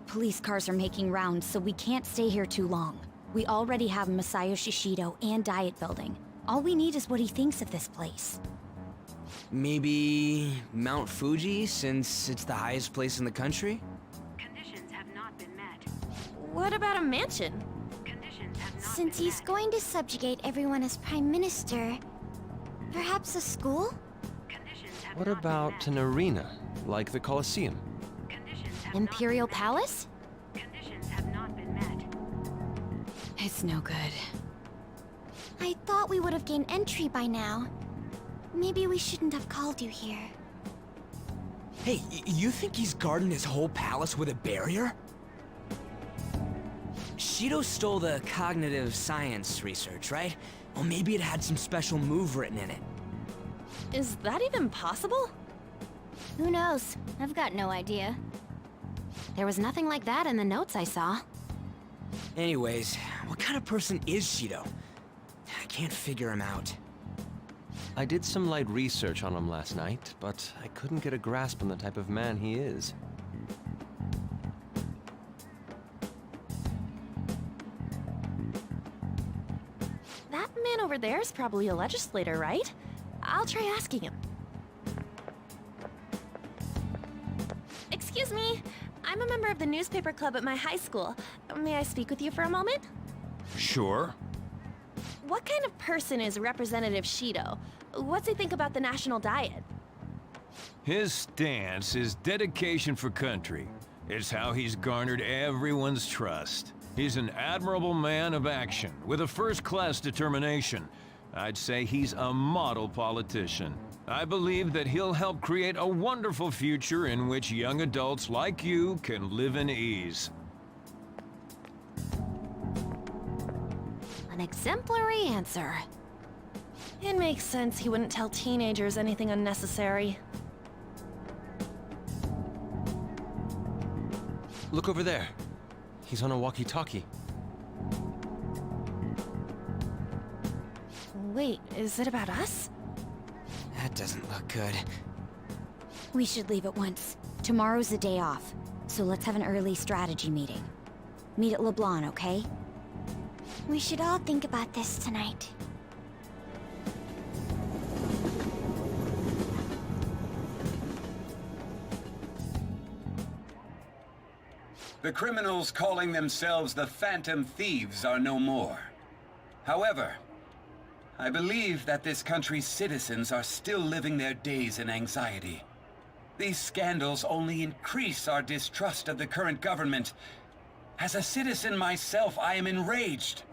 Police cars are making rounds, so we can't stay here too long. We already have Masayoshi Shido and Diet Building. All we need is what he thinks of this place. Maybe Mount Fuji, since it's the highest place in the country? Conditions have not been met. What about a mansion? Since he's going to subjugate everyone as Prime Minister, perhaps a school? What about an arena, like the Colosseum? Imperial Palace? It's no good. I thought we would have gained entry by now. Maybe we shouldn't have called you here. Hey, you think he's guarding his whole palace with a barrier? Shido stole the cognitive science research, right? Well, maybe it had some special move written in it. Is that even possible? Who knows? I've got no idea. There was nothing like that in the notes I saw. Anyways, what kind of person is Shido? I can't figure him out. I did some light research on him last night, but I couldn't get a grasp on the type of man he is. That man over there is probably a legislator, right? I'll try asking him. Excuse me, I'm a member of the newspaper club at my high school. May I speak with you for a moment? Sure. What kind of person is Representative Shido? What's he think about the national diet? His stance is dedication for country. It's how he's garnered everyone's trust. He's an admirable man of action, with a first-class determination. I'd say he's a model politician. I believe that he'll help create a wonderful future in which young adults like you can live in ease. An exemplary answer. It makes sense he wouldn't tell teenagers anything unnecessary. Look over there. He's on a walkie-talkie. Wait, is it about us? That doesn't look good. We should leave at once. Tomorrow's a day off, so let's have an early strategy meeting. Meet at LeBlanc, okay? We should all think about this tonight. The criminals calling themselves the Phantom Thieves are no more. However, I believe that this country's citizens are still living their days in anxiety. These scandals only increase our distrust of the current government. As a citizen myself, I am enraged.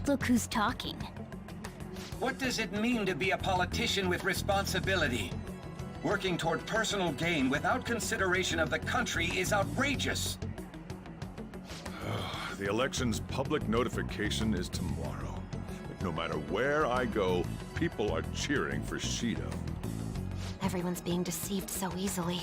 Look who's talking. What does it mean to be a politician with responsibility? Working toward personal gain without consideration of the country is outrageous. The election's public notification is tomorrow. But no matter where I go, people are cheering for Shido. Everyone's being deceived so easily.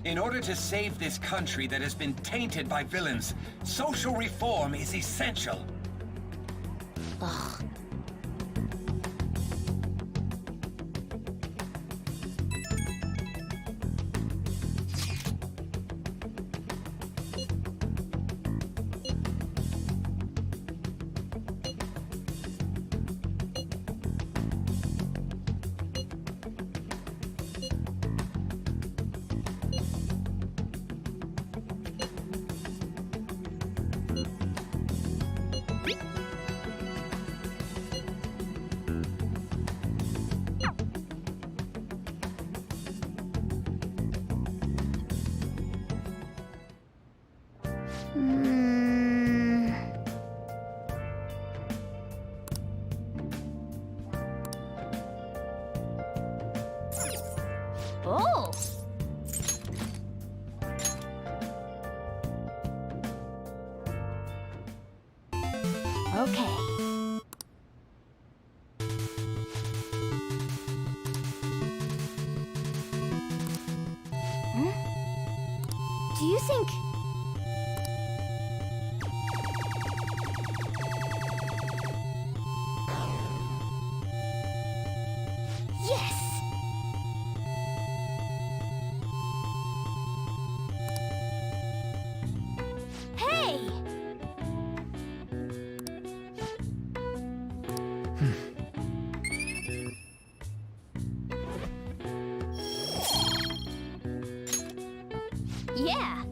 In order to save this country that has been tainted by villains, social reform is essential. Ugh. Okay. Do you think... Yes! Hey! Yeah.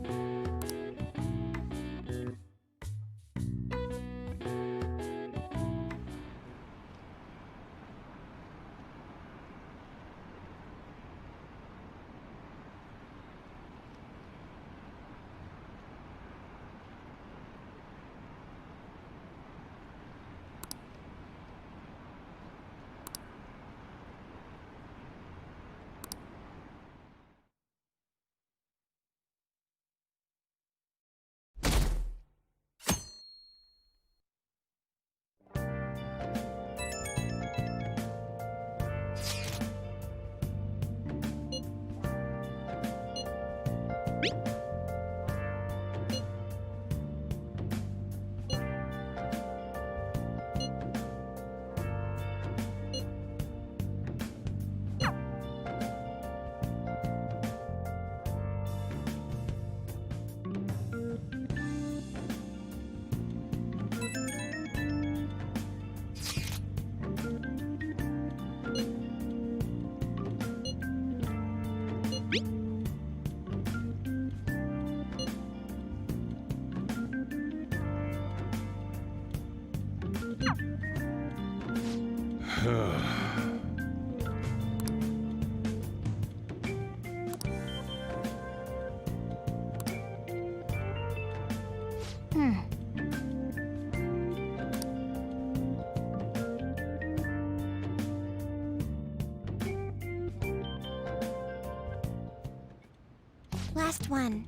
Last one.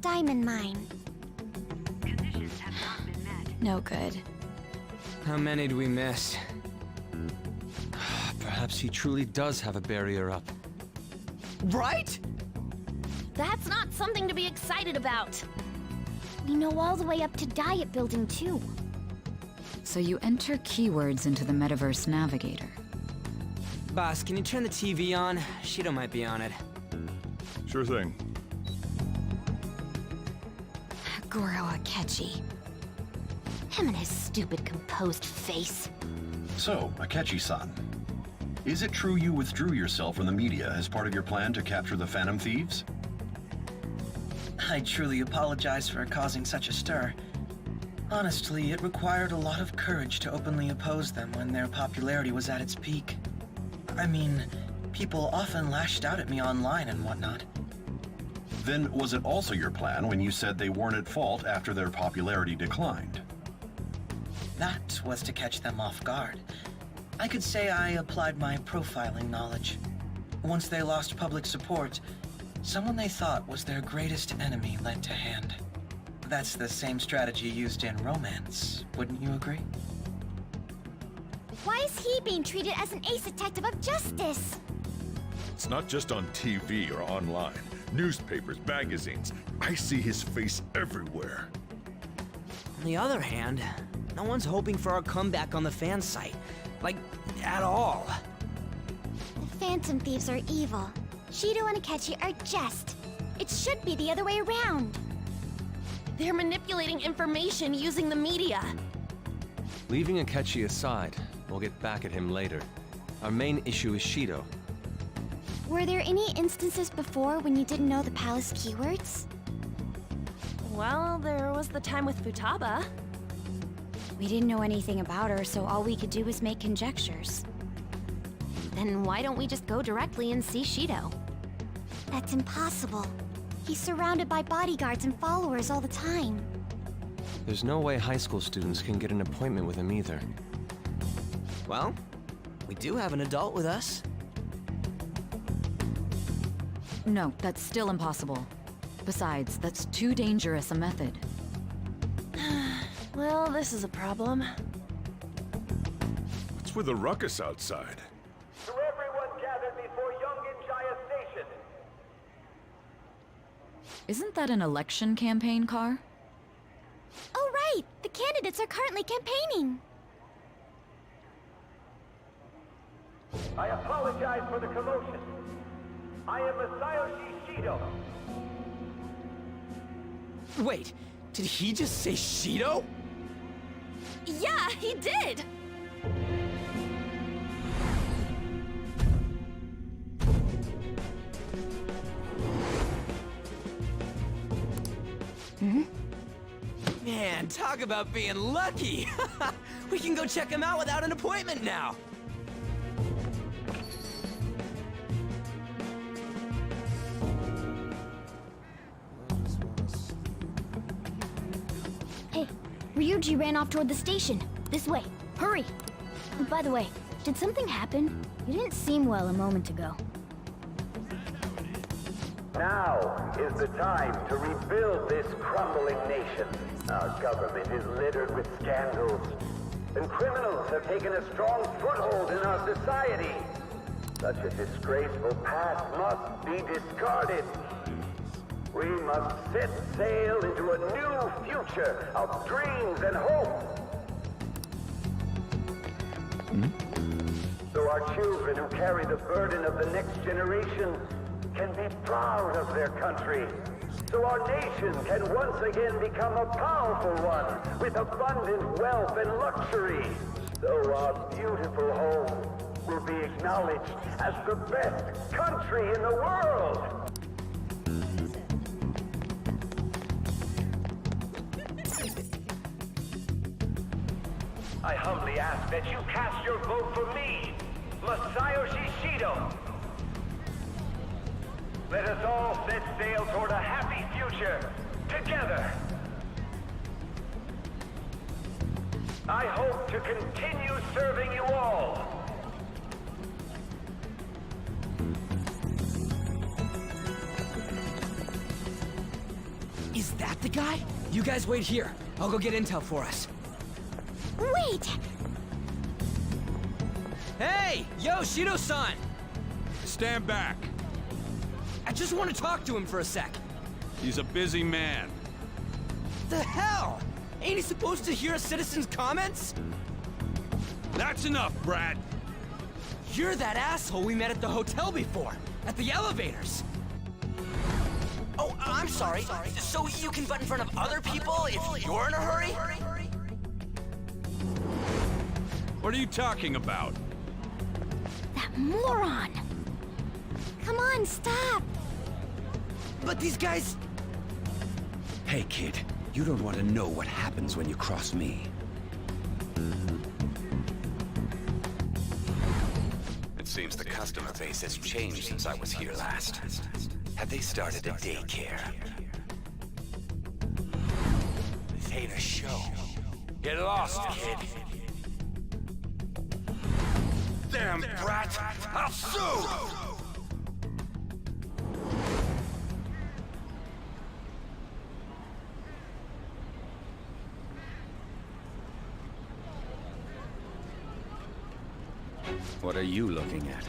Diamond mine. No good. How many do we miss? Perhaps he truly does have a barrier up. Right? That's not something to be excited about. We know all the way up to Diet Building, too. So you enter keywords into the Metaverse Navigator. Boss, can you turn the TV on? Shido might be on it. Sure thing. Goro Akechi. Him and his stupid composed face. So, Akechi-san, is it true you withdrew yourself from the media as part of your plan to capture the Phantom Thieves? I truly apologize for causing such a stir. Honestly, it required a lot of courage to openly oppose them when their popularity was at its peak. I mean, people often lashed out at me online and whatnot. Then was it also your plan when you said they weren't at fault after their popularity declined? That was to catch them off guard. I could say I applied my profiling knowledge. Once they lost public support, someone they thought was their greatest enemy lent a hand. That's the same strategy used in romance, wouldn't you agree? Why is he being treated as an ace detective of justice? It's not just on TV or online. Newspapers, magazines. I see his face everywhere. On the other hand, no one's hoping for our comeback on the fan site. Like, at all. The Phantom Thieves are evil. Shido and Akechi are just. It should be the other way around. They're manipulating information using the media. Leaving Akechi aside, we'll get back at him later. Our main issue is Shido. Were there any instances before when you didn't know the palace keywords? Well, there was the time with Futaba. We didn't know anything about her, so all we could do was make conjectures. Then why don't we just go directly and see Shido? That's impossible. He's surrounded by bodyguards and followers all the time. There's no way high school students can get an appointment with him either. Well, we do have an adult with us. No, that's still impossible. Besides, that's too dangerous a method. Well, this is a problem. with the ruckus outside? To everyone gathered before Yongen-Jaya Station. Isn't that an election campaign car? Oh, right! The candidates are currently campaigning! I apologize for the commotion. I am Masayoshi Shido. Wait, did he just say Shido? Yeah, he did! Man, talk about being lucky! We can go check him out without an appointment now! Hey, Ryuji ran off toward the station. This way. Hurry! By the way, did something happen? You didn't seem well a moment ago. Now is the time to rebuild this crumbling nation. Our government is littered with scandals, and criminals have taken a strong foothold in our society. Such a disgraceful past must be discarded. We must set sail into a new future of dreams and hope. So our children who carry the burden of the next generation can be proud of their country. So our nation can once again become a powerful one with abundant wealth and luxury. So our beautiful home will be acknowledged as the best country in the world. I humbly ask that you cast your vote for me, Masayoshi Shido. Let us all set sail toward a happy future, together. I hope to continue serving you all. Is that the guy? You guys wait here. I'll go get intel for us. Wait! Hey! Yo, Shido-san! Stand back. I just want to talk to him for a sec. He's a busy man. The hell? Ain't he supposed to hear a citizen's comments? That's enough, Brad. You're that asshole we met at the hotel before, at the elevators. Oh, I'm sorry. So you can butt in front of other people if you're in a hurry? What are you talking about? That moron! Come on, stop! But these guys... Hey, kid. You don't want to know what happens when you cross me. It seems the customer base has changed since I was here last. Have they started a daycare? This ain't a show. Get lost, kid. Damn brat! I'll sue! What are you looking at?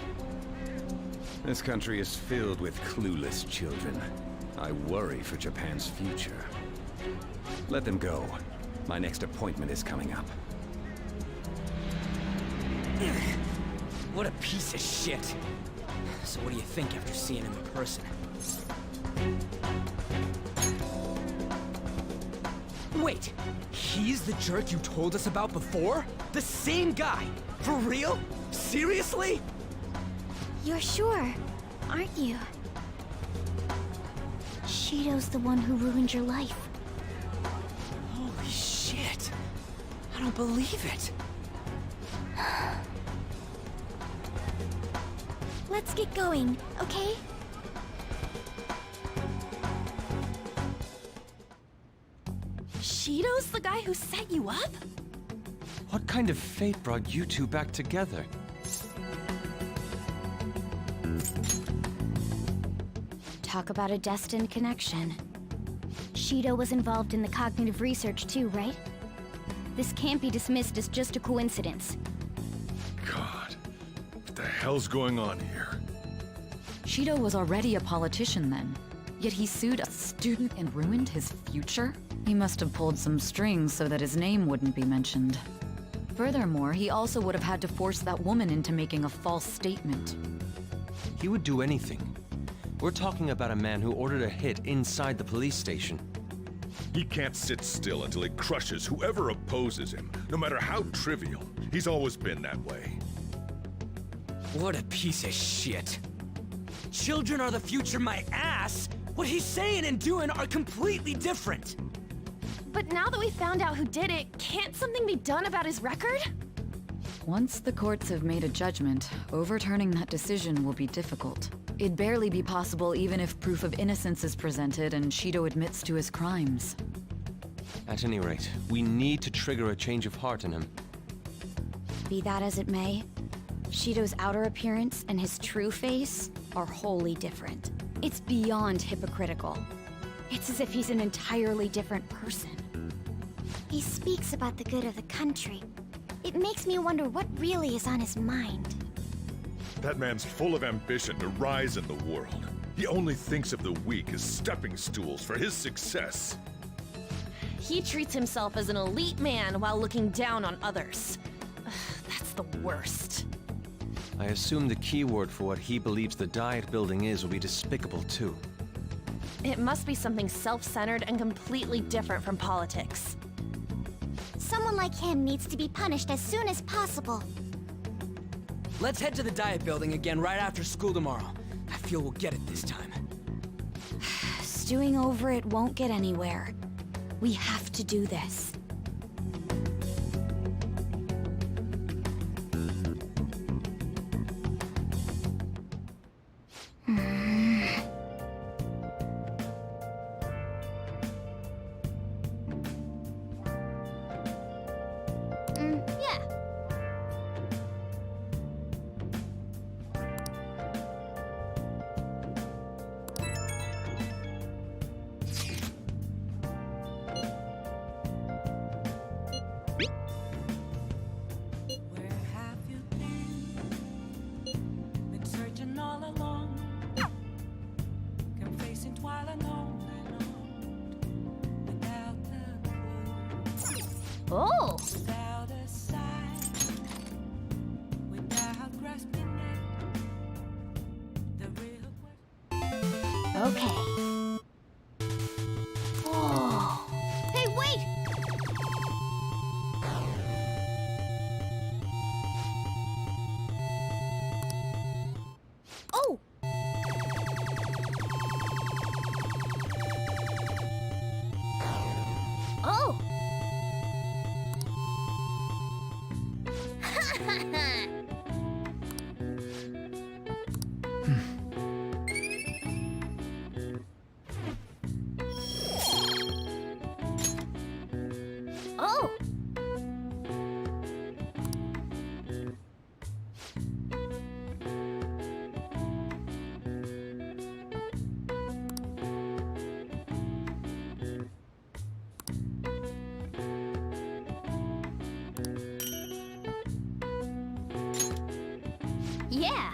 This country is filled with clueless children. I worry for Japan's future. Let them go. My next appointment is coming up. What a piece of shit. So what do you think after seeing him in person? Wait, he's the jerk you told us about before? The same guy? For real? Seriously? You're sure, aren't you? Shido's the one who ruined your life. Holy shit. I don't believe it. Let's get going, okay? Shido's the guy who set you up? What kind of fate brought you two back together? Talk about a destined connection. Shido was involved in the cognitive research too, right? This can't be dismissed as just a coincidence. the hell's going on here? Shido was already a politician then, yet he sued a student and ruined his future? He must have pulled some strings so that his name wouldn't be mentioned. Furthermore, he also would have had to force that woman into making a false statement. He would do anything. We're talking about a man who ordered a hit inside the police station. He can't sit still until he crushes whoever opposes him, no matter how trivial. He's always been that way. What a piece of shit. Children are the future, my ass! What he's saying and doing are completely different! But now that we found out who did it, can't something be done about his record? Once the courts have made a judgment, overturning that decision will be difficult. It'd barely be possible even if proof of innocence is presented and Shido admits to his crimes. At any rate, we need to trigger a change of heart in him. Be that as it may, Shido's outer appearance and his true face are wholly different. It's beyond hypocritical. It's as if he's an entirely different person. He speaks about the good of the country. It makes me wonder what really is on his mind. That man's full of ambition to rise in the world. He only thinks of the weak as stepping stools for his success. He treats himself as an elite man while looking down on others. Ugh, that's the worst. I assume the key word for what he believes the Diet Building is will be despicable too. It must be something self-centered and completely different from politics. Someone like him needs to be punished as soon as possible. Let's head to the Diet Building again right after school tomorrow. I feel we'll get it this time. Stewing over it won't get anywhere. We have to do this. Yeah. Oh! Okay. Whoa. Hey, wait! Oh! Oh! Oh! Yeah!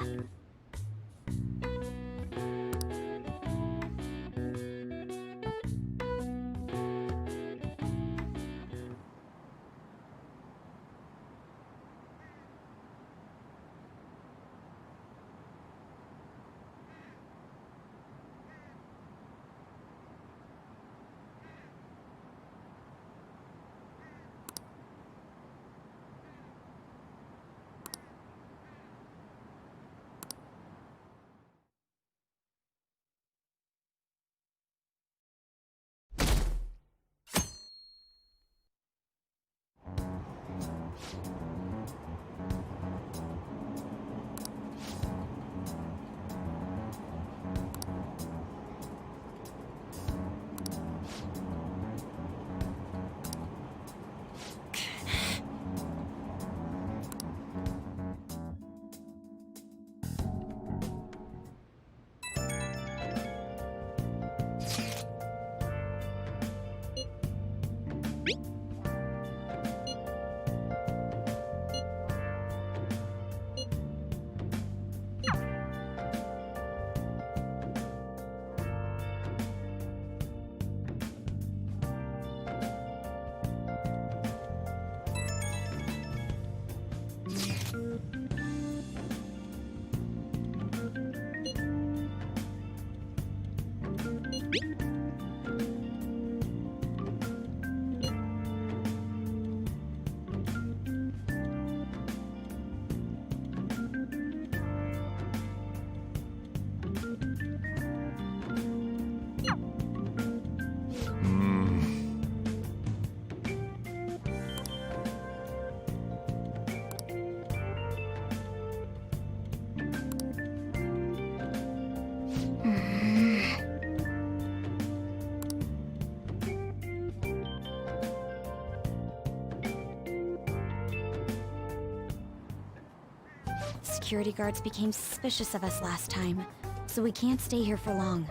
Security guards became suspicious of us last time, so we can't stay here for long.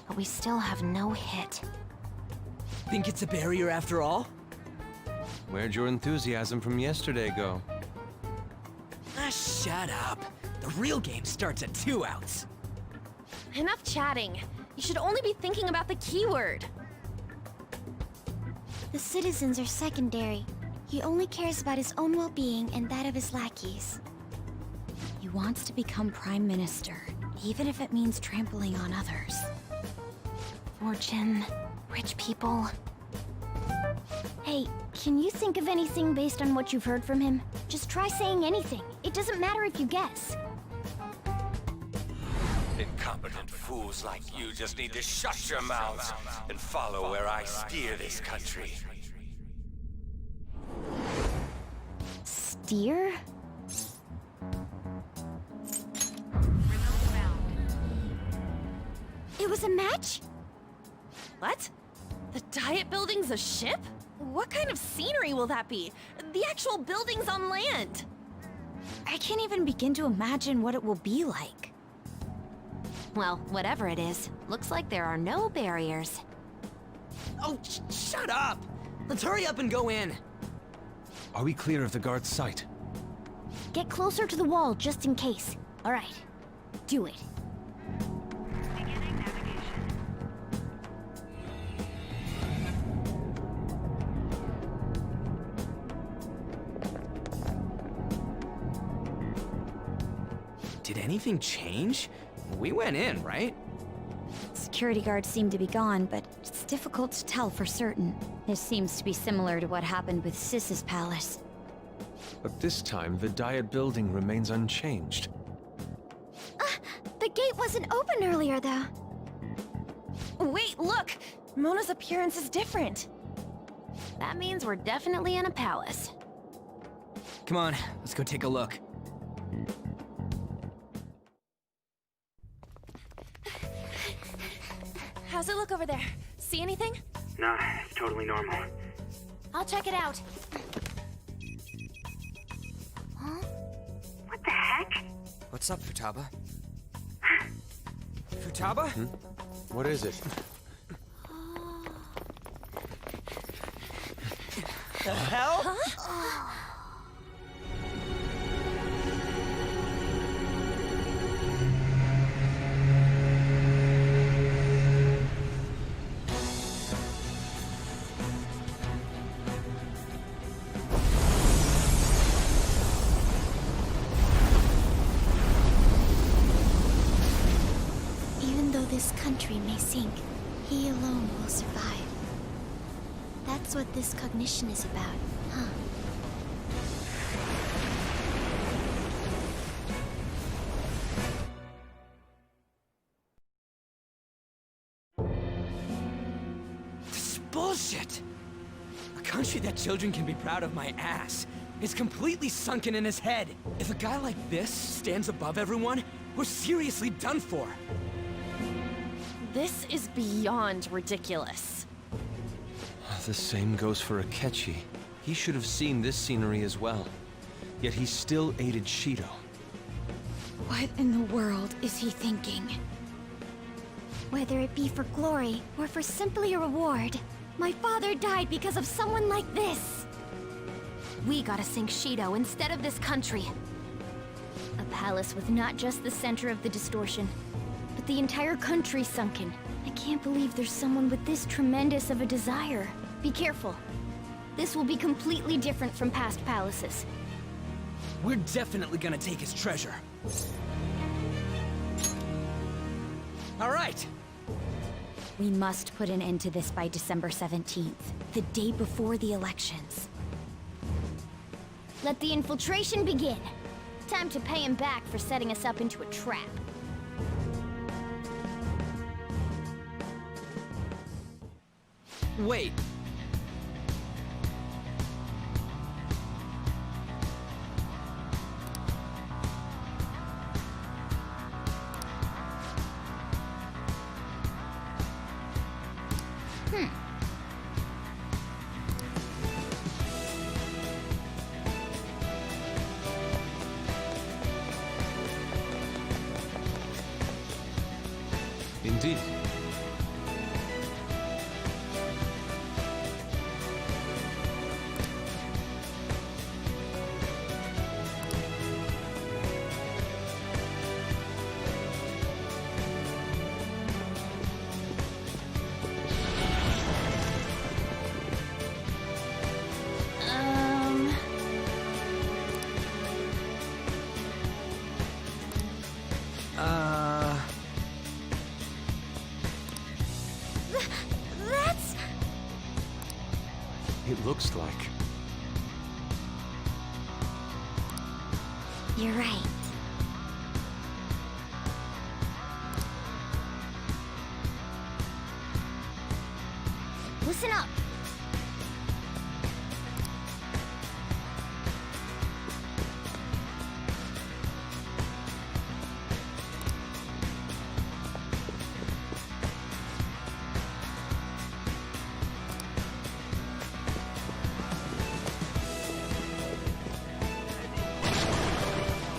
But we still have no hit. Think it's a barrier after all? Where'd your enthusiasm from yesterday go? Ah, shut up. The real game starts at 2 outs. Enough chatting. You should only be thinking about the keyword. The citizens are secondary. He only cares about his own well-being and that of his lackeys. He wants to become Prime Minister, even if it means trampling on others. Fortune, rich people. Hey, can you think of anything based on what you've heard from him? Just try saying anything. It doesn't matter if you guess. Incompetent fools like you just need to shut your mouths and follow where I steer this country. Steer? It was a match? What? The Diet Building's a ship? What kind of scenery will that be? The actual building's on land. I can't even begin to imagine what it will be like. Well, whatever it is, looks like there are no barriers. Oh, shut up! Let's hurry up and go in. Are we clear of the guard's sight? Get closer to the wall just in case. All right, do it. Did anything change? We went in, right? Security guards seem to be gone, but it's difficult to tell for certain. This seems to be similar to what happened with Sis's palace. But this time, the Diet Building remains unchanged. The gate wasn't open earlier, though. Wait, look! Mona's appearance is different. That means we're definitely in a palace. Come on, let's go take a look. How's it look over there? See anything? Nah, it's totally normal. I'll check it out. Huh? What the heck? What's up, Futaba? Futaba? What is it? The hell? Huh? This country may sink, he alone will survive. That's what this cognition is about, huh? This is bullshit! A country that children can be proud of my ass is completely sunken in his head. If a guy like this stands above everyone, we're seriously done for. This is beyond ridiculous. The same goes for Akechi. He should have seen this scenery as well. Yet he still aided Shido. What in the world is he thinking? Whether it be for glory or for simply a reward, my father died because of someone like this. We gotta sink Shido instead of this country. A palace with not just the center of the distortion, but the entire country sunken. I can't believe there's someone with this tremendous of a desire. Be careful. This will be completely different from past palaces. We're definitely gonna take his treasure. All right! We must put an end to this by December 17th, the day before the elections. Let the infiltration begin. Time to pay him back for setting us up into a trap. Wait. Indeed. That's... It looks like... You're right. Listen up.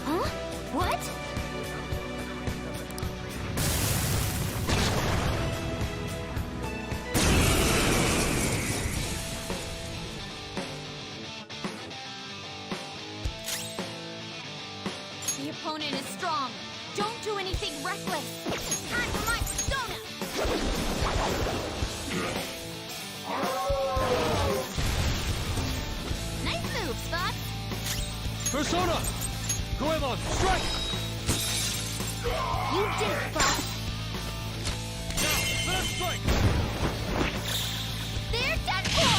Huh? What? The opponent is strong. Don't do anything reckless. Time for my persona! Nice moves, Fox. Persona! Goemon, strike! You did it, Fox. Now, let us strike! They're done for!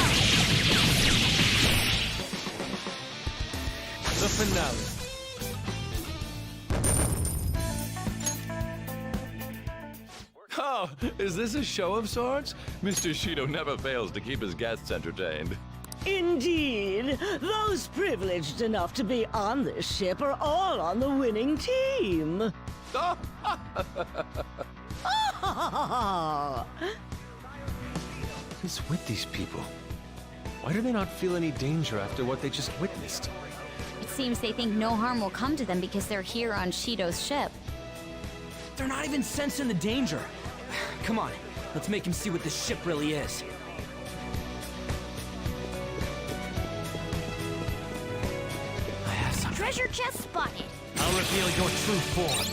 The finale. Oh, is this a show of sorts? Mr. Shido never fails to keep his guests entertained. Indeed. Those privileged enough to be on this ship are all on the winning team. Who's with these people? Why do they not feel any danger after what they just witnessed? It seems they think no harm will come to them because they're here on Shido's ship. They're not even sensing the danger. Come on, let's make him see what this ship really is. I have something. Treasure chest spotted. I'll reveal your true form.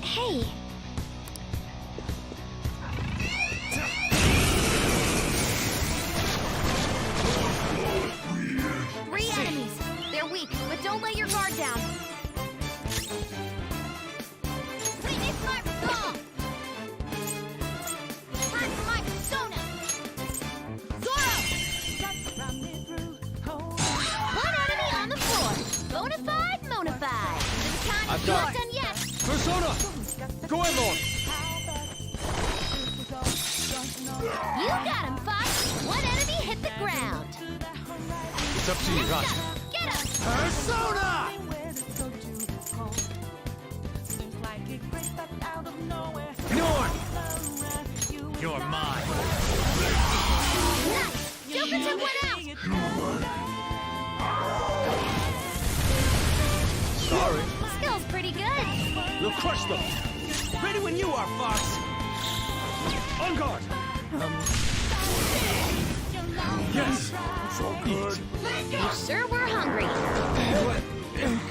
Hey. Three enemies. They're weak, but don't let your guard down. Witness my resolve. Time for my persona. Zoro! One enemy on the floor. Bonafide, monafide. This time I've you're got not done yet. Persona! Goemon! You got him, Fox. One enemy hit the ground. It's up to you, Raj. Get him! Persona! Norn! You're mine. Nice! Joker took one out! Sorry. Skill's pretty good. We'll crush them. Ready when you are, Fox. On guard! Yes! So good! You sure were hungry.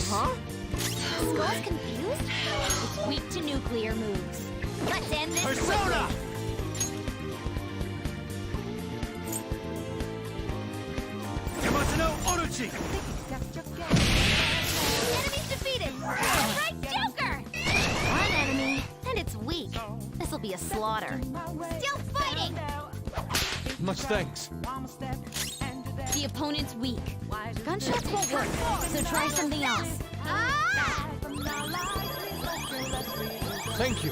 Huh? Skull's confused? It's weak to nuclear moves. Let's end this Persona! quickly. Yamazano Orochi! Enemy's defeated! Right, Joker! One enemy, and it's weak. This'll be a slaughter. Still fighting! Much thanks. The opponent's weak. Gunshots won't work, so try something else. Ah! Thank you.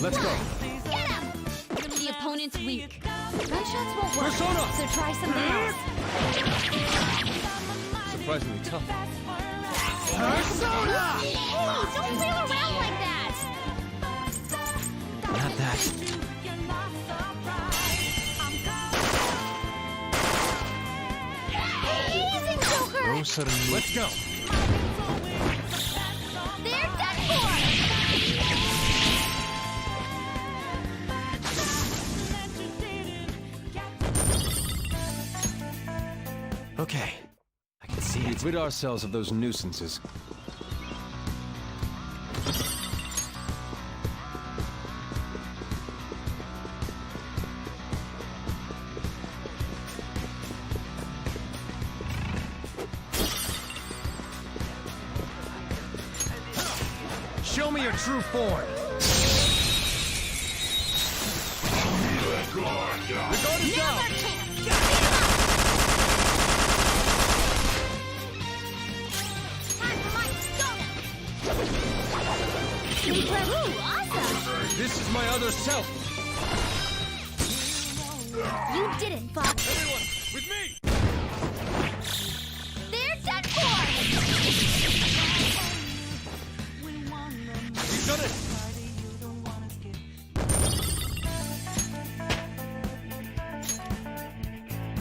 Let's go. Get him! The opponent's weak. Gunshots won't work, Persona! so try something else. Surprisingly tough. Persona! Hey, don't flail around like that! Not that. Easy, Joker! No sudden. Let's go. They're done for! Okay. I can see it. Rid ourselves of those nuisances. Show me your true form. The guard is down. Awesome! This is my other self. You did it, Fox. Everyone, with me. They're done for! You've done it.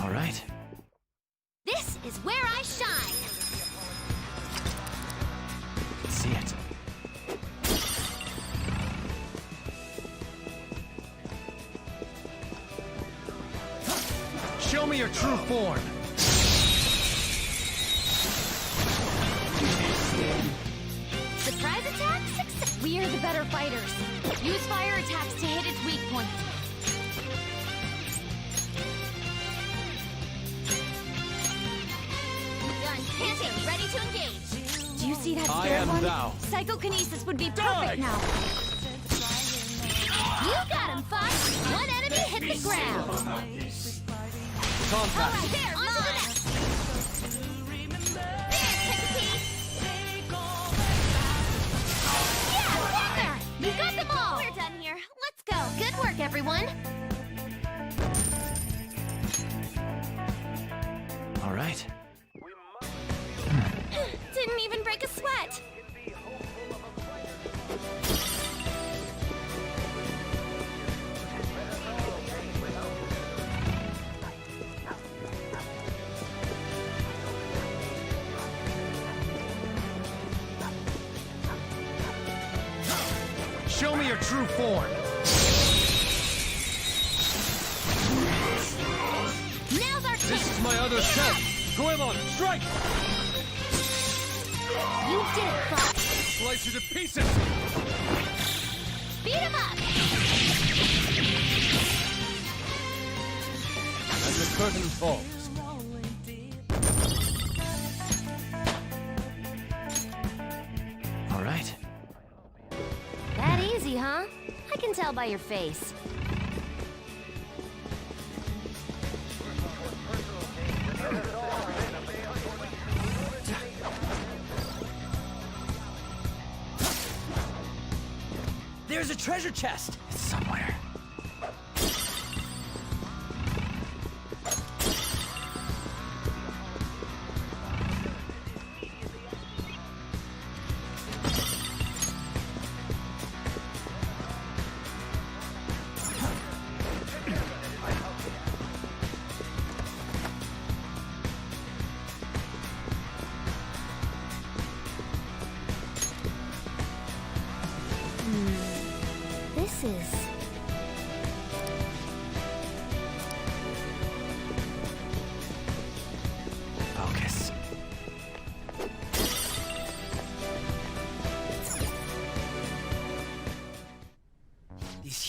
All right. This is where I shine! See it. Show me your true form. Surprise attack? Success! We are the better fighters. Use fire attacks to hit its weak point. Done. Panting, ready to engage. Do you see that I scared am one? thou. Psychokinesis would be perfect now. You got him, Fox! One enemy hit the ground! Contact. Alright, there, on to the next! There, Peppa Yeah, there! You got them all! We're done here. Let's go. Good work, everyone! All right. Didn't even break a sweat! Show me your true form. Now's our chance! This is my other self. Goemon, strike! You did it, Fox! Slice you to pieces. Beat him up! And the curtain falls. All right. That easy, huh? I can tell by your face. There's a treasure chest! It's somewhere.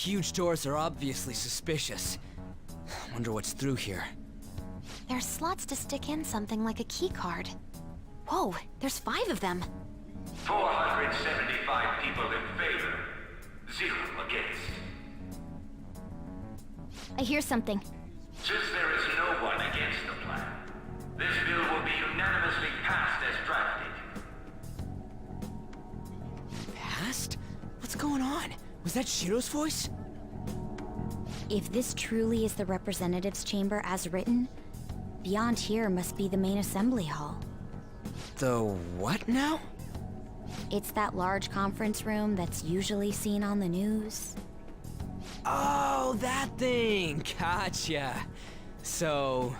huge doors are obviously suspicious. Wonder what's through here. There's slots to stick in something like a key card. Whoa, there's 5 of them. 475 people in favor, 0 against. I hear something. Since there is no one against the plan, this bill will be unanimously passed as drafted. Passed? What's going on? Was that Shiro's voice? If this truly is the representatives' chamber as written, beyond here must be the main assembly hall. The what now? It's that large conference room that's usually seen on the news. Oh, that thing! Gotcha! So,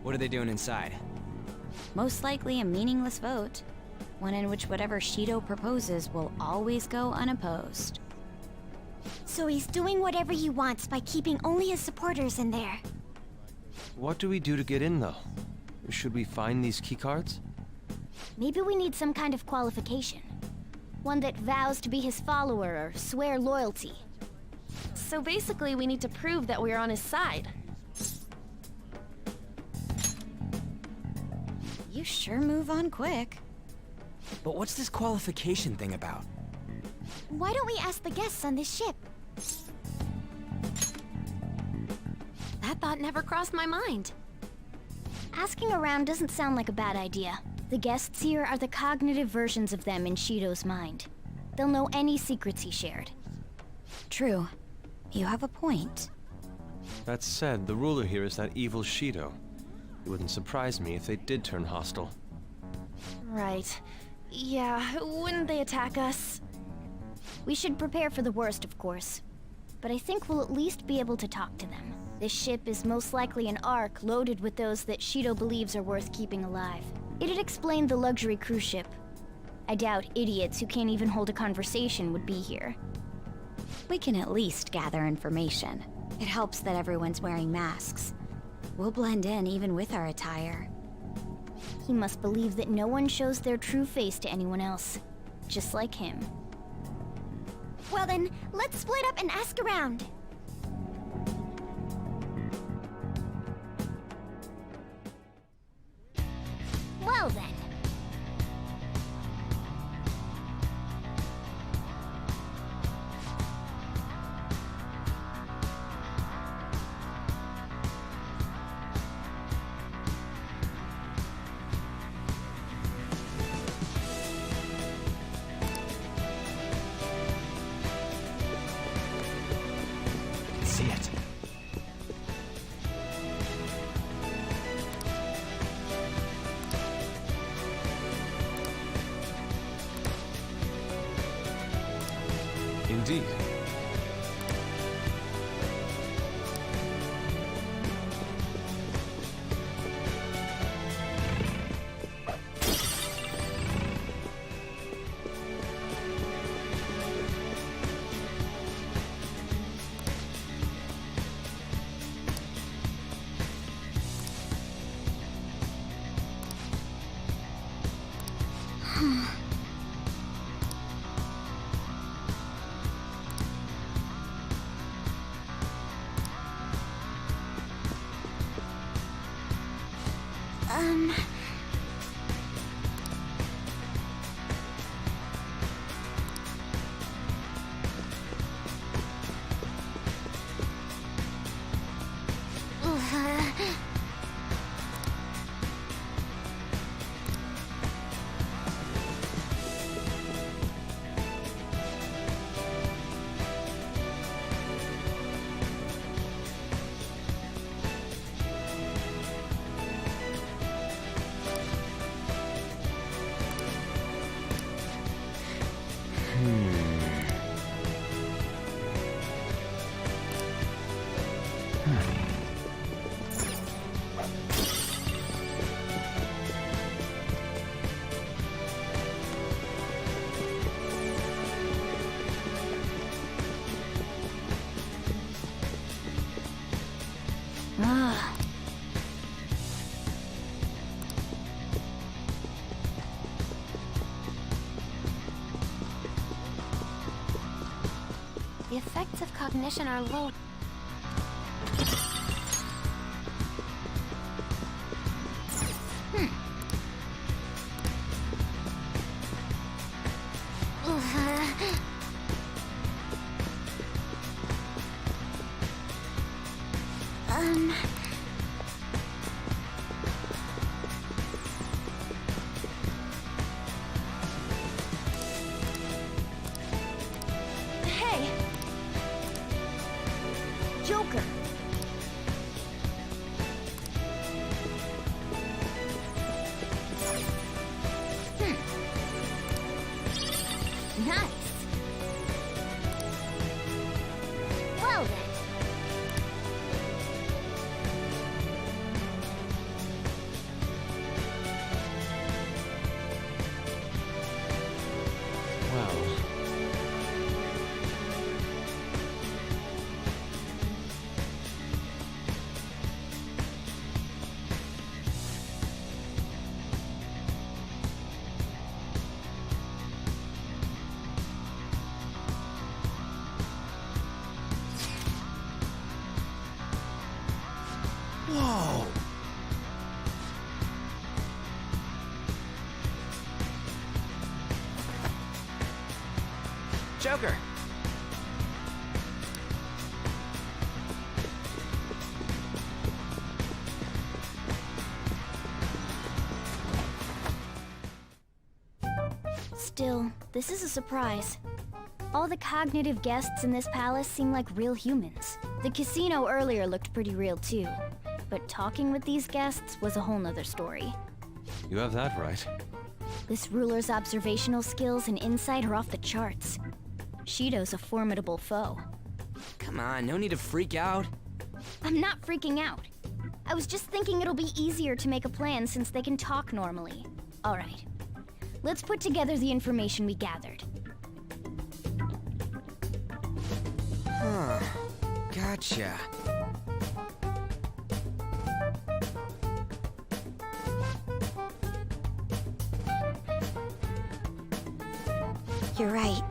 what are they doing inside? Most likely a meaningless vote. One in which whatever Shido proposes will always go unopposed. So he's doing whatever he wants by keeping only his supporters in there. What do we do to get in, though? Should we find these keycards? Maybe we need some kind of qualification. One that vows to be his follower or swear loyalty. So basically, we need to prove that we're on his side. You sure move on quick. But what's this qualification thing about? Why don't we ask the guests on this ship? That thought never crossed my mind. Asking around doesn't sound like a bad idea. The guests here are the cognitive versions of them in Shido's mind. They'll know any secrets he shared. True. You have a point. That said, the ruler here is that evil Shido. It wouldn't surprise me if they did turn hostile. Right. Yeah, wouldn't they attack us? We should prepare for the worst, of course. But I think we'll at least be able to talk to them. This ship is most likely an ark loaded with those that Shido believes are worth keeping alive. It'd explain the luxury cruise ship. I doubt idiots who can't even hold a conversation would be here. We can at least gather information. It helps that everyone's wearing masks. We'll blend in even with our attire. He must believe that no one shows their true face to anyone else. Just like him. Well then, let's split up and ask around. Well then. See it. Indeed. The effect effects of cognition are low. Hey! Joker! Nice! Well then. Well. Whoa! Joker! Still, this is a surprise. All the cognitive guests in this palace seem like real humans. The casino earlier looked pretty real too. But talking with these guests was a whole nother story. You have that right. This ruler's observational skills and insight are off the charts. Shido's a formidable foe. Come on, no need to freak out. I'm not freaking out. I was just thinking it'll be easier to make a plan since they can talk normally. Alright. Let's put together the information we gathered. Huh. Gotcha. You're right.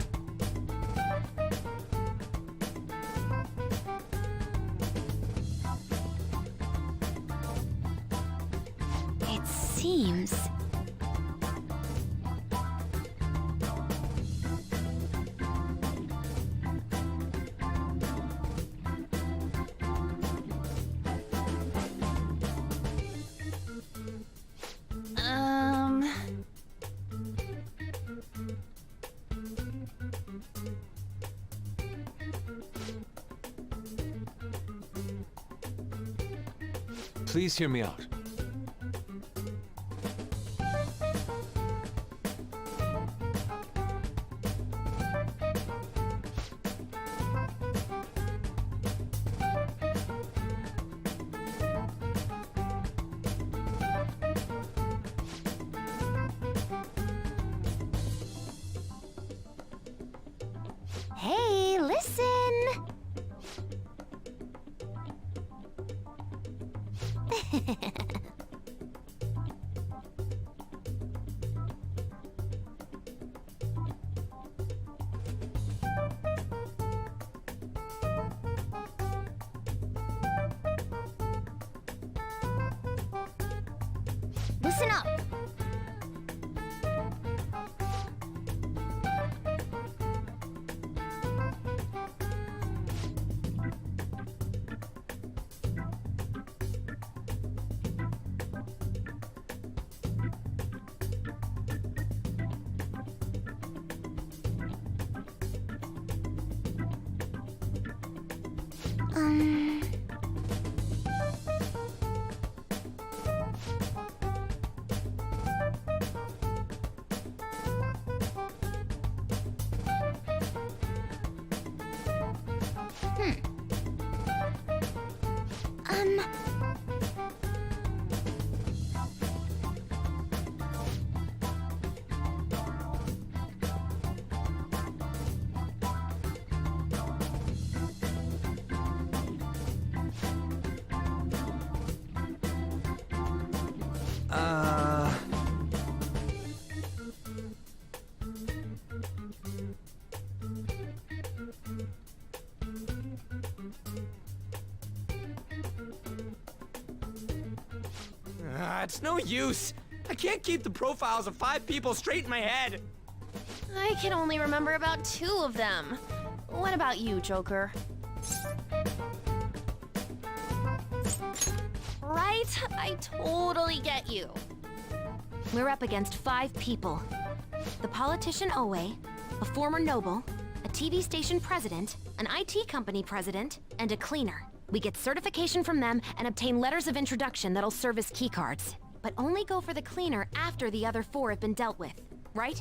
It seems... Please hear me out. Hey, listen! Listen up! It's no use. I can't keep the profiles of 5 people straight in my head. I can only remember about 2 of them. What about you, Joker? Right? I totally get you. We're up against 5 people. The politician Owe, a former noble, a TV station president, an IT company president, and a cleaner. We get certification from them and obtain letters of introduction that'll serve as keycards. But only go for the cleaner after the other 4 have been dealt with, right?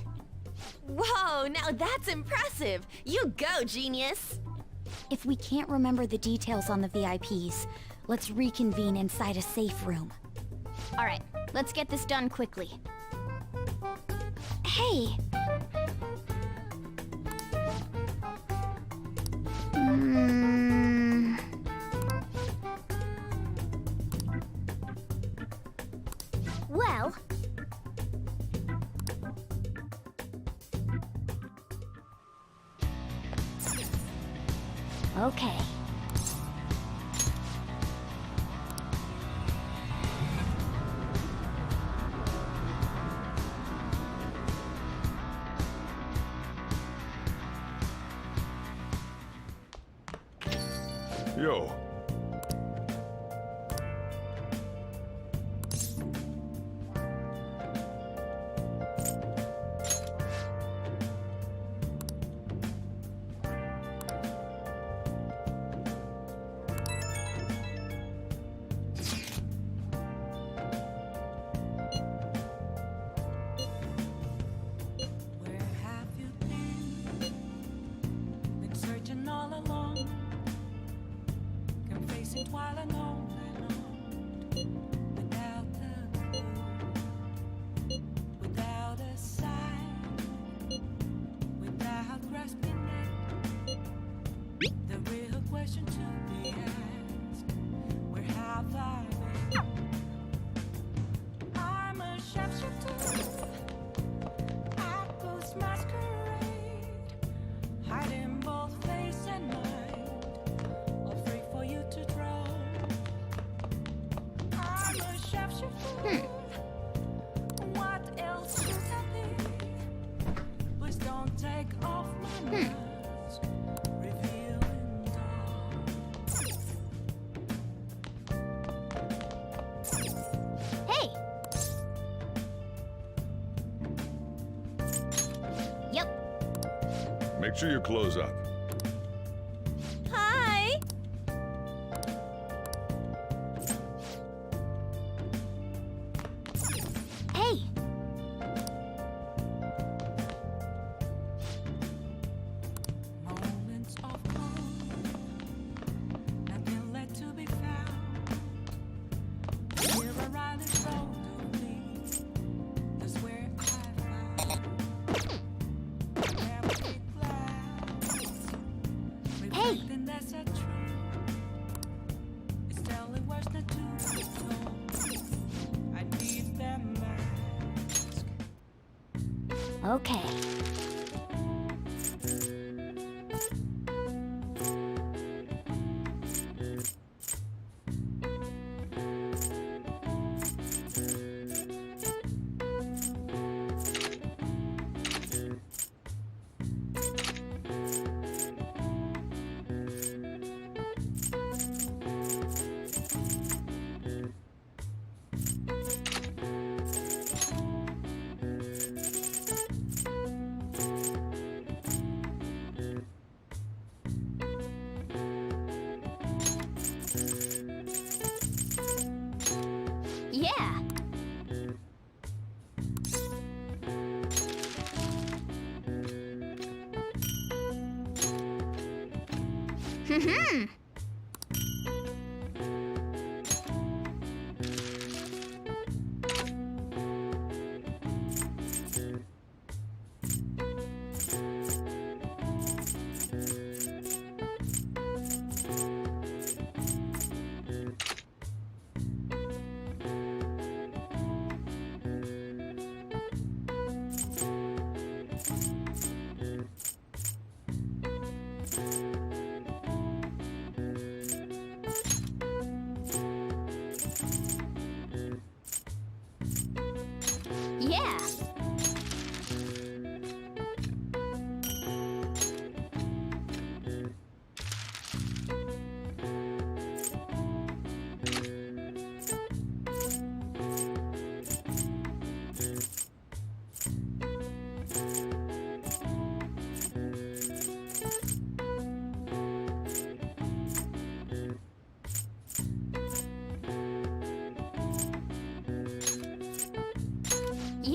Whoa, now that's impressive! You go, genius! If we can't remember the details on the VIPs, let's reconvene inside a safe room. All right, let's get this done quickly. Hey! Well... Okay. Yo. Make sure you close up. Hi! Hey! Moments of calm, nothing left to be found. Here around this road of me, that's where I found. Hey! That's a truth. It's telling words not to be told. I need them mask. Okay. Yeah!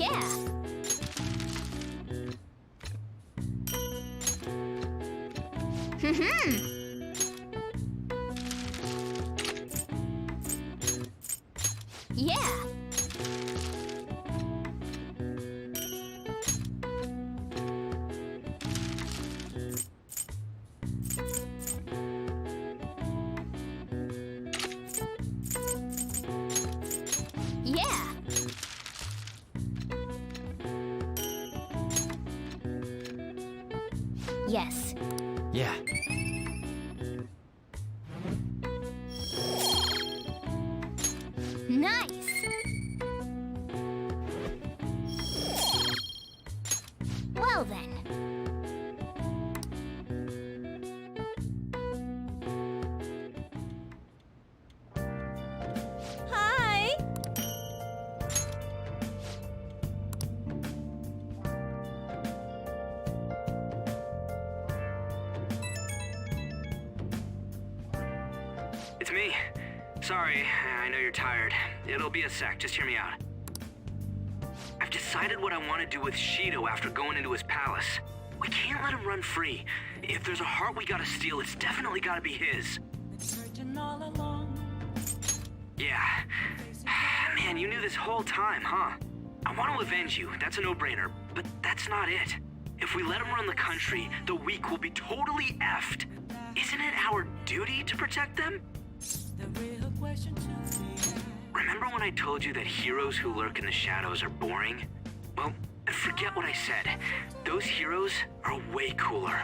Yeah. Yeah. Yeah. Yes. Yeah. Nice. Well then. Hi! It's me. Sorry, I know you're tired. It'll be a sec, just hear me out. I've decided what I want to do with Shido after going into his palace. We can't let him run free. If there's a heart we gotta steal, it's definitely gotta be his. Searching all along. Yeah. Man, you knew this whole time, huh? I want to avenge you, that's a no-brainer, but that's not it. If we let him run the country, the weak will be totally effed. Isn't it our duty to protect them? The real question to be asked. Remember when I told you that heroes who lurk in the shadows are boring? Well, forget what I said. Those heroes are way cooler.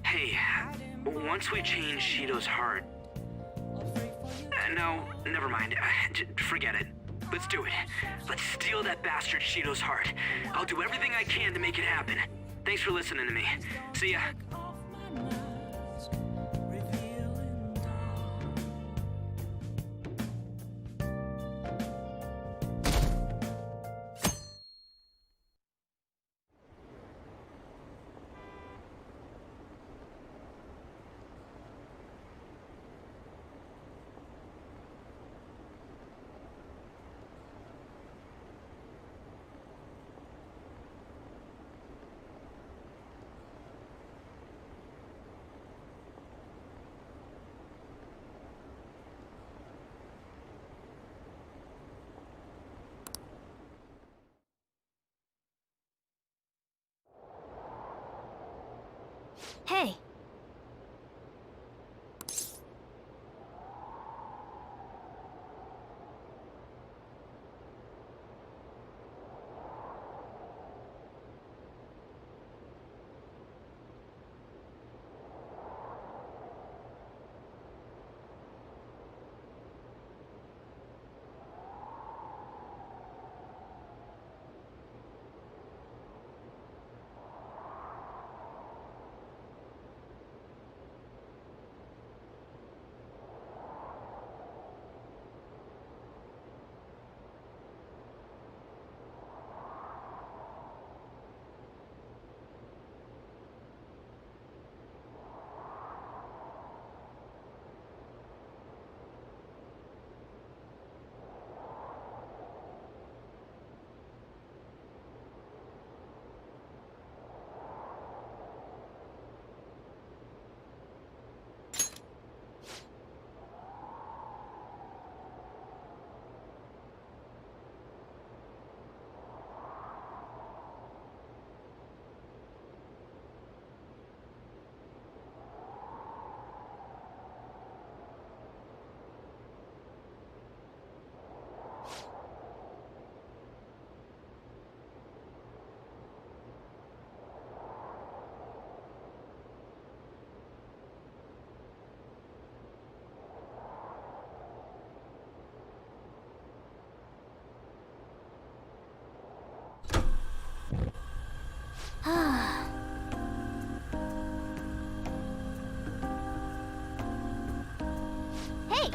Hey, once we change Shido's heart... no, never mind. Forget it. Let's do it. Let's steal that bastard Shido's heart. I'll do everything I can to make it happen. Thanks for listening to me. See ya. Hey. Hey!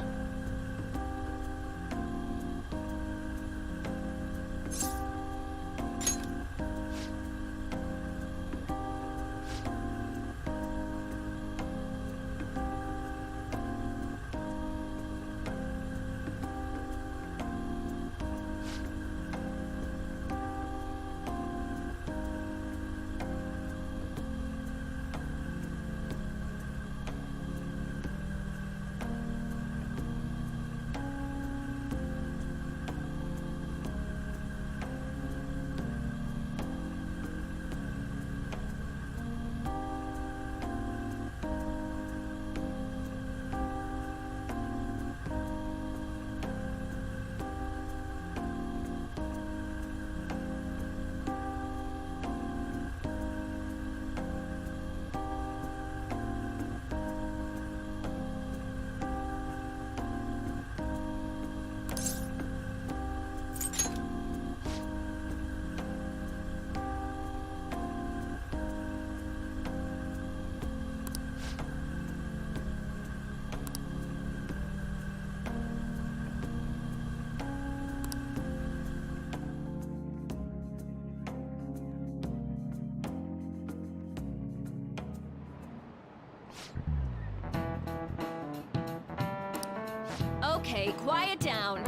Okay, quiet down.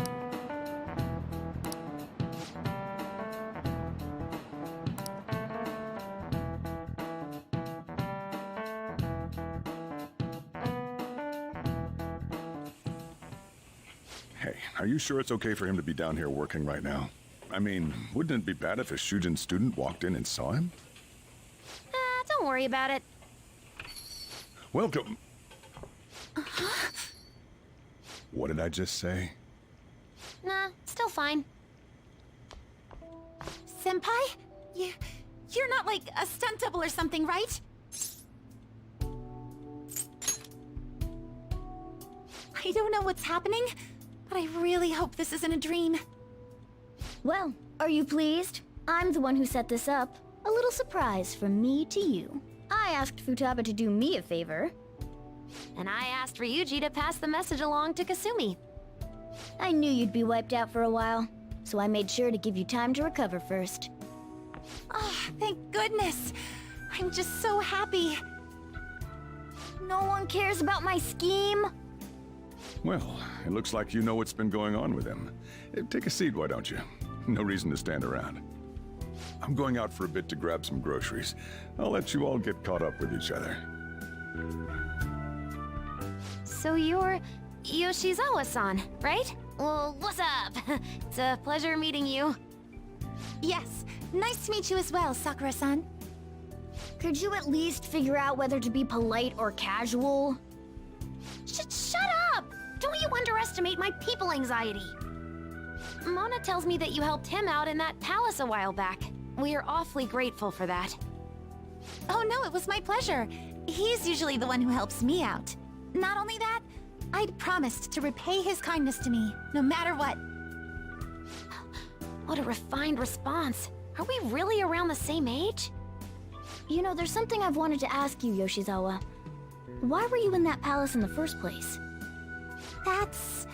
Hey, are you sure it's okay for him to be down here working right now? I mean, wouldn't it be bad if a Shujin student walked in and saw him? Don't worry about it. Welcome. What did I just say? Nah, still fine. Senpai? You're not like a stunt double or something, right? I don't know what's happening, but I really hope this isn't a dream. Well, are you pleased? I'm the one who set this up. A little surprise from me to you. I asked Futaba to do me a favor. And I asked Ryuji to pass the message along to Kasumi. I knew you'd be wiped out for a while, so I made sure to give you time to recover first. Oh, thank goodness. I'm just so happy. No one cares about my scheme? Well, it looks like you know what's been going on with him. Take a seat, why don't you? No reason to stand around. I'm going out for a bit to grab some groceries. I'll let you all get caught up with each other. So you're Yoshizawa-san, right? Well, what's up? It's a pleasure meeting you. Yes, nice to meet you as well, Sakura-san. Could you at least figure out whether to be polite or casual? Shut up! Don't you underestimate my people anxiety. Mona tells me that you helped him out in that palace a while back. We are awfully grateful for that. Oh no, it was my pleasure. He's usually the one who helps me out. Not only that, I'd promised to repay his kindness to me, no matter what. What a refined response. Are we really around the same age? You know, there's something I've wanted to ask you, Yoshizawa. Why were you in that palace in the first place? That's...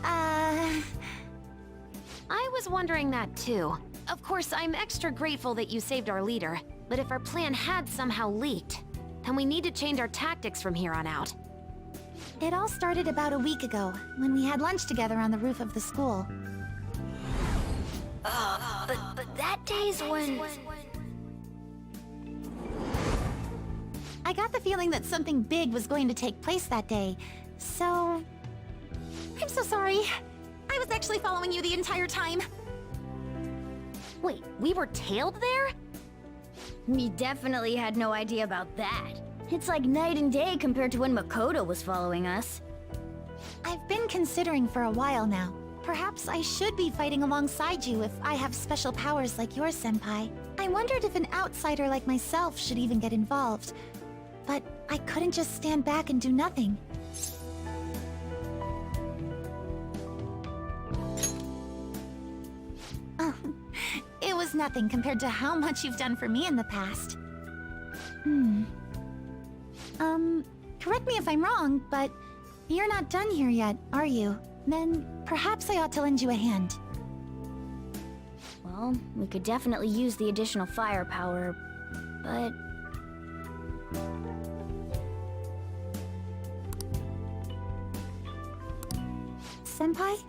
I was wondering that too. Of course, I'm extra grateful that you saved our leader, but if our plan had somehow leaked, then we need to change our tactics from here on out. It all started about a week ago, when we had lunch together on the roof of the school. But that day's when... I got the feeling that something big was going to take place that day, so... I'm so sorry. I was actually following you the entire time. Wait, we were tailed there? We definitely had no idea about that. It's like night and day compared to when Makoto was following us. I've been considering for a while now. Perhaps I should be fighting alongside you if I have special powers like yours, Senpai. I wondered if an outsider like myself should even get involved. But I couldn't just stand back and do nothing. Oh, it was nothing compared to how much you've done for me in the past. Correct me if I'm wrong, but you're not done here yet, are you? Then perhaps I ought to lend you a hand. Well, we could definitely use the additional firepower, but... Senpai?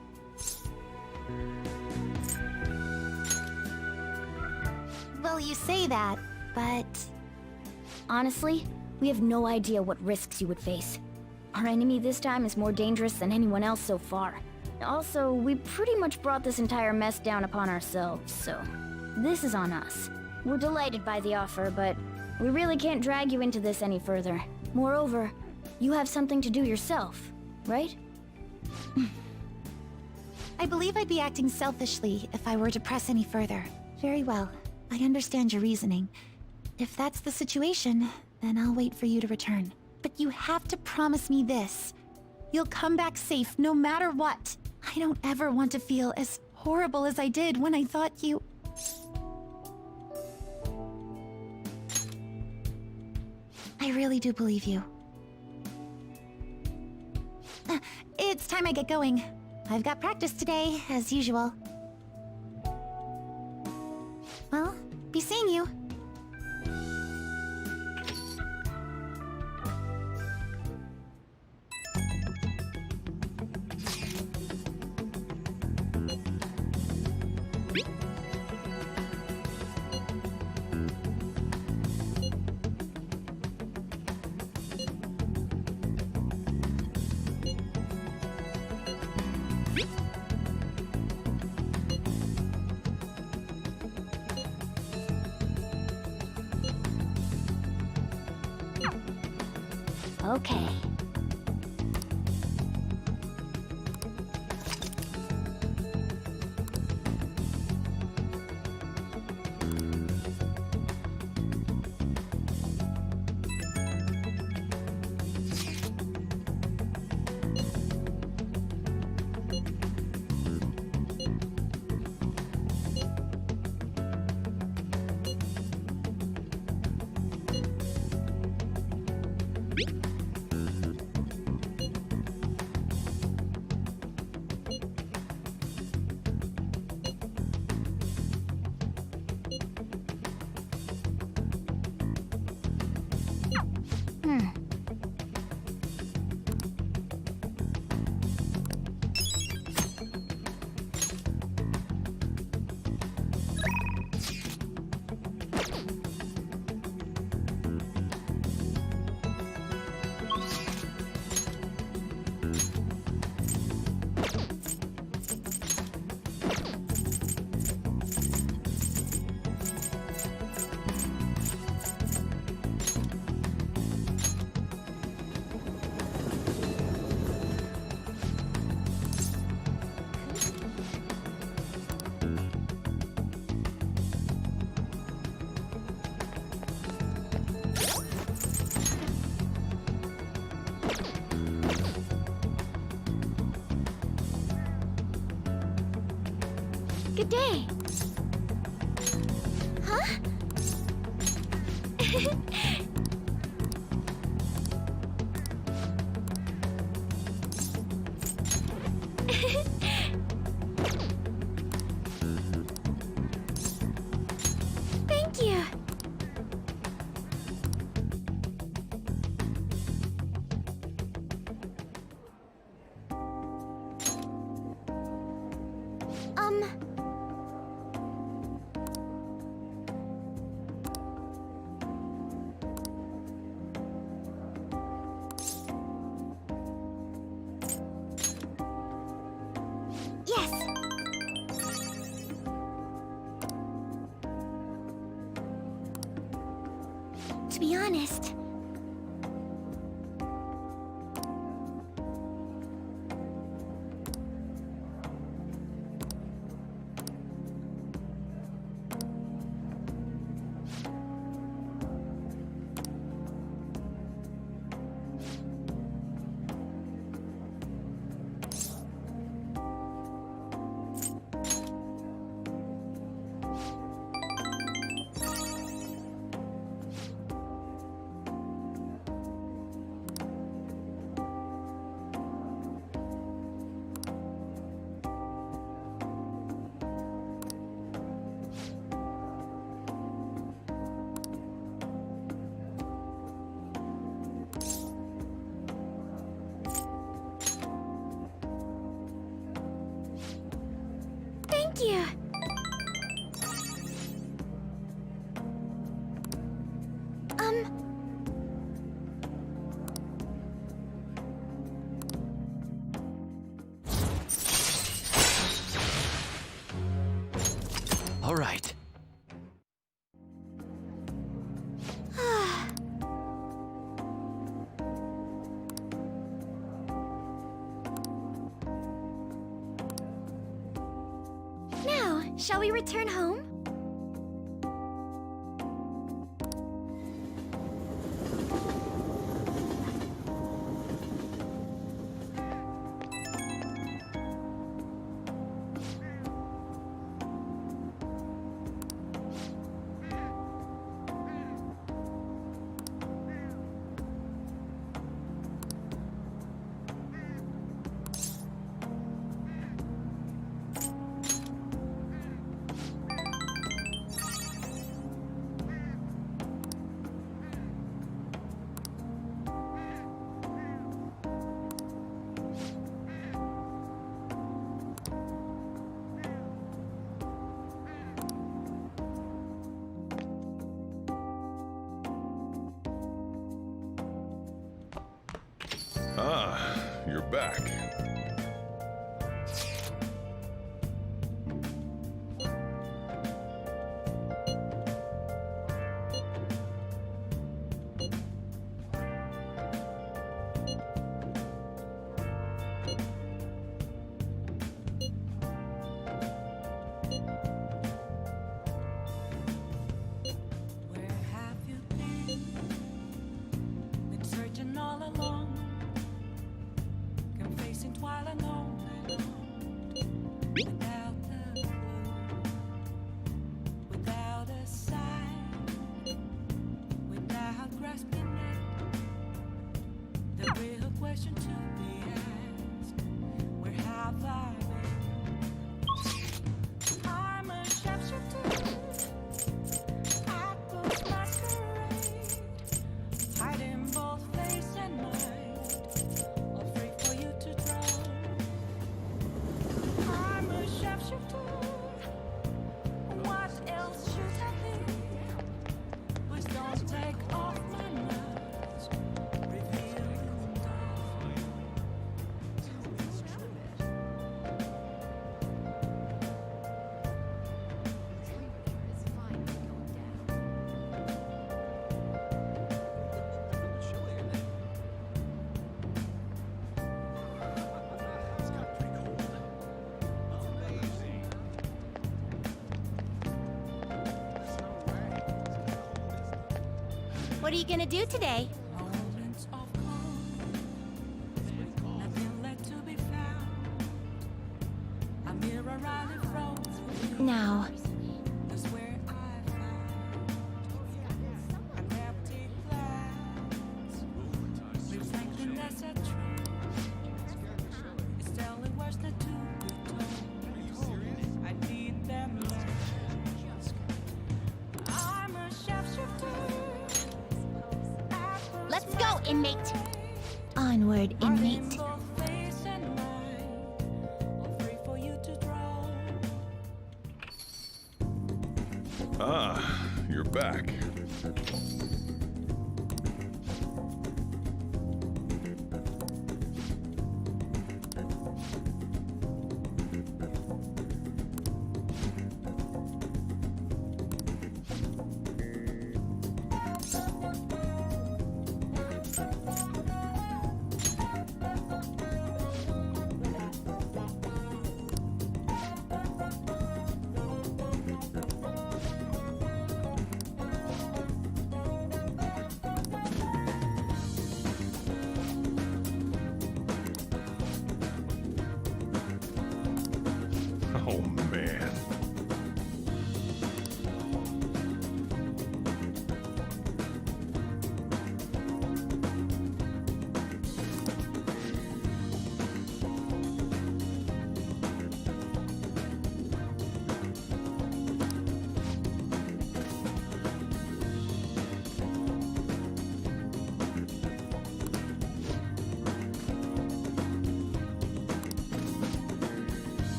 Well, you say that, but... Honestly, we have no idea what risks you would face. Our enemy this time is more dangerous than anyone else so far. Also, we pretty much brought this entire mess down upon ourselves, so... This is on us. We're delighted by the offer, but we really can't drag you into this any further. Moreover, you have something to do yourself, right? I believe I'd be acting selfishly if I were to press any further. Very well. I understand your reasoning. If that's the situation, then I'll wait for you to return. But you have to promise me this. You'll come back safe no matter what. I don't ever want to feel as horrible as I did when I thought you... I really do believe you. It's time I get going. I've got practice today, as usual. Well, be seeing you. Okay. Good day. Huh? Thank you. Yes. To be honest, thank you. All right. Now, shall we return home? Ah, you're back. while I know without the clue, without a sign, without grasping it. The real question to be asked: where have I been? I'm a shapeshifter. I put masquerade, hiding both face and mind, all free for you to draw. I'm a shapeshifter. What else should I be? Please don't take off my mask, revealing What are you gonna do today? moments of calm, nothing left to be found. I'm here around the road. Now, That's where I found an empty glass, reflecting that's a truth. It's telling words that to be told. I need them last. I'm a shapeshifter. Let's go, inmate. Onward, inmate. Both face and mind, all free for you to draw. Ah, you're back.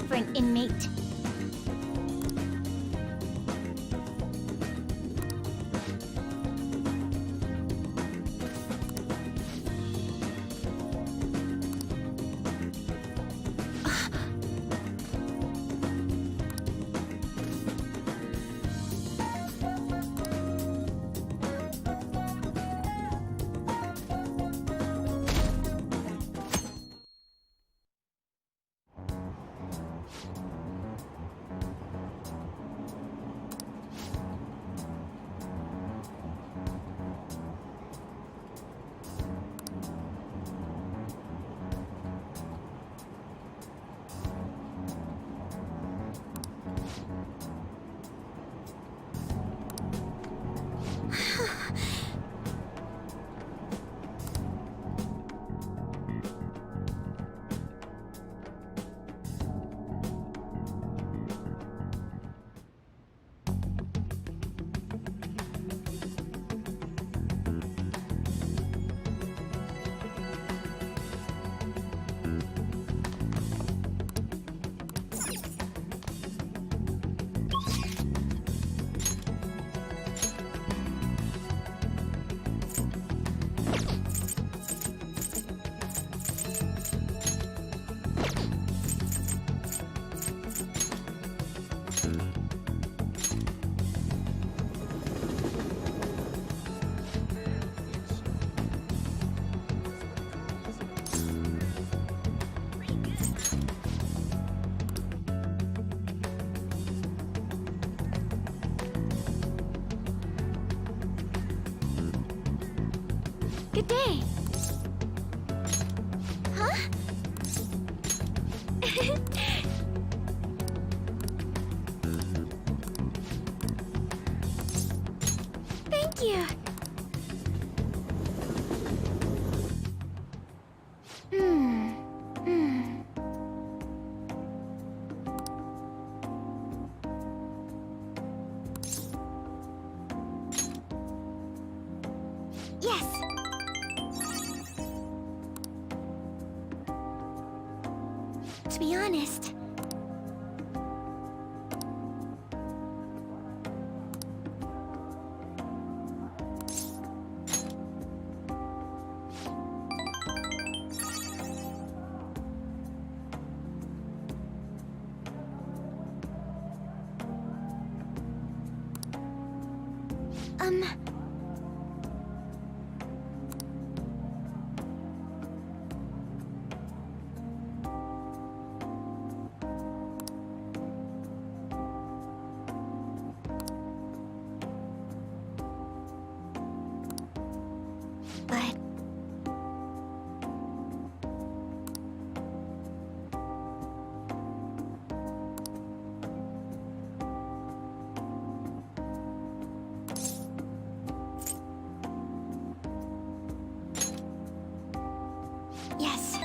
different inmate. Good day. Huh? Thank you. Yes. To be honest, but yes.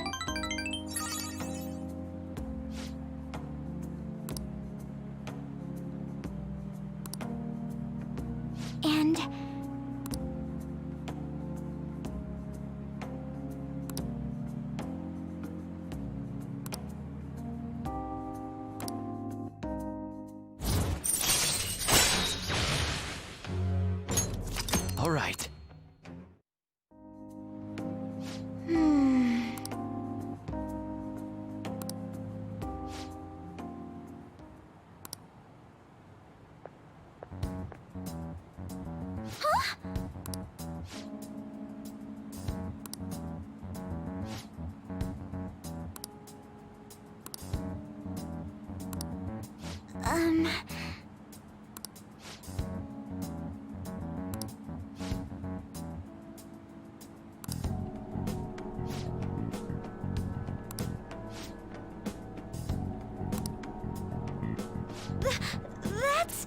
And All right. Huh? That's...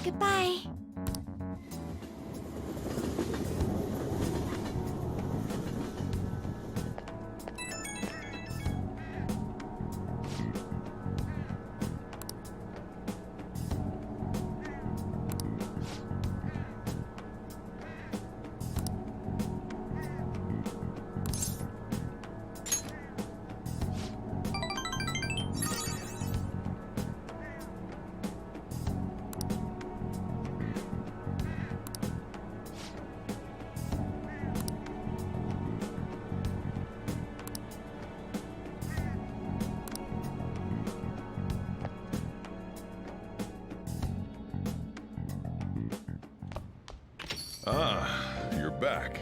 Goodbye. Ah, you're back.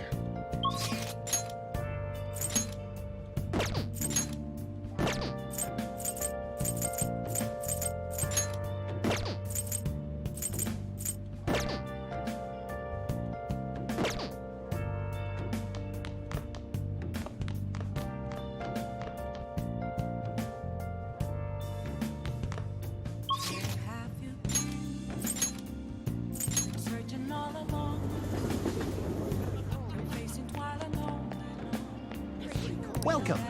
Searching all along, facing twilight alone. Welcome.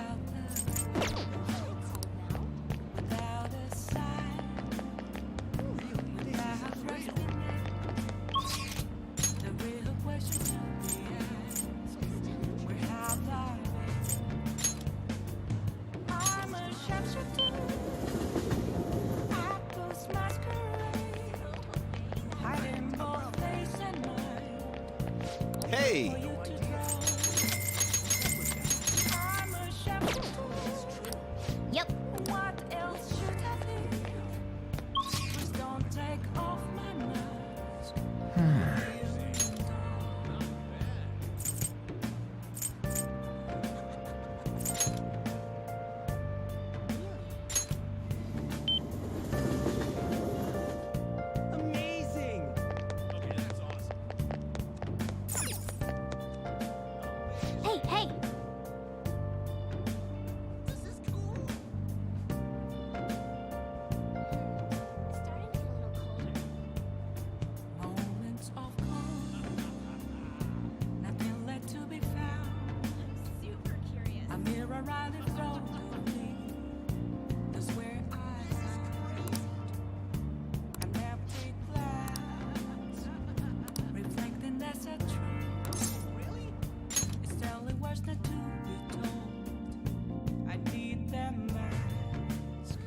Without a sign, without resting it. The real question to be asked: where have I been? I'm a shapeshifter, actor's masquerade, hiding both face and mind. Hey! Yep. What else should I think? Please don't take off my mask. Amazing! Hey, hey! Moments of calm, nothing left to be found. Super curious. A mirror right in front of me. That's where I found an empty glass, reflecting that's a truth. Really? It's only words not to be told. I need them mask.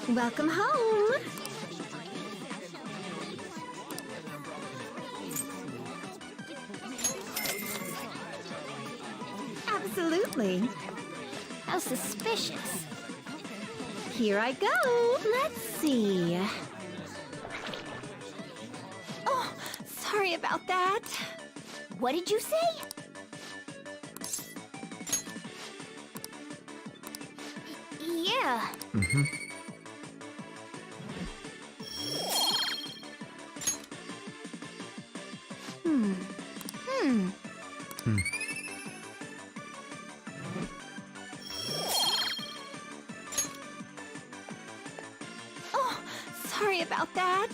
Welcome home. Absolutely. How suspicious. Here I go. Let's see. Oh, sorry about that. What did you say? Yeah. Oh, sorry about that.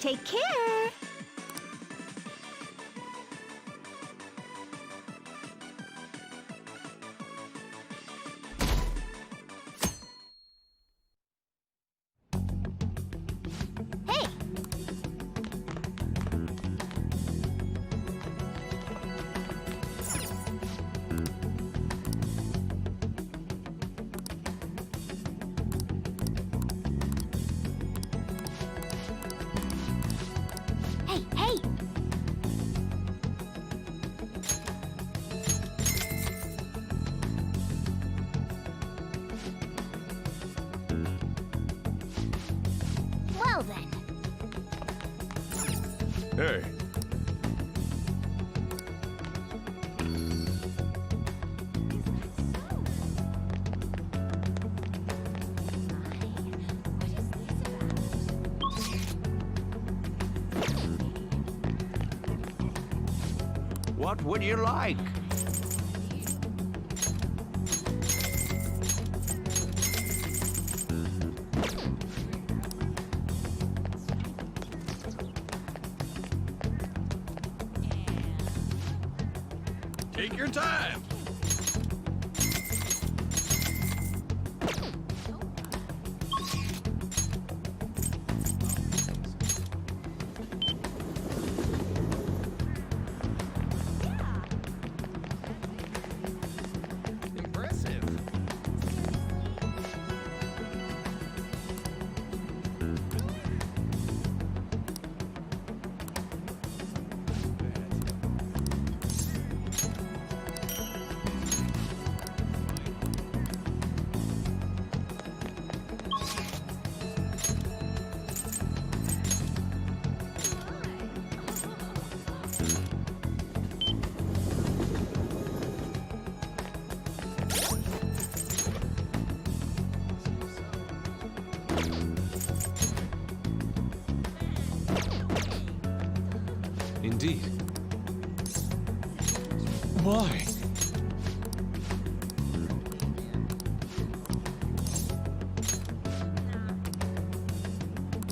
Take care. Now then. Hey. What would you like? Take your time. Indeed. Why?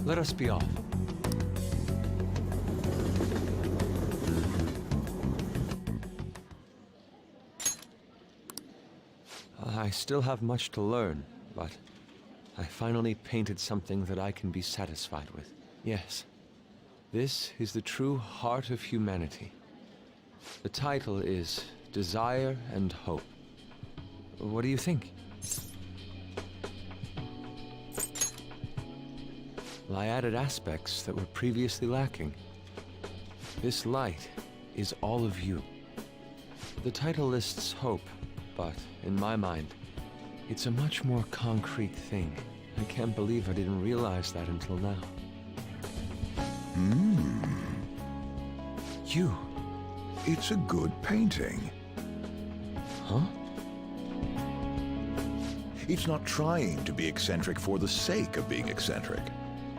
Let us be off. I still have much to learn, but I finally painted something that I can be satisfied with. Yes. This is the true heart of humanity. The title is Desire and Hope. What do you think? Well, I added aspects that were previously lacking. This light is all of you. The title lists hope, but in my mind, it's a much more concrete thing. I can't believe I didn't realize that until now. You. It's a good painting. Huh? It's not trying to be eccentric for the sake of being eccentric,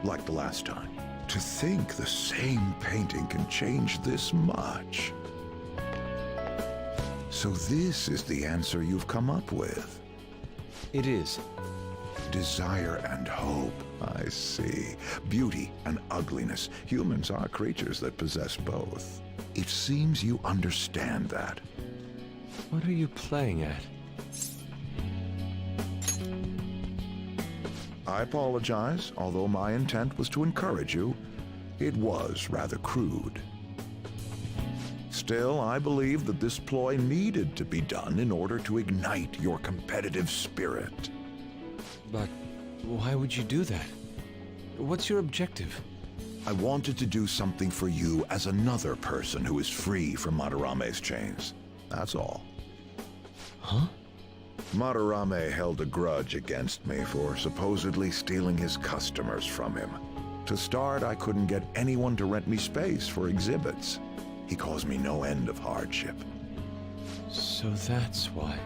like the last time. To think the same painting can change this much. So this is the answer you've come up with. It is. Desire and hope. I see. Beauty and ugliness. Humans are creatures that possess both. It seems you understand that. What are you playing at? I apologize, although my intent was to encourage you. It was rather crude. Still, I believe that this ploy needed to be done in order to ignite your competitive spirit. But why would you do that? What's your objective? I wanted to do something for you as another person who is free from Madarame's chains. That's all. Huh? Madarame held a grudge against me for supposedly stealing his customers from him. To start, I couldn't get anyone to rent me space for exhibits. He caused me no end of hardship. So that's why.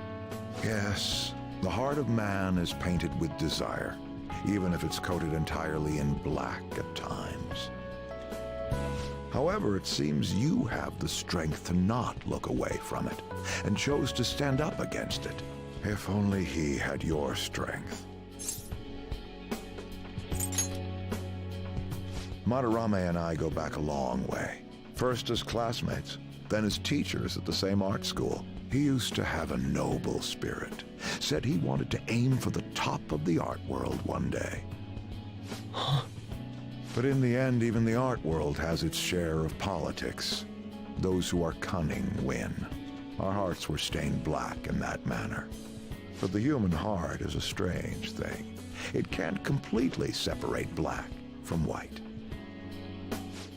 Yes, the heart of man is painted with desire, even if it's coated entirely in black at times. However, it seems you have the strength to not look away from it, and chose to stand up against it. If only he had your strength. Madarame and I go back a long way. First as classmates, then as teachers at the same art school. He used to have a noble spirit. Said he wanted to aim for the top of the art world one day. Huh? But in the end, even the art world has its share of politics. Those who are cunning win. Our hearts were stained black in that manner. But the human heart is a strange thing. It can't completely separate black from white.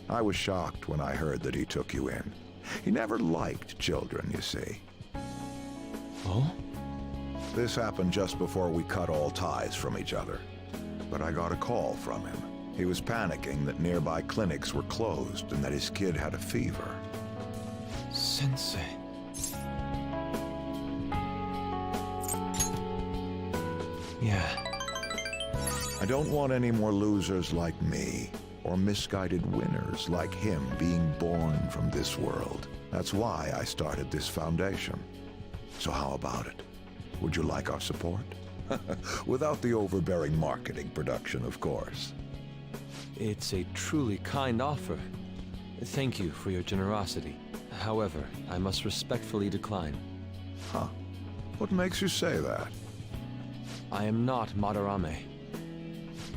I was shocked when I heard that he took you in. He never liked children, you see. Oh? This happened just before we cut all ties from each other. But I got a call from him. He was panicking that nearby clinics were closed and that his kid had a fever. Sensei. Yeah. I don't want any more losers like me, or misguided winners like him being born from this world. That's why I started this foundation. So how about it? Would you like our support? Without the overbearing marketing production, of course. It's a truly kind offer. Thank you for your generosity. However, I must respectfully decline. Huh. What makes you say that? I am not Madarame.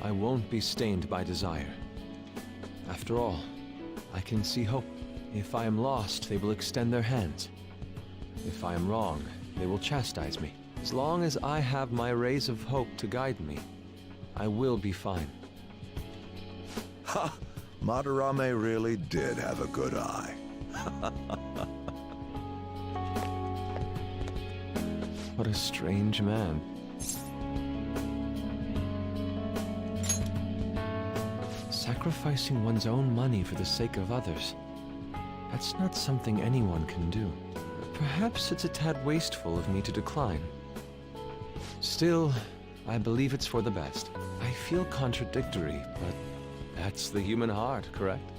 I won't be stained by desire. After all, I can see hope. If I am lost, they will extend their hands. If I am wrong, they will chastise me. As long as I have my rays of hope to guide me, I will be fine. Ha! Madarame really did have a good eye. What a strange man. Sacrificing one's own money for the sake of others. That's not something anyone can do. Perhaps it's a tad wasteful of me to decline. Still, I believe it's for the best. I feel contradictory, but that's the human heart, correct?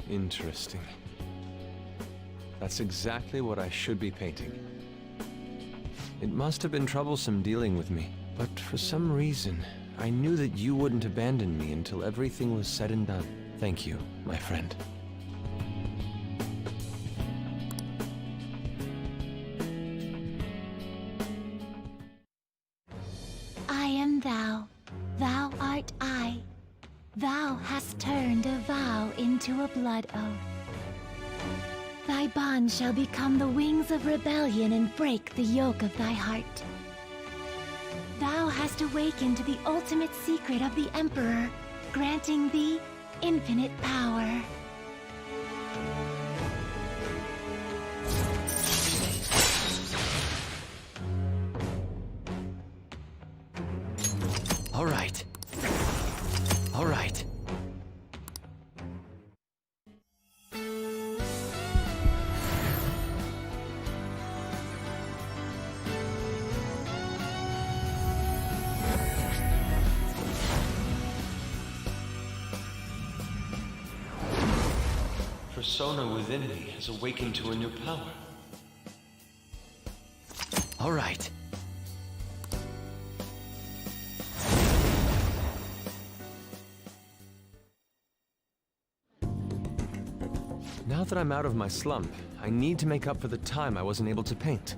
Interesting. That's exactly what I should be painting. It must have been troublesome dealing with me, but for some reason, I knew that you wouldn't abandon me until everything was said and done. Thank you, my friend. I am thou, thou art I. Thou hast turned a vow into a blood oath. Thy bond shall become the wings of rebellion and break the yoke of thy heart. Thou hast awakened to the ultimate secret of the Emperor, granting thee infinite power. All right. All right. Persona within me has awakened to a new power. All right. Now that I'm out of my slump, I need to make up for the time I wasn't able to paint.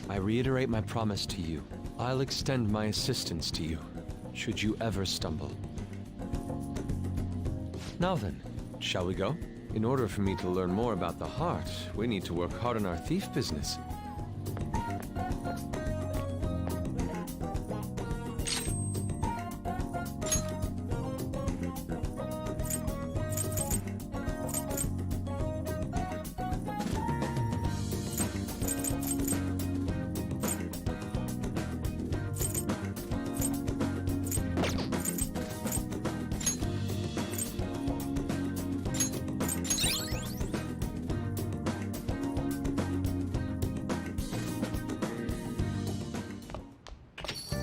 I reiterate my promise to you. I'll extend my assistance to you, should you ever stumble. Now then, shall we go? In order for me to learn more about the heart, we need to work hard on our thief business.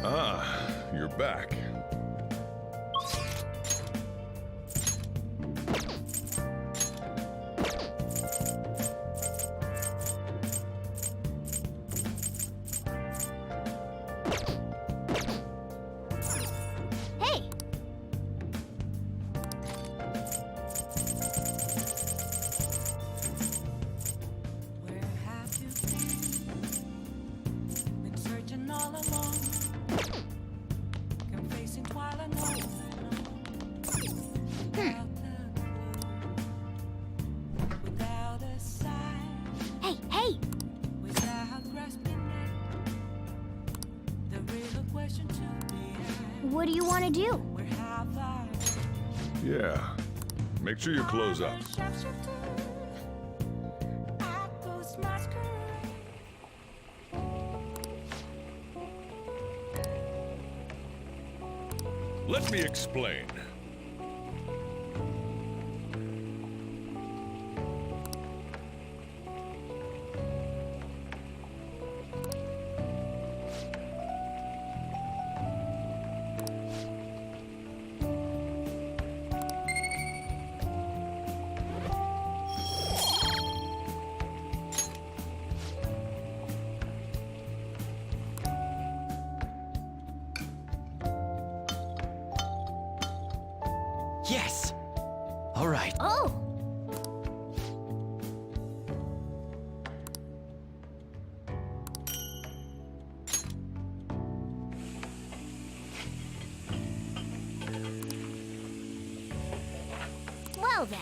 Ah, you're back. Hey! Where have you been searching all along? Confessing twilight night. Without a sign. Hey, hey! Without grasping it. The real question to be What do you want to do? where have I Yeah. Make sure you close up. ghost masquerade? Let me explain. Yes! All right. Oh! Well then.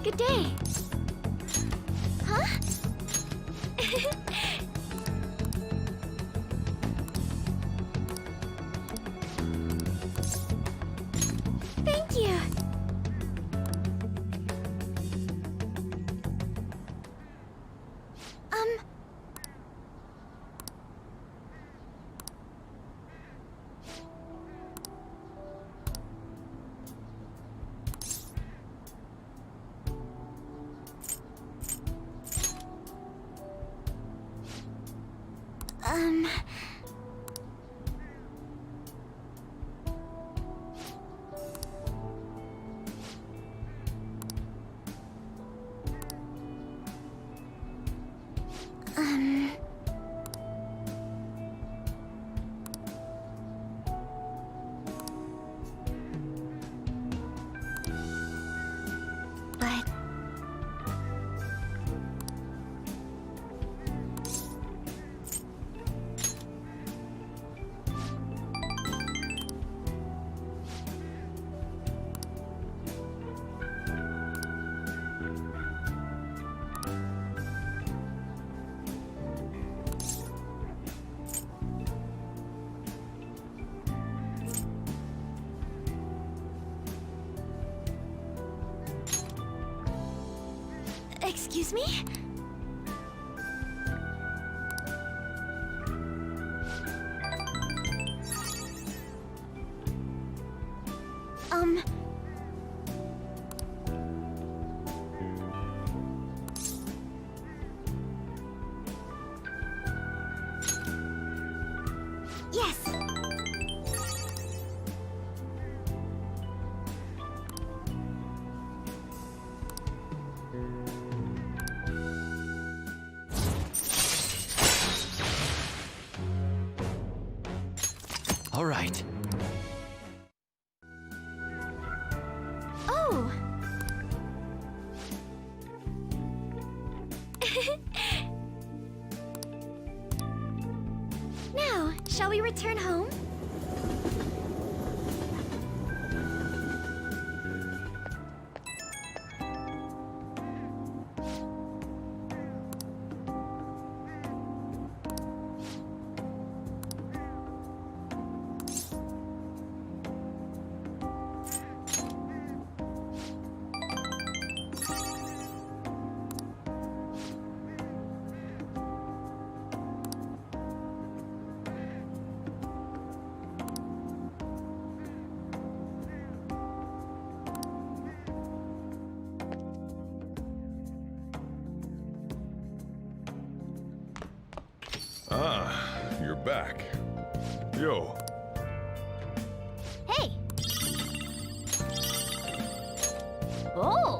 Good day. Huh? Thank you. Um... But... Excuse me? Yes! All right. Oh! Now, shall we return home? Ah, you're back. Yo. Hey! Oh!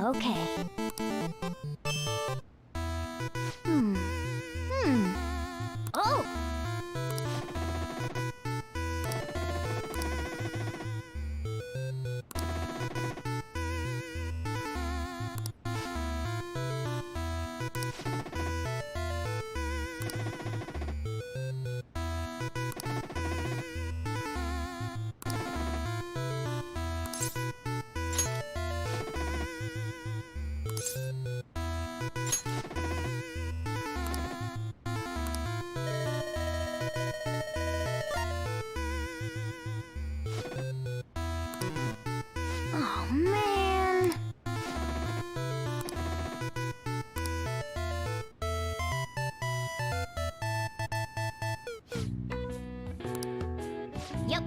Okay. Oh! Oh, man. Yep.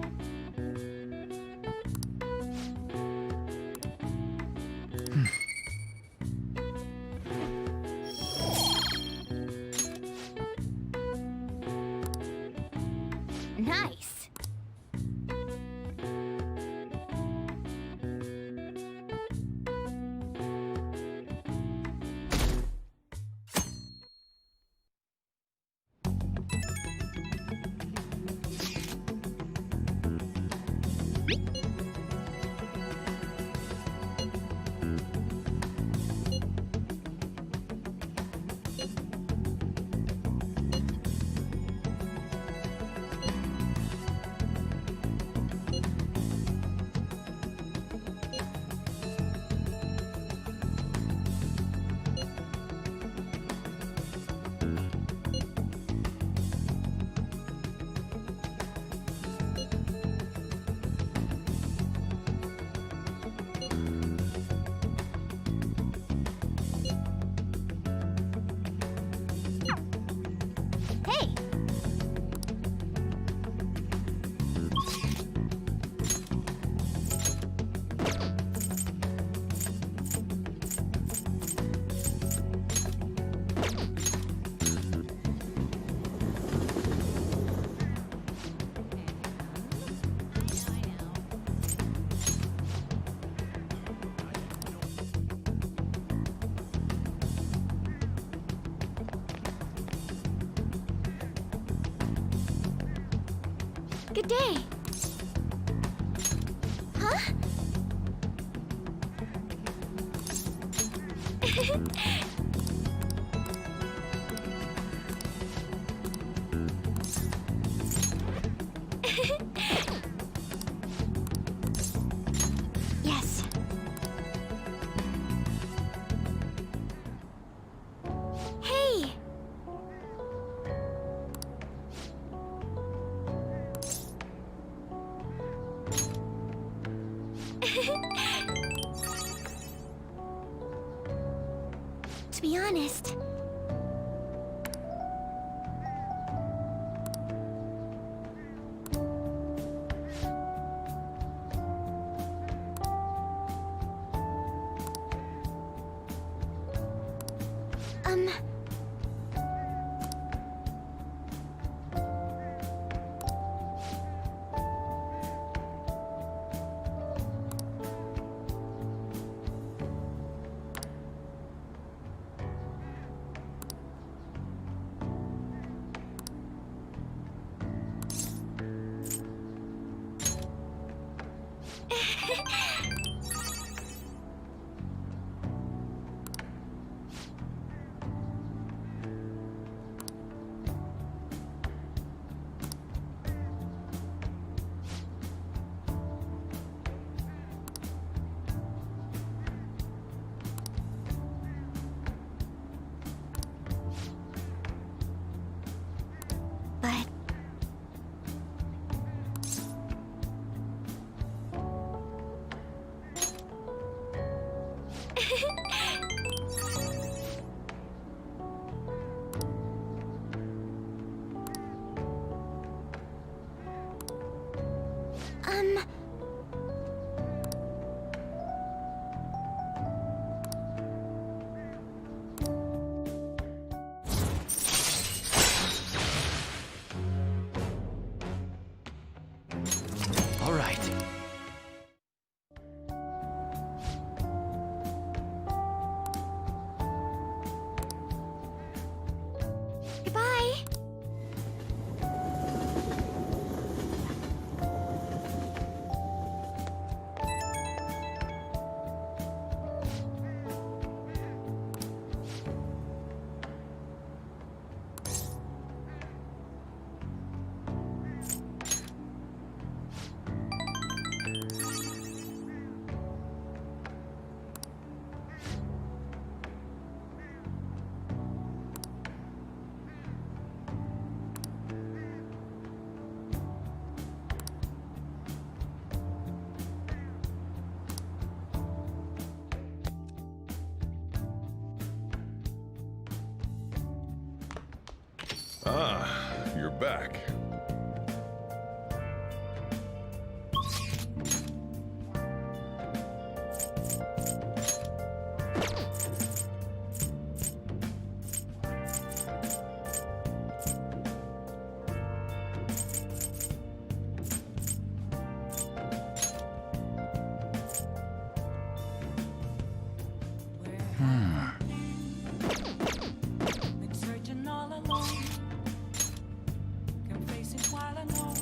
Nice. Hey! Good day. Huh? Yes. Hey! To be honest, but All right. back. Been searching all alone. Can face it while alone.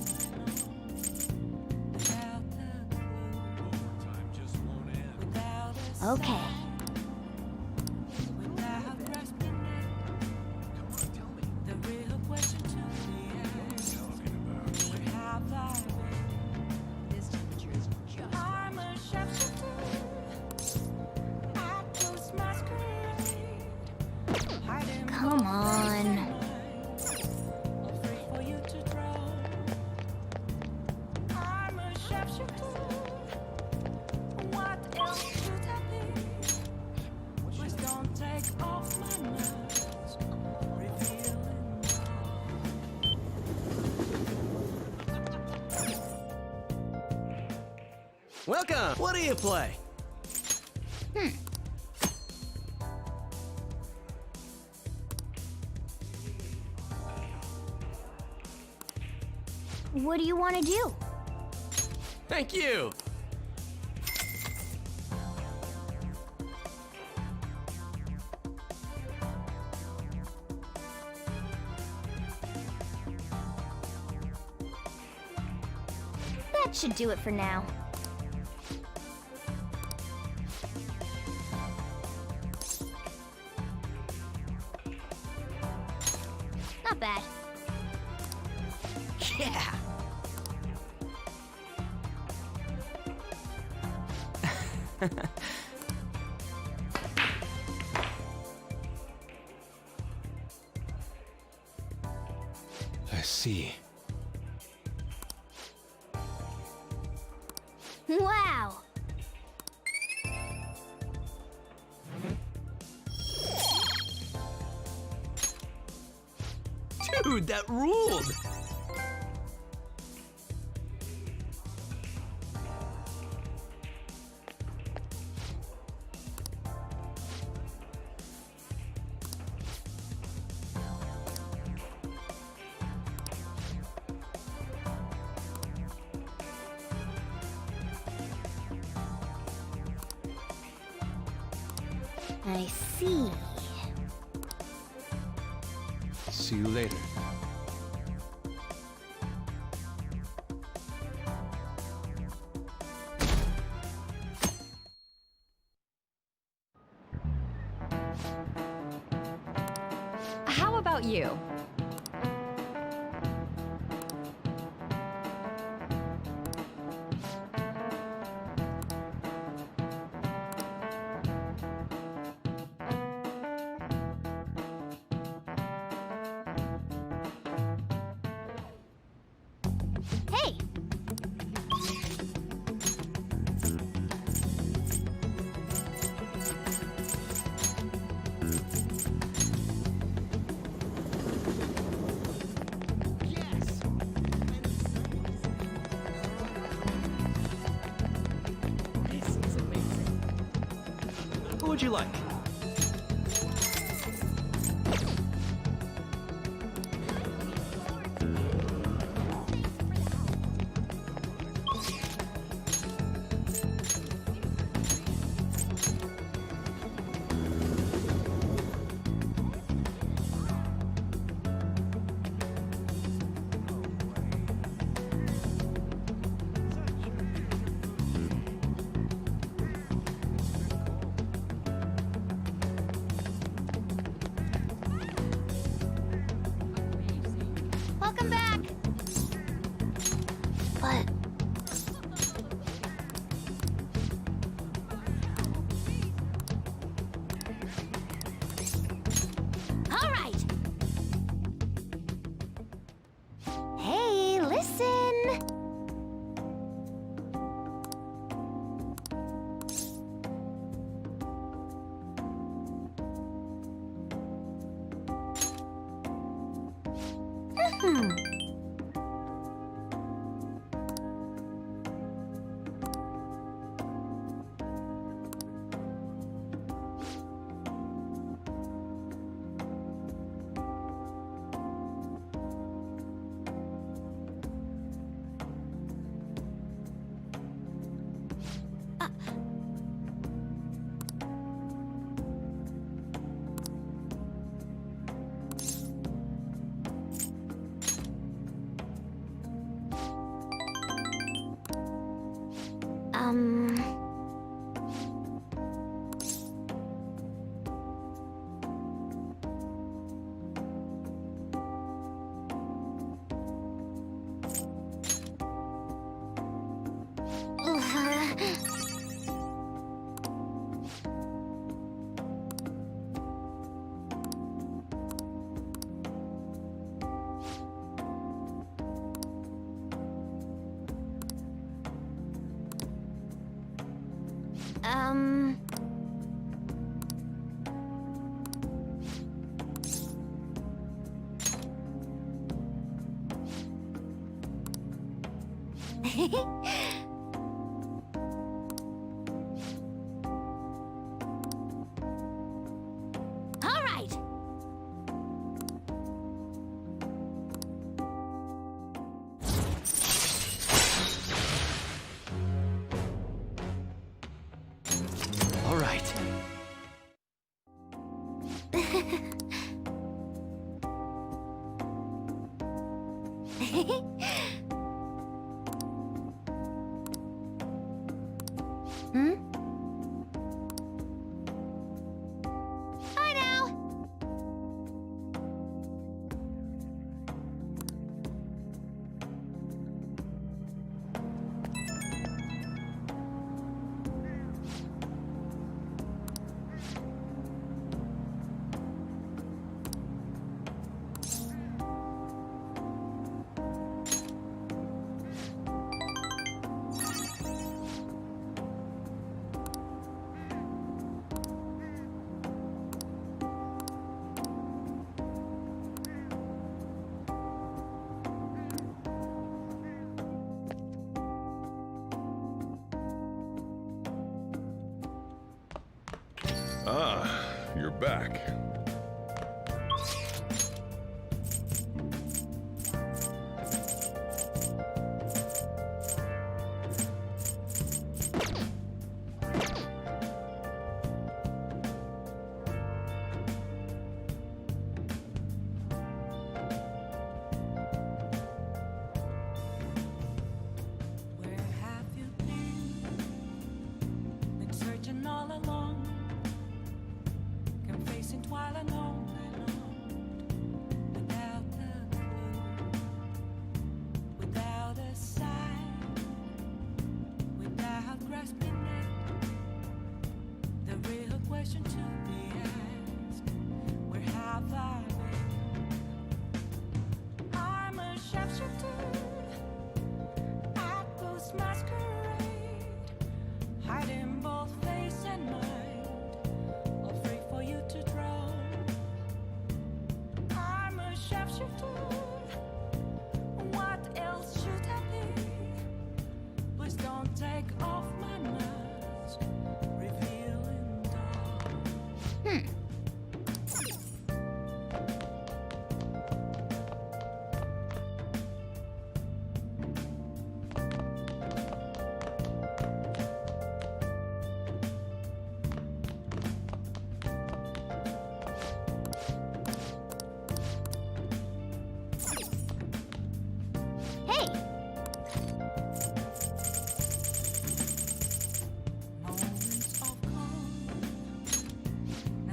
Without the clue. Time just won't end. Without a Okay. without grasping it. Come on, tell me. The real question to be asked. Where have I been? This temperature is just. I'm a shapeshifter. I close masquerade. Hiding Come on. afraid for you to draw. I'm a shapeshifter. What else should I be? Please don't take off my mask. Revealing Welcome! What do you play? What do you want to do? Thank you! That should do it for now. Not bad. Yeah! I see. Wow! Dude, that ruled! I see. See you later. How about you? Hey! What would you like? Welcome back! But... All right! Hey, listen! Hmm. All right. All right. Hmm? Bye now. Ah, you're back. Where have you been searching all along, confessing twilight on and on, without a clue, without a sign, without grasping it. The real question to be asked: where have I been? I'm a sharpshooter at ghost masquerade, hiding both face and mind, all free for you to draw. I'm a sharpshooter. What else should I be? Please don't take off my mask, revealing dawn. Hey.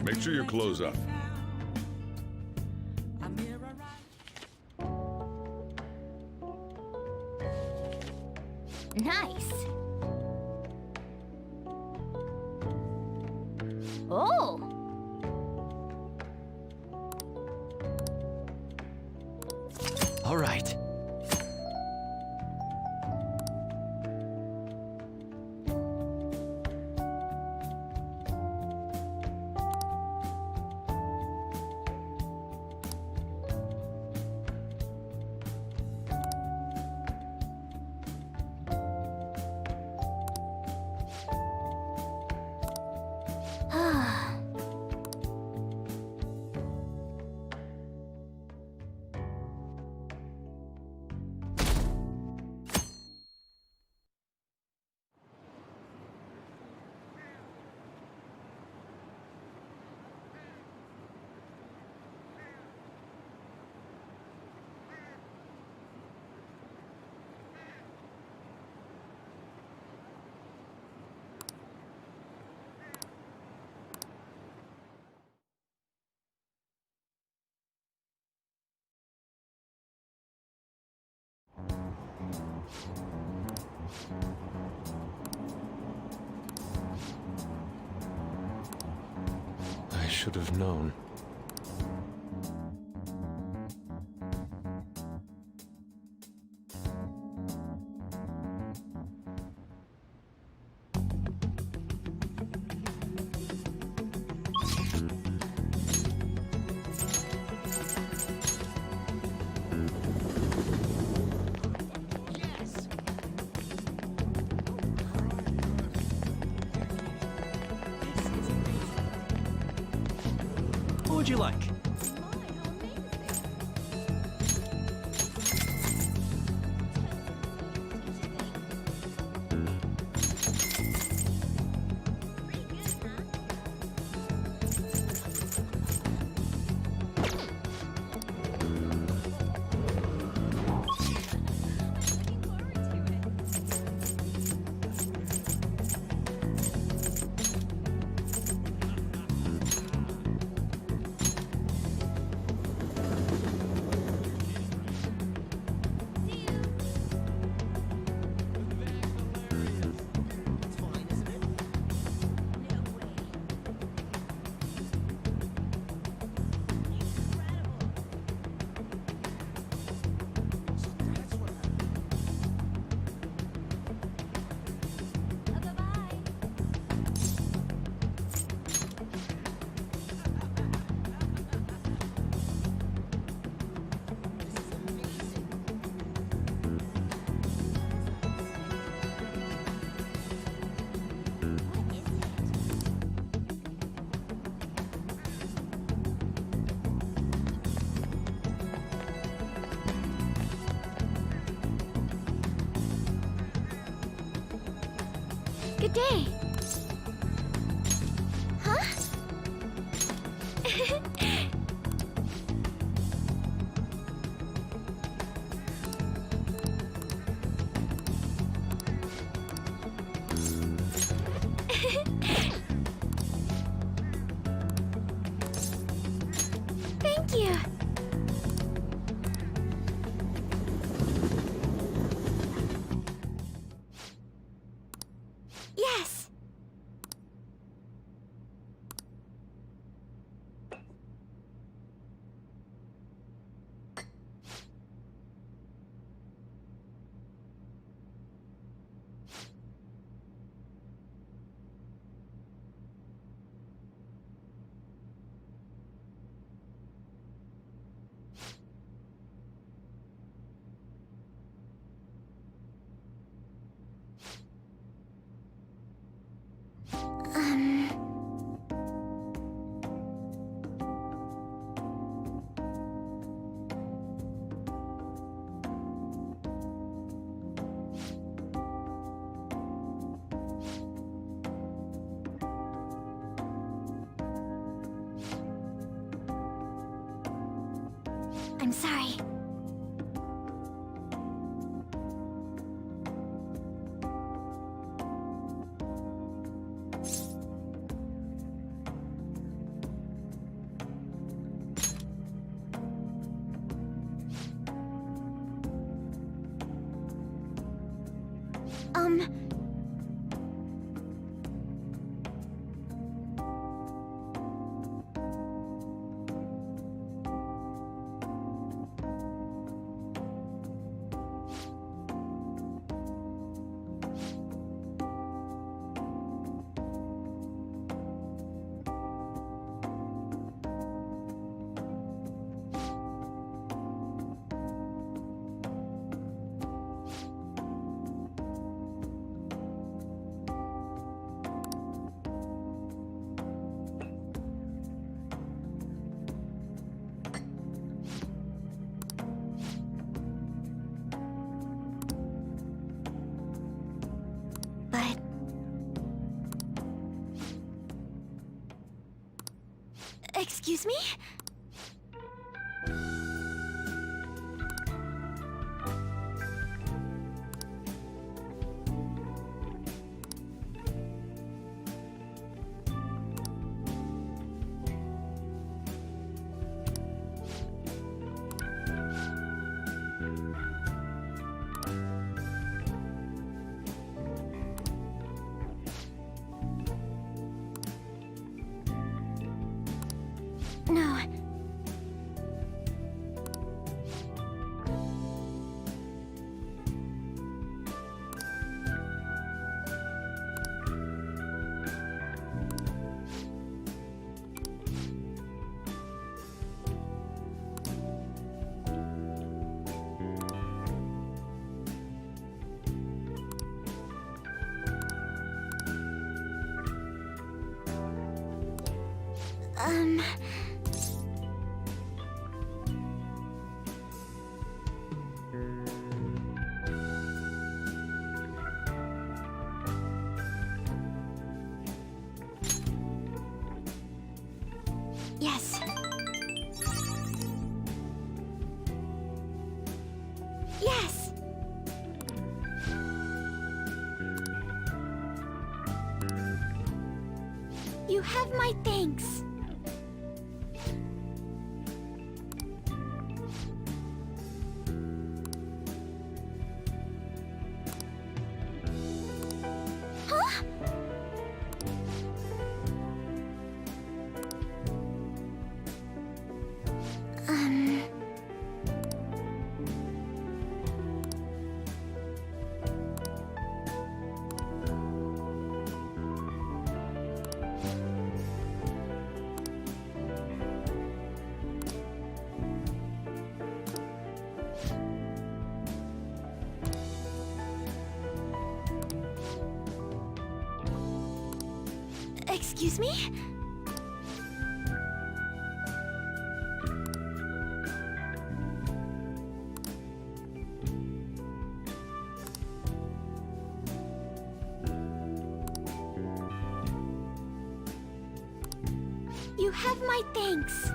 Make sure your clothes up. Nice. Oh. All right. I should have known. would you like? Good day. Huh? Thank you. Yes. I'm sorry. But... Excuse me? No. You have my thanks. Huh? Excuse me? You have my thanks.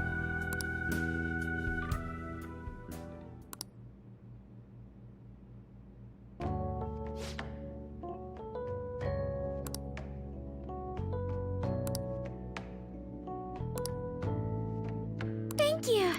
Thank you.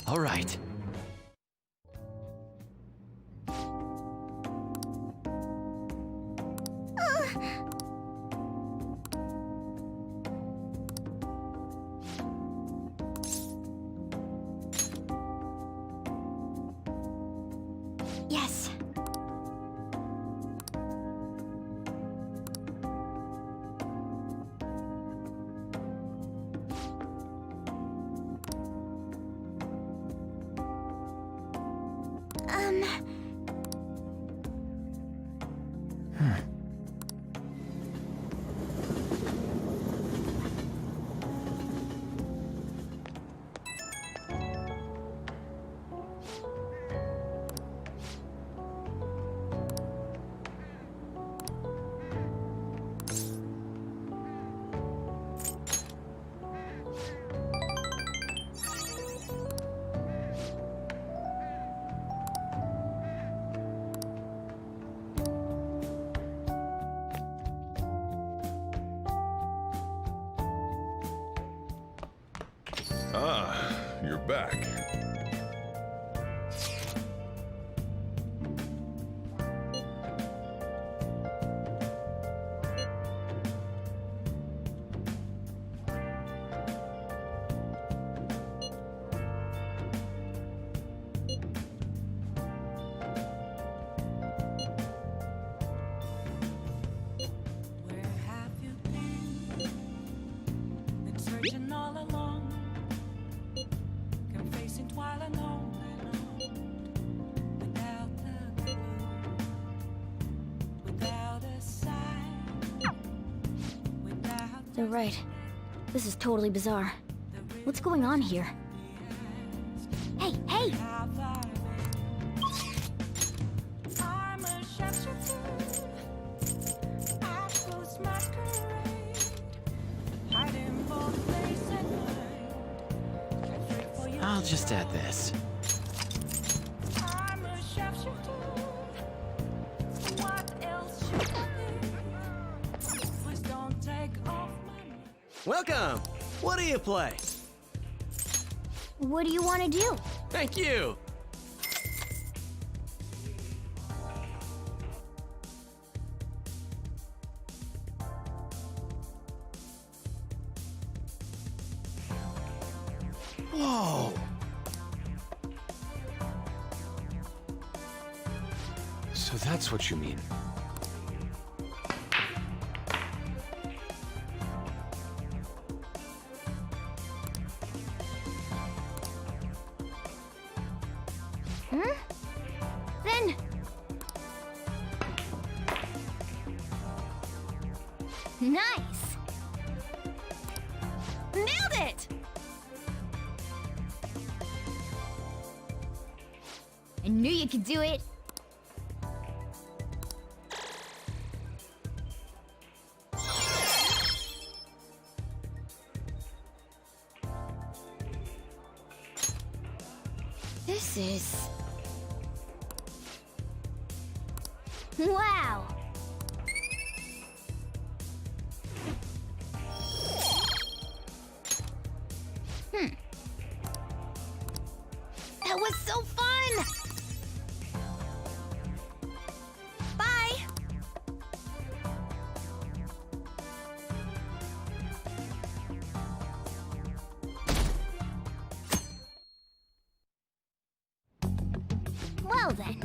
All right. Yes. Ah, you're back. Where have you been? Been searching all along, confessing while alone without the clue, without a sign, without. They're right. This is totally bizarre. What's going on here? Hey, hey! I'm a shapeshifter. I close masquerade, hiding both face and mind. I'll just add this. I'm a shapeshifter. What else should I be? Please don't take off my. Welcome! What do you play? What do you want to do? Thank you! Whoa! So that's what you mean. Then... Nice! Nailed it! I knew you could do it. This is... Wow! That was so fun! Bye! Well then.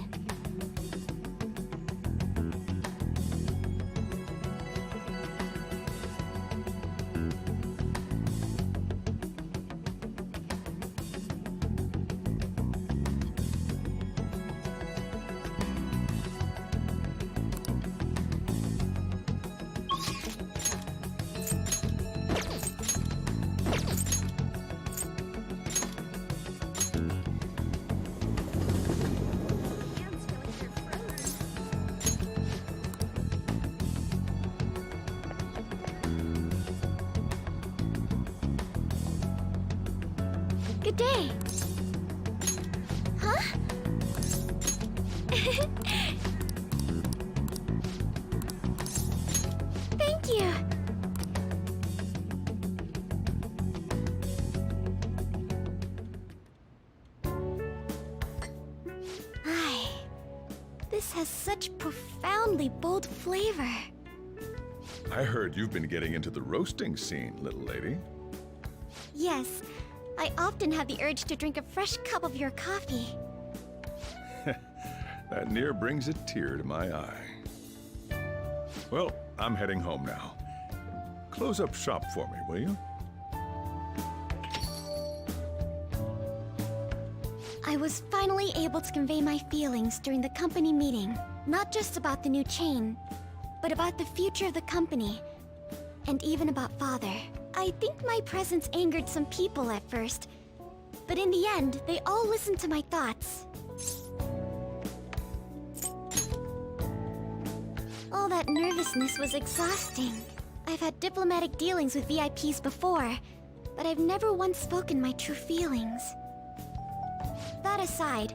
Good day. Huh? Thank you. Ay, this has such profoundly bold flavor. I heard you've been getting into the roasting scene, little lady. Yes, I often have the urge to drink a fresh cup of your coffee. That near brings a tear to my eye. Well, I'm heading home now. Close up shop for me, will you? I was finally able to convey my feelings during the company meeting. Not just about the new chain, but about the future of the company. And even about Father. I think my presence angered some people at first. But in the end, they all listened to my thoughts. All that nervousness was exhausting. I've had diplomatic dealings with VIPs before, but I've never once spoken my true feelings. That aside,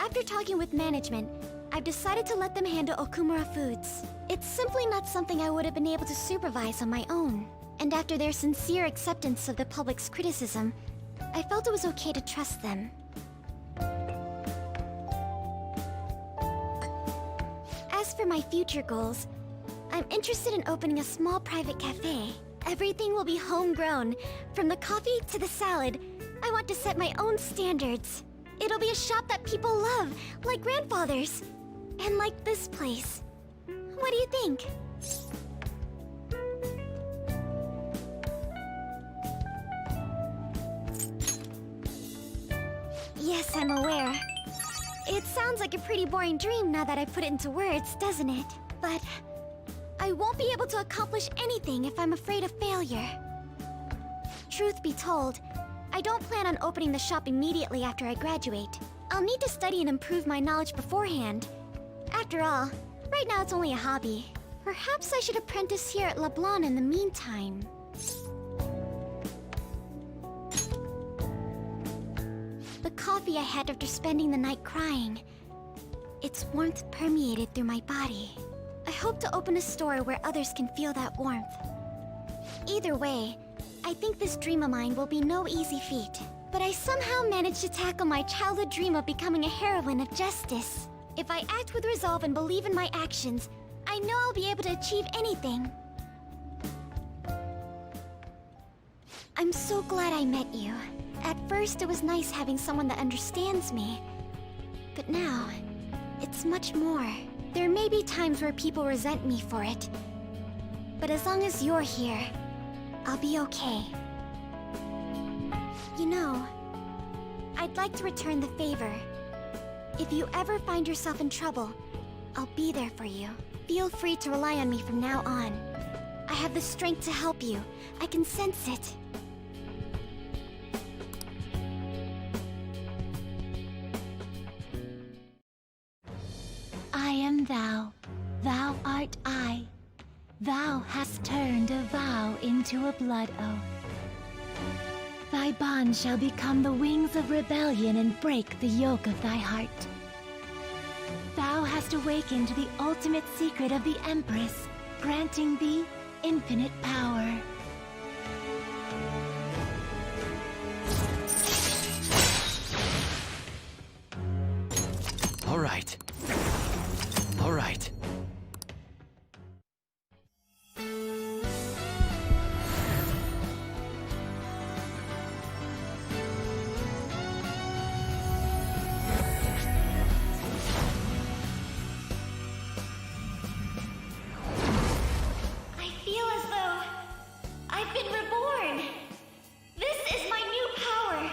after talking with management, I've decided to let them handle Okumura Foods. It's simply not something I would have been able to supervise on my own. And after their sincere acceptance of the public's criticism, I felt it was okay to trust them. As for my future goals, I'm interested in opening a small private cafe. Everything will be homegrown, from the coffee to the salad. I want to set my own standards. It'll be a shop that people love, like grandfather's. And like this place. What do you think? Yes, I'm aware. It sounds like a pretty boring dream now that I put it into words, doesn't it? But I won't be able to accomplish anything if I'm afraid of failure. Truth be told, I don't plan on opening the shop immediately after I graduate. I'll need to study and improve my knowledge beforehand. After all, right now it's only a hobby. Perhaps I should apprentice here at LeBlanc in the meantime. The coffee I had after spending the night crying, its warmth permeated through my body. I hope to open a store where others can feel that warmth. Either way, I think this dream of mine will be no easy feat. But I somehow managed to tackle my childhood dream of becoming a heroine of justice. If I act with resolve and believe in my actions, I know I'll be able to achieve anything. I'm so glad I met you. At first, it was nice having someone that understands me. But now, it's much more. There may be times where people resent me for it. But as long as you're here, I'll be okay. You know, I'd like to return the favor. If you ever find yourself in trouble, I'll be there for you. Feel free to rely on me from now on. I have the strength to help you. I can sense it. am thou, thou art I. Thou hast turned a vow into a blood oath. Thy bond shall become the wings of rebellion and break the yoke of thy heart. Thou hast awakened the ultimate secret of the Empress, granting thee infinite power. All right. All right. I feel as though I've been reborn. This is my new power.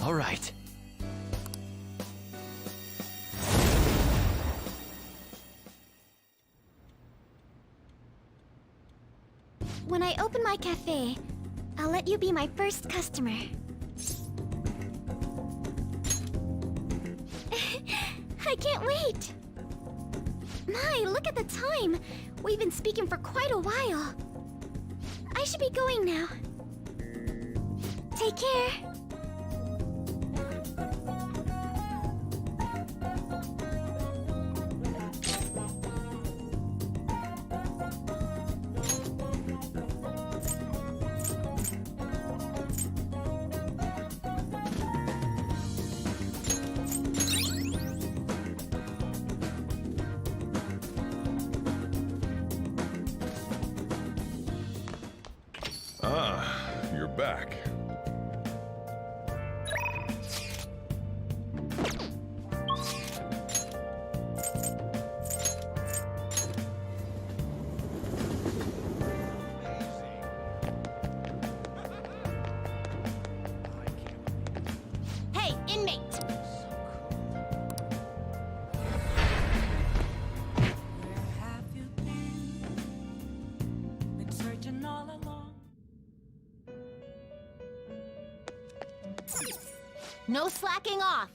All right. When I open my cafe, I'll let you be my first customer. I can't wait! My, look at the time! We've been speaking for quite a while. I should be going now. Take care. Ah, you're back. Hey, inmate! Been searching all along. No slacking off!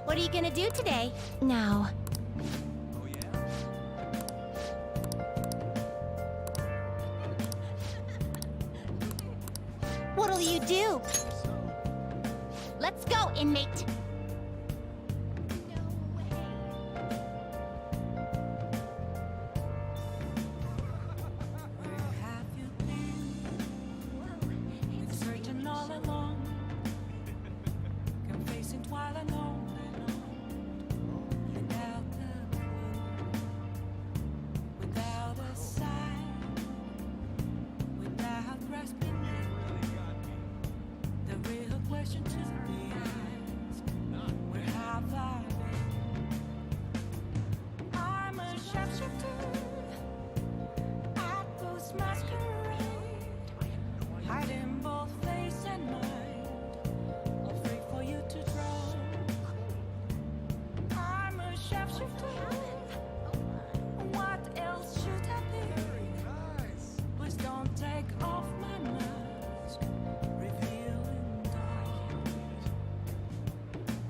What are you gonna do today? Now, What'll you do? Let's go, inmate! Been searching all along. Confessing while alone without the clue, without a sign, without grasping it. The real question to be asked: where have I been? I'm a sharpshooter at this masquerade, hiding both face and mind, all free for you to draw. I'm a sharpshooter. What else should I be? Please don't take off my mask, revealing dark.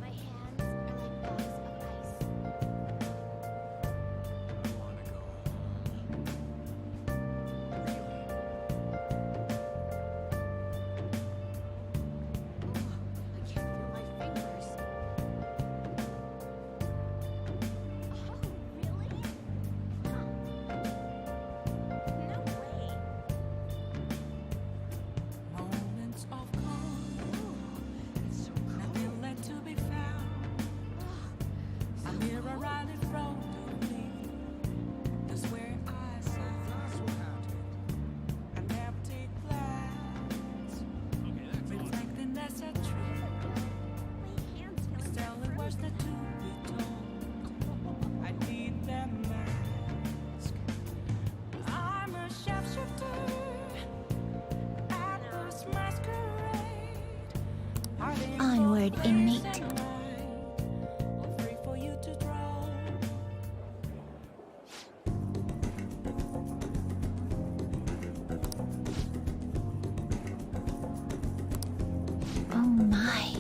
My hands are like balls of ice. I can't feel my fingers. Oh, really? Huh. No way. Moments of calm, nothing left to be found. A mirror right in front of me, that's where I found an empty glass, reflecting as a tree. It's telling words not to be told. I need that mask. I'm a sharpshooter at this masquerade. onward, inmate. Free for you to draw. Oh my.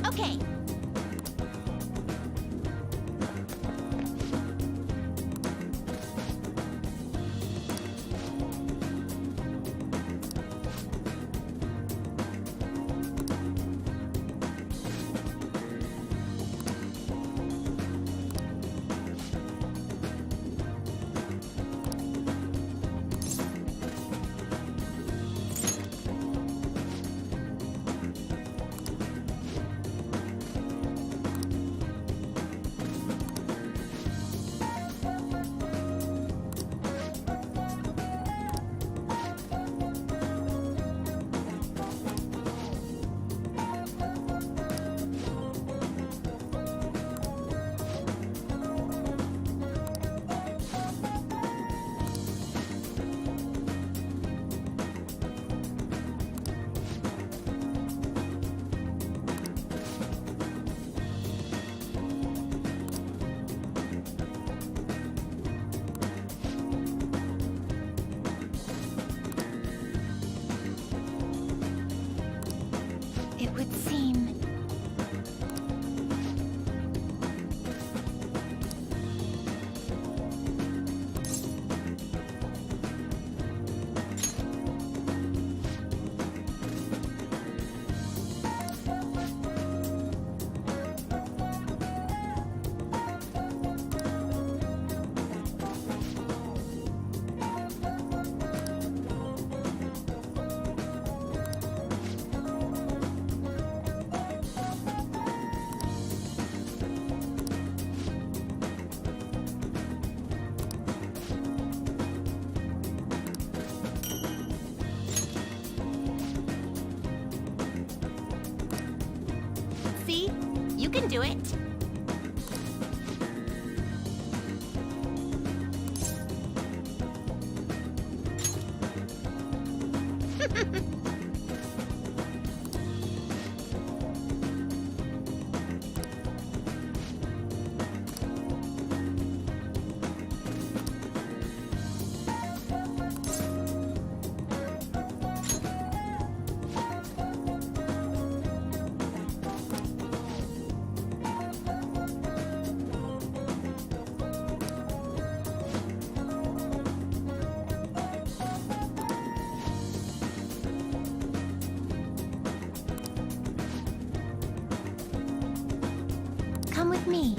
Okay. It would seem... See? You can do it. Come with me.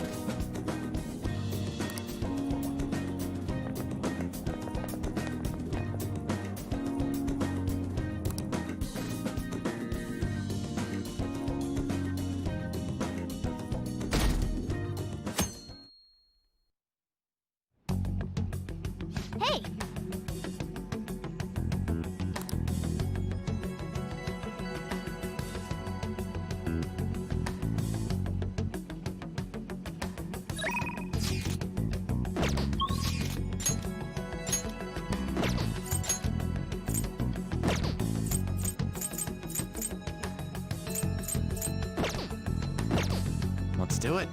Hey! Let's do it.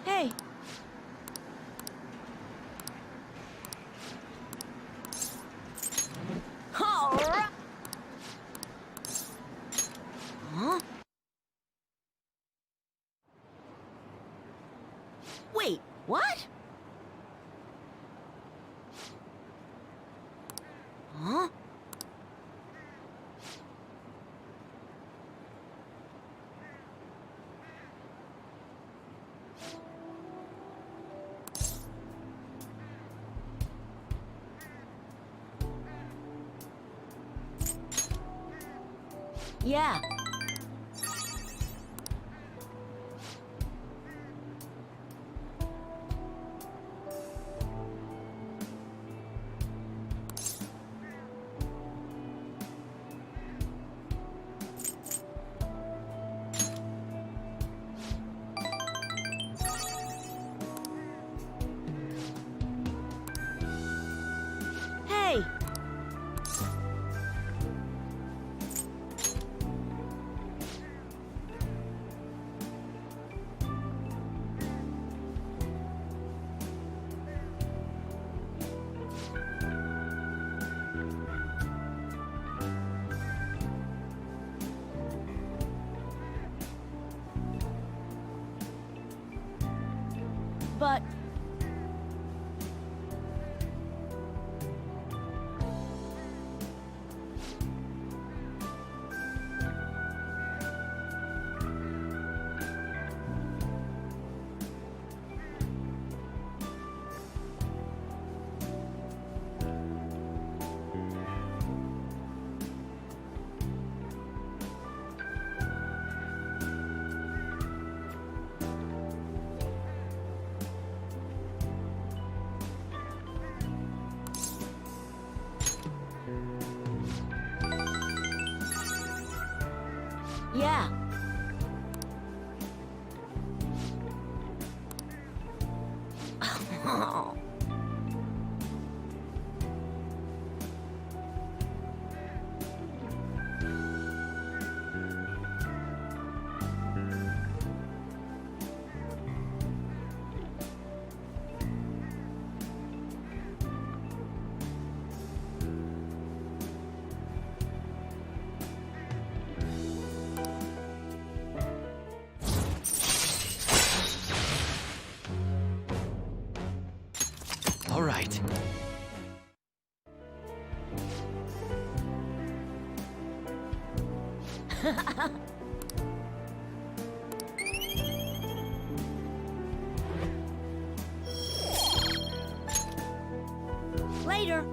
Hey. Alright. Huh? Wait, what? Huh? Yeah. Hey. But yeah. All right. Later.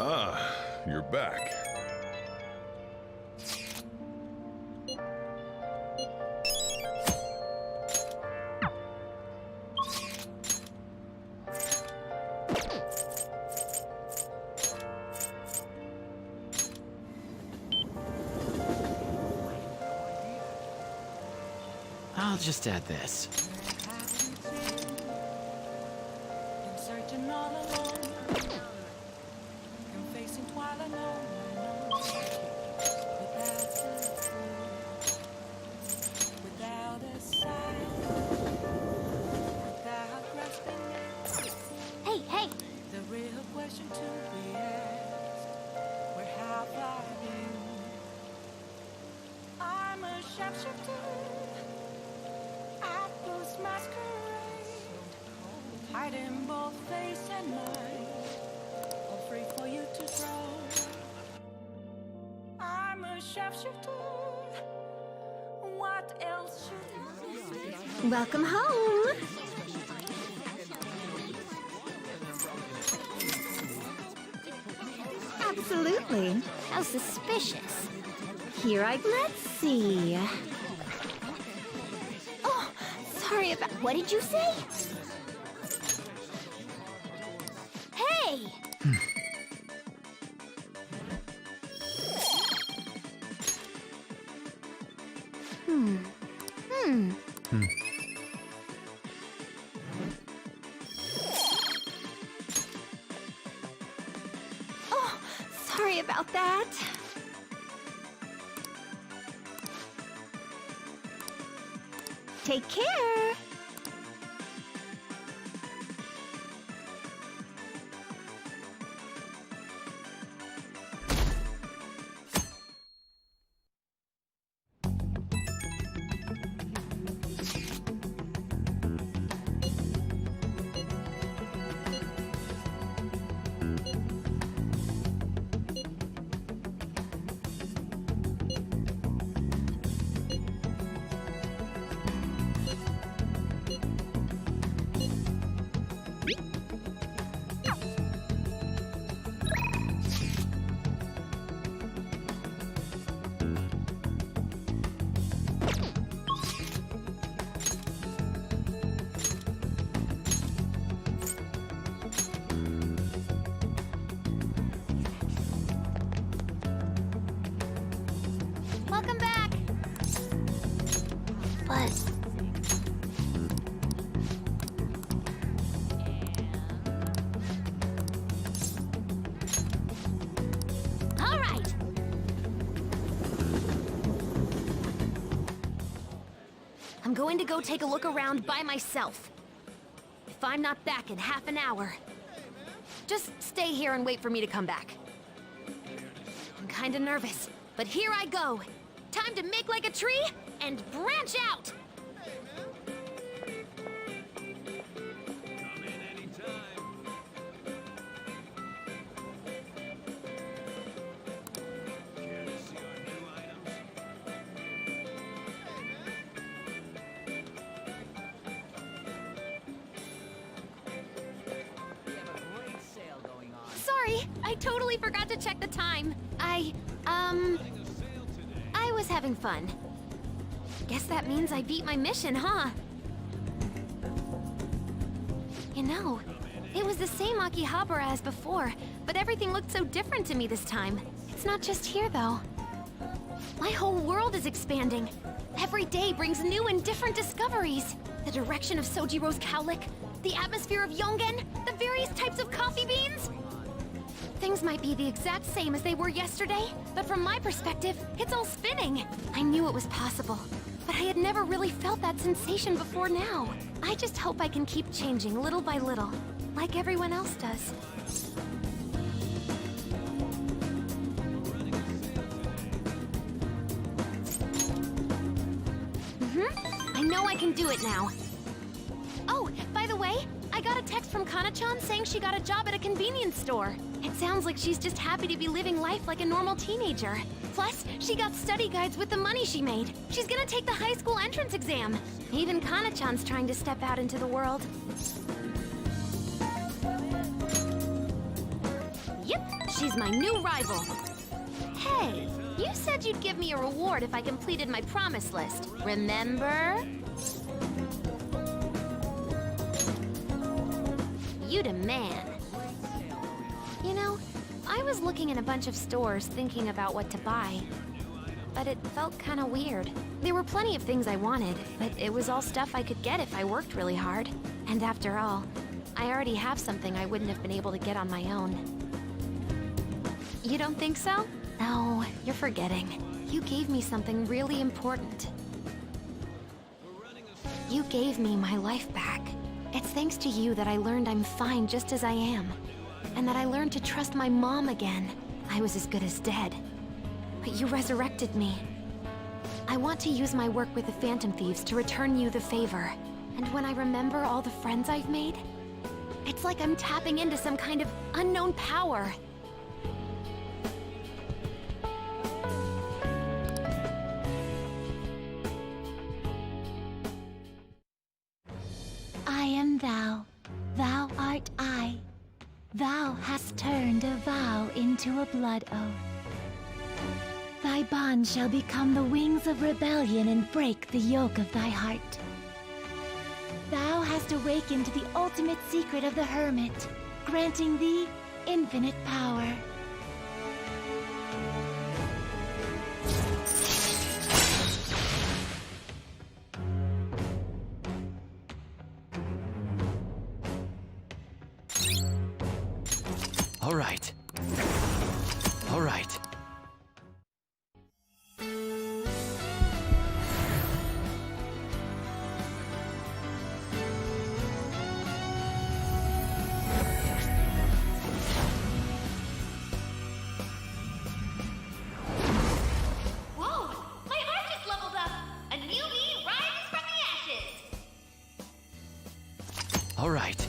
Ah, you're back. I'll just add this. Searching all alone and facing twilight alone. Without a sign, without grasping it. Hey, hey! The real question to be asked: where have I been? I'm a sharpshooter at those masquerade, hiding both face and mind, all free for you to throw. I'm a sharpshooter. What else should I be? Welcome home! Absolutely. How suspicious. Let's see. Oh, sorry about... What did you say? Hey! Oh, sorry about that. Take care. Welcome back! But... All right! I'm going to go take a look around by myself. If I'm not back in half an hour, just stay here and wait for me to come back. I'm kinda nervous, but here I go. Time to make like a tree and branch out! Sorry, I totally forgot to check the time. I was having fun. Guess that means I beat my mission, huh? You know, it was the same Akihabara as before, but everything looked so different to me this time. It's not just here, though. My whole world is expanding. Every day brings new and different discoveries. The direction of Sojiro's cowlick, the atmosphere of Yongen, the various types of coffee beans. Things might be the exact same as they were yesterday, but from my perspective, it's all spinning. I knew it was possible, but I had never really felt that sensation before now. I just hope I can keep changing little by little, like everyone else does. I know I can do it now. Oh, by the way, I got a text from Kana-chan saying she got a job at a convenience store. It sounds like she's just happy to be living life like a normal teenager. Plus, she got study guides with the money she made. She's gonna take the high school entrance exam. Even Kana-chan's trying to step out into the world. Yep, she's my new rival. Hey, you said you'd give me a reward if I completed my promise list, remember? You the man. You know, I was looking in a bunch of stores thinking about what to buy, but it felt kind of weird. There were plenty of things I wanted, but it was all stuff I could get if I worked really hard. And after all, I already have something I wouldn't have been able to get on my own. You don't think so? No, you're forgetting. You gave me something really important. You gave me my life back. It's thanks to you that I learned I'm fine just as I am. And that I learned to trust my mom again. I was as good as dead. But you resurrected me. I want to use my work with the Phantom Thieves to return you the favor. And when I remember all the friends I've made, it's like I'm tapping into some kind of unknown power. thou, thou art I. Thou hast turned a vow into a blood oath. Thy bond shall become the wings of rebellion and break the yoke of thy heart. Thou hast awakened the ultimate secret of the Hermit, granting thee infinite power. All right. All right. Whoa! My heart just leveled up! A new me rises from the ashes! All right.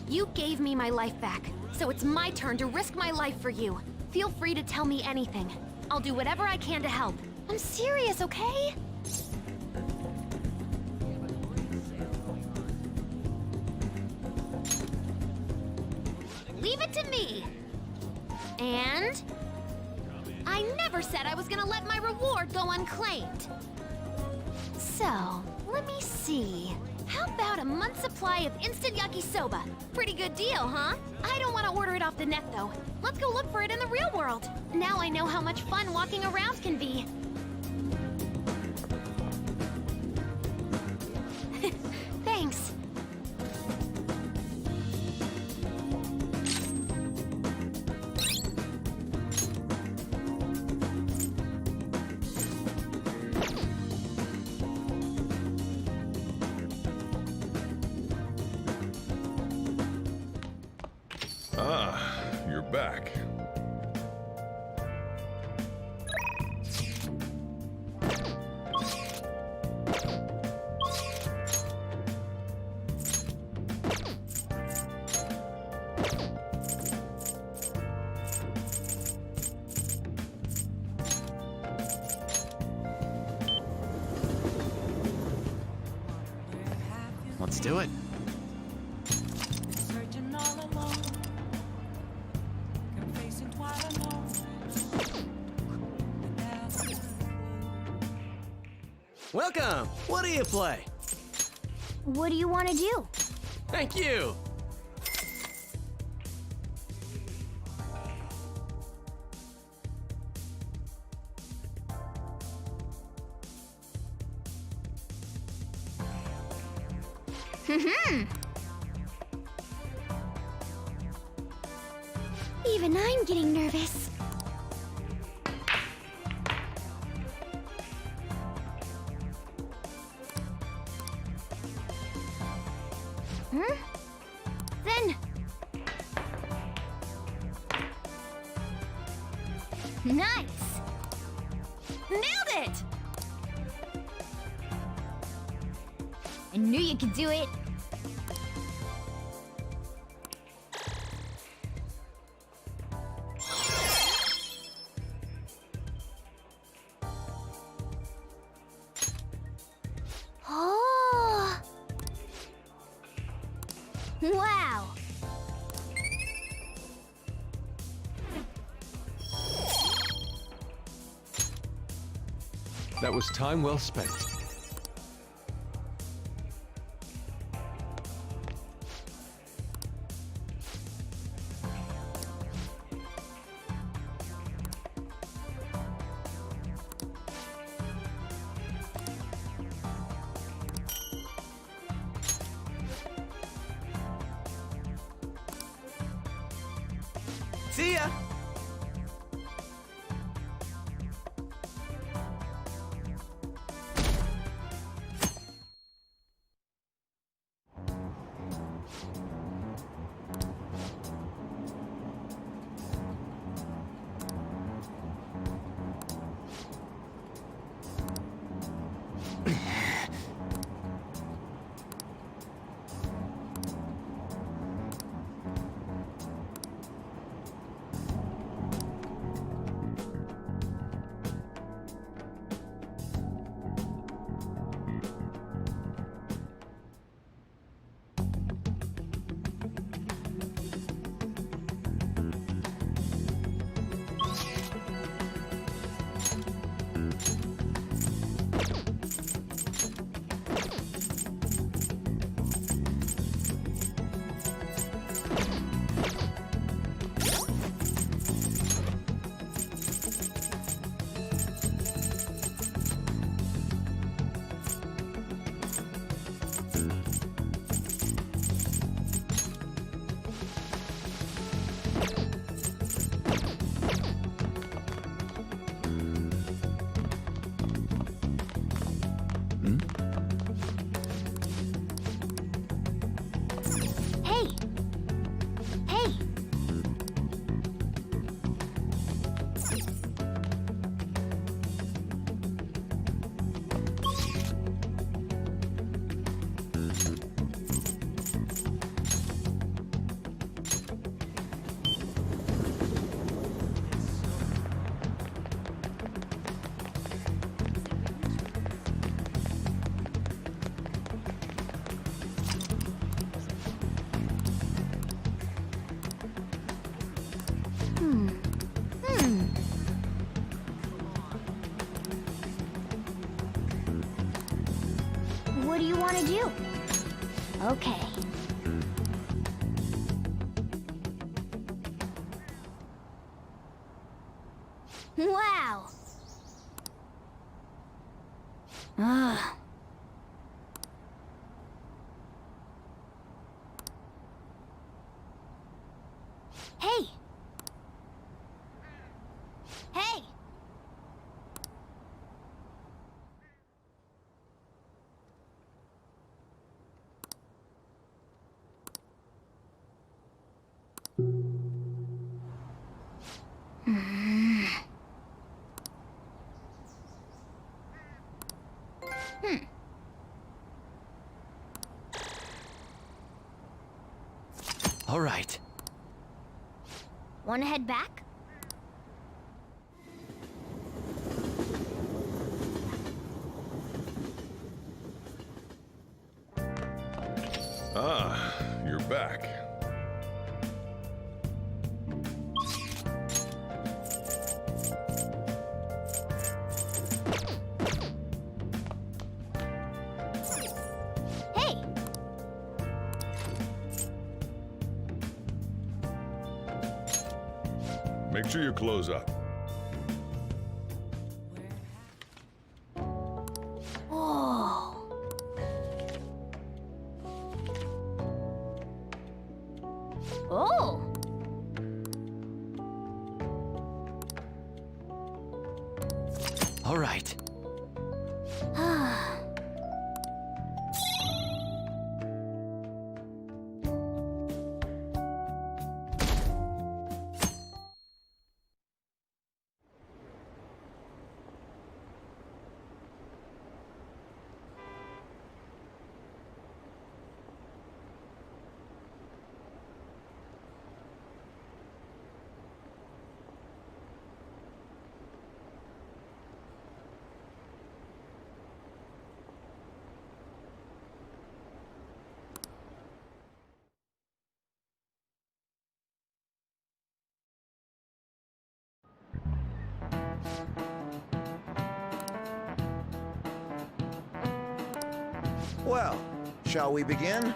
You gave me my life back, so it's my turn to risk my life for you. Feel free to tell me anything. I'll do whatever I can to help. I'm serious, okay? Leave it to me. And I never said I was gonna let my reward go unclaimed. So, let me see. How about a month's supply of instant yakisoba? Pretty good deal, huh? I don't want to order it off the net, though. Let's go look for it in the real world. Now I know how much fun walking around can be. Thanks. Ah, you're back. Let's do it. Searching all alone, complacent while alone. Welcome! What do you play? What do you want to do? Thank you! Even I'm getting nervous. Then... Nice! Nailed it! I knew you could do it. Oh! Wow! That was time well spent. See ya! want to do? Okay. Wow! Ugh. Hey! Hey! All right. Want to head back? Ah, you're back. Hey! Make sure you close up. Whoa! Oh! All right. Well, shall we begin?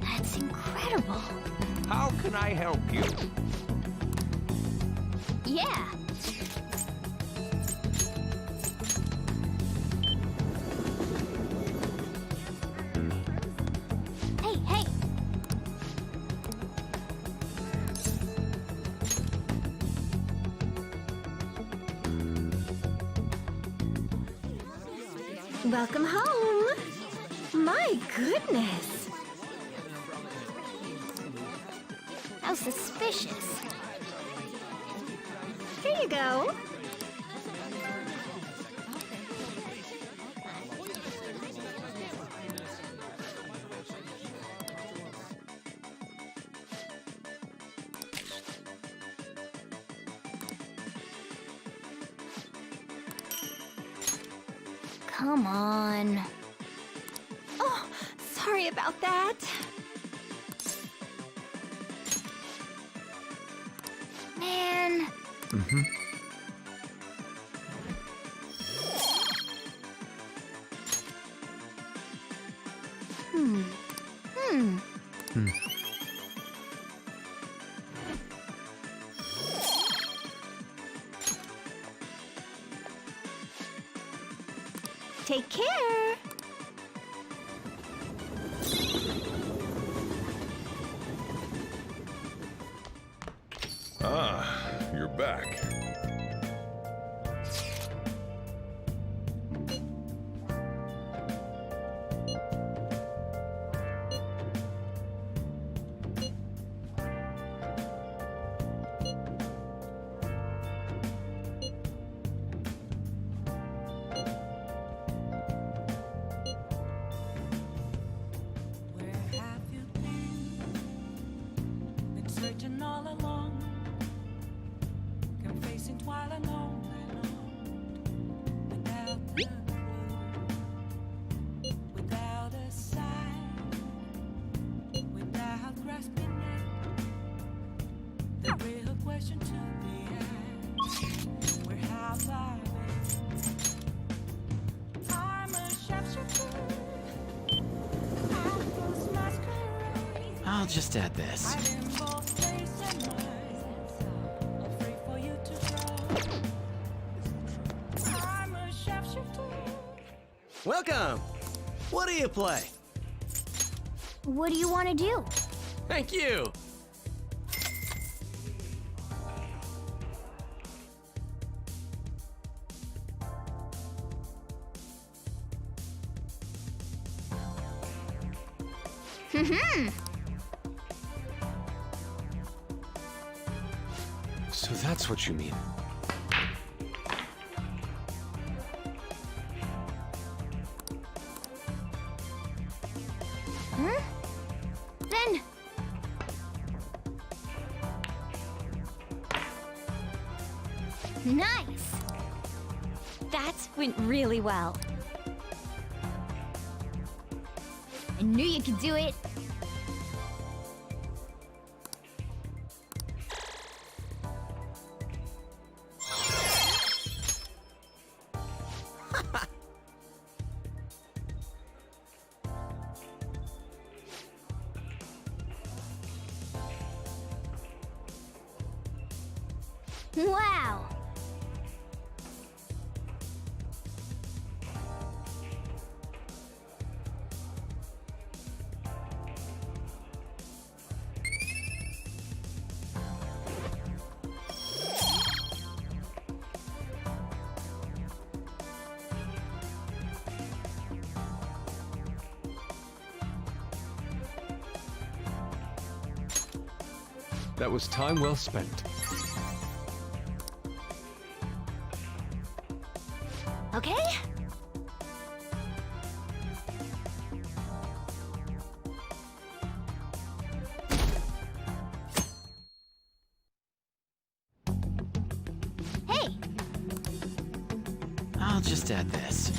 That's incredible. How can I help you? Yeah. Hey, hey! Welcome home. My goodness. How suspicious. Here you go. Come on. Oh, sorry about that. Man. Mm-hmm. Hmm. Take care. Ah, you're back. Chasing twilight on and on, without the clue, without a sign, without grasping it. The real question to be asked: where have I been? I'm a sharpshooter. I'll just add this. Welcome! What do you play? What do you want to do? Thank you! So that's what you mean. Then... Nice! That went really well. I knew you could do it. Wow! That was time well spent. Okay? Hey! I'll just add this.